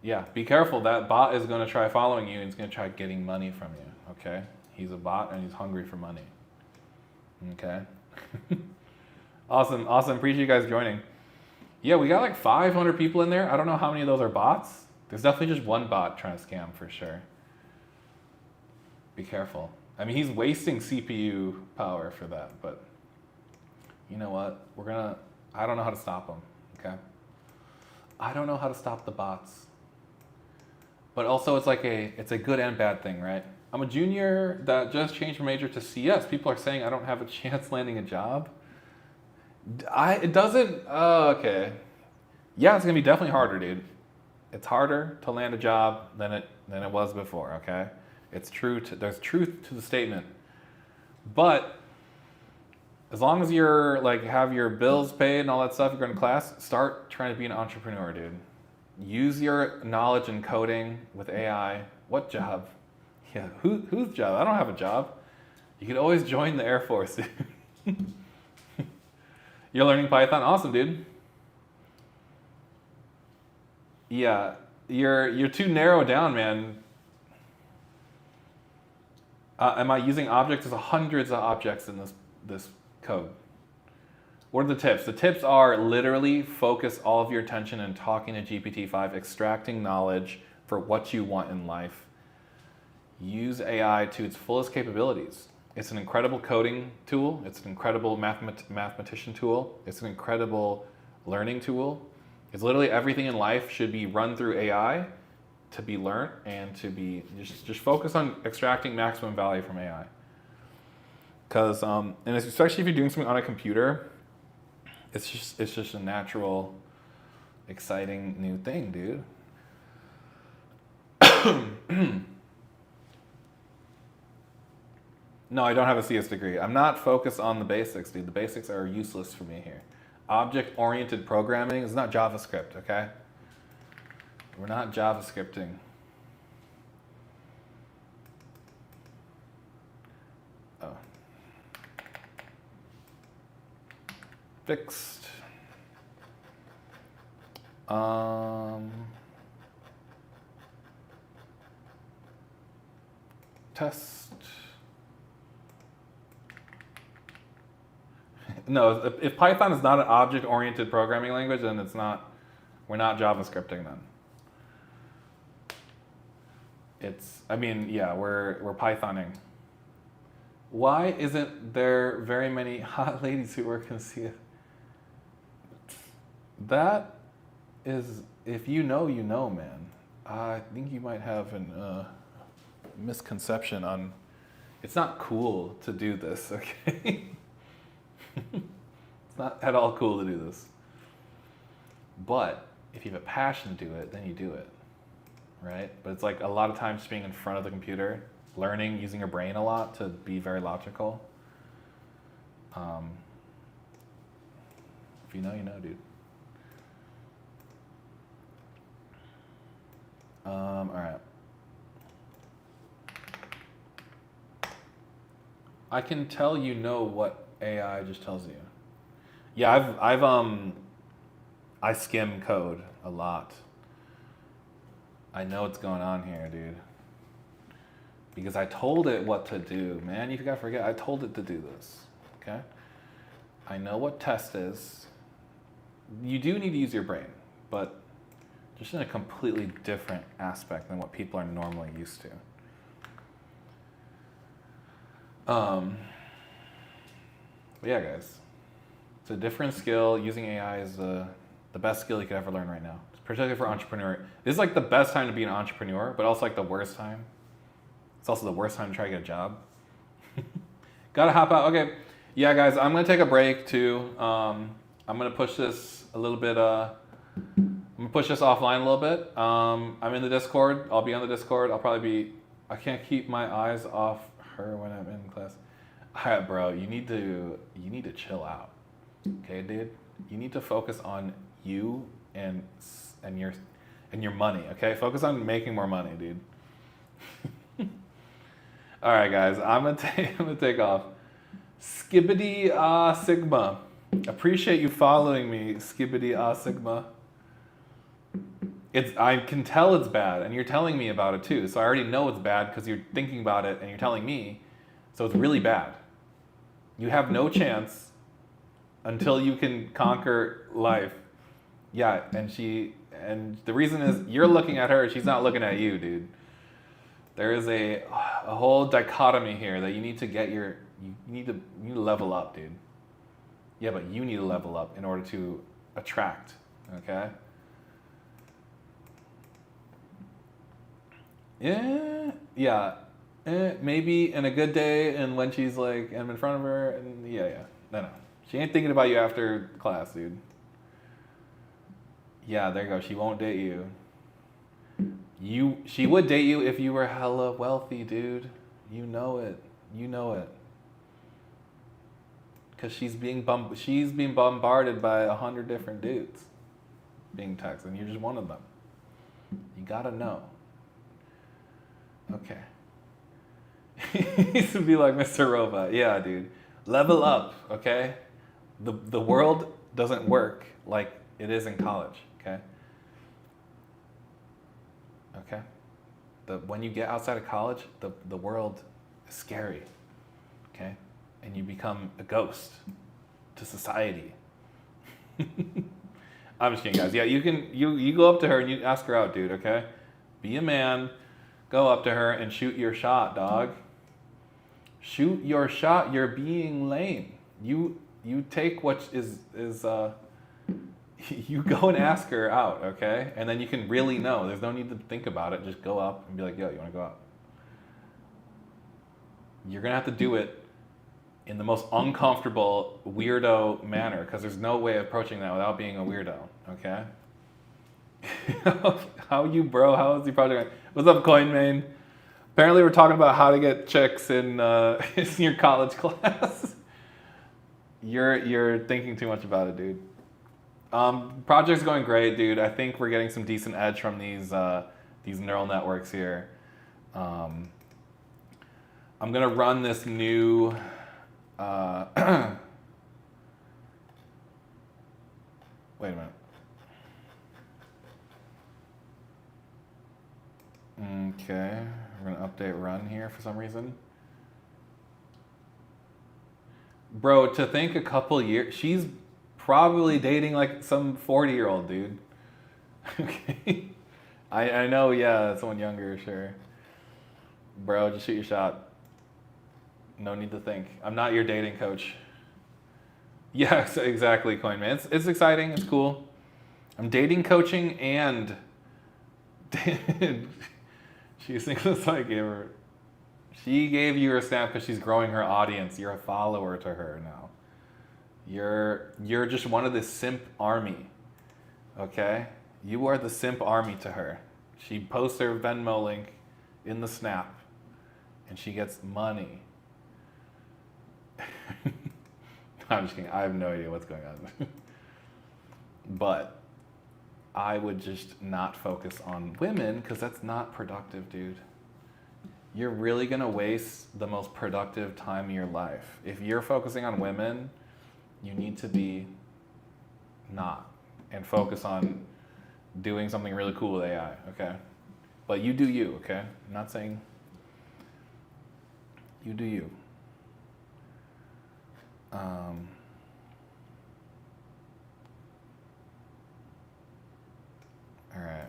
Yeah, be careful. That bot is going to try following you and he's going to try getting money from you, okay? He's a bot and he's hungry for money, okay? Awesome. Appreciate you guys joining. Yeah, we got like 500 people in there. I don't know how many of those are bots. There's definitely just one bot trying to scam for sure. Be careful. I mean, he's wasting CPU power for that, but you know what? I don't know how to stop him, okay? I don't know how to stop the bots. But also it's a good and bad thing, right? I'm a junior that just changed my major to CS. People are saying I don't have a chance landing a job. Okay. Yeah, it's gonna be definitely harder, dude. It's harder to land a job than it was before, okay? It's true, there's truth to the statement. But as long as you're have your bills paid and all that stuff, you're going to class, start trying to be an entrepreneur, dude. Use your knowledge in coding with AI. What job? Yeah, whose job? I don't have a job. You could always join the Air Force, dude. You're learning Python? Awesome, dude. Yeah, you're too narrow down, man. Am I using objects? There's hundreds of objects in this code. What are the tips? The tips are literally focus all of your attention in talking to GPT-5, extracting knowledge for what you want in life. Use AI to its fullest capabilities. It's an incredible coding tool. It's an incredible mathematician tool. It's an incredible learning tool. It's literally everything in life should be run through AI to be learned and to be just focus on extracting maximum value from AI. Because and especially if you're doing something on a computer, it's just a natural, exciting new thing, dude. No, I don't have a CS degree. I'm not focused on the basics, dude. The basics are useless for me here. Object-oriented programming is not JavaScript, okay? We're not JavaScripting. Oh. Fixed. Test. No, if Python is not an object-oriented programming language, then it's not. We're not JavaScripting then. I mean, yeah, we're Pythoning. Why isn't there very many hot ladies who work in CS? That is, if you know, you know, man. I think you might have a misconception on. It's not cool to do this, okay? It's not at all cool to do this. But if you have a passion to do it, then you do it, right? But it's like a lot of times being in front of the computer, learning, using your brain a lot to be very logical. If you know, you know, dude. All right. I can tell you know what AI just tells you. Yeah, I skim code a lot. I know what's going on here, dude. Because I told it what to do, man. You gotta forget, I told it to do this, okay? I know what test is. You do need to use your brain, but just in a completely different aspect than what people are normally used to. But yeah, guys, it's a different skill. Using AI is the best skill you could ever learn right now, particularly for entrepreneur. This is like the best time to be an entrepreneur, but also like the worst time. It's also the worst time to try to get a job. Gotta hop out. Okay, yeah, guys, I'm gonna take a break too. I'm gonna push this a little bit. I'm gonna push this offline a little bit. I'm in the Discord. I'll be on the Discord. I can't keep my eyes off her when I'm in class. All right, bro, you need to chill out. Okay, dude? You need to focus on you and your money, okay? Focus on making more money, dude. All right, guys, I'm gonna take off. Skibbity Sigma. Appreciate you following me, Skibbity Sigma. I can tell it's bad, and you're telling me about it too. So I already know it's bad because you're thinking about it and you're telling me. So it's really bad. You have no chance until you can conquer life. Yeah, and the reason is you're looking at her, she's not looking at you, dude. There is a whole dichotomy here that you need to you need to level up, dude. Yeah, but you need to level up in order to attract, okay? Yeah. Maybe in a good day, and when she's like, I'm in front of her, and yeah. No. She ain't thinking about you after class, dude. Yeah, there you go. She won't date you. She would date you if you were hella wealthy, dude. You know it. Cause she's being bombarded by 100 different dudes being texted, and you're just one of them. You gotta know. Okay. He needs to be like Mr. Robot. Yeah, dude. Level up, okay? The world doesn't work like it is in college, okay? Okay? When you get outside of college, the world is scary, okay? And you become a ghost to society. I'm just kidding, guys. Yeah, you go up to her and you ask her out, dude, okay? Be a man. Go up to her and shoot your shot, dog. Shoot your shot. You're being lame. You take what is You go and ask her out, okay? And then you can really know. There's no need to think about it. Just go up and be like, yo, you want to go out? You're going to have to do it in the most uncomfortable, weirdo manner, because there's no way of approaching that without being a weirdo, okay? How you, bro? How is the project? What's up, CoinMain? Apparently we're talking about how to get chicks in your college class. You're thinking too much about it, dude. Project's going great, dude. I think we're getting some decent edge from these neural networks here. I'm gonna run this new wait a minute. Okay, we're gonna update run here for some reason. Bro, to think a couple years, she's probably dating like some 40-year-old dude. Okay. I know, yeah, someone younger, sure. Bro, just shoot your shot. No need to think. I'm not your dating coach. Yeah, exactly, CoinMan. It's exciting, it's cool. I'm dating coaching and she thinks I gave her. She gave you her snap because she's growing her audience. You're a follower to her now. You're just one of the simp army. Okay? You are the simp army to her. She posts her Venmo link in the snap and she gets money. I'm just kidding. I have no idea what's going on. But I would just not focus on women because that's not productive, dude. You're really going to waste the most productive time of your life. If you're focusing on women, you need to be not and focus on doing something really cool with AI, okay? But you do you, okay? I'm not saying you do you. All right.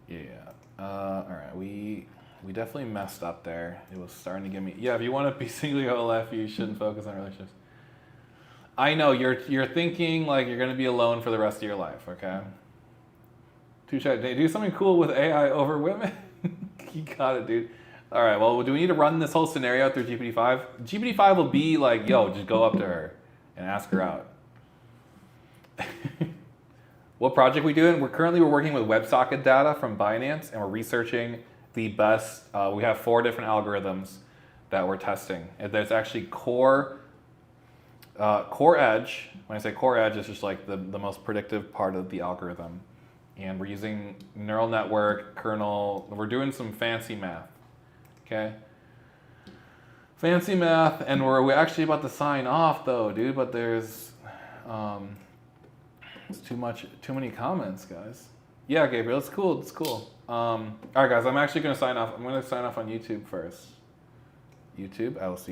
Yeah. All right. We definitely messed up there. It was starting to give me. Yeah. If you want to be single OLF, you shouldn't focus on relationships. I know you're thinking like you're gonna be alone for the rest of your life. Okay. Do something cool with AI over women. You got it, dude. All right. Well, do we need to run this whole scenario through GPT-5? GPT-5 will be like, yo, just go up to her and ask her out. What project we doing? We're working with WebSocket data from Binance, and we're researching the best. We have 4 different algorithms that we're testing. And there's actually core edge. When I say core edge, it's just like the most predictive part of the algorithm. And we're using neural network, kernel. We're doing some fancy math, okay? Fancy math, and we're actually about to sign off though, dude. But there's it's too many comments, guys. Yeah, Gabriel, it's cool. It's cool. All right, guys, I'm actually gonna sign off. I'm gonna sign off on YouTube first. YouTube, I will see you.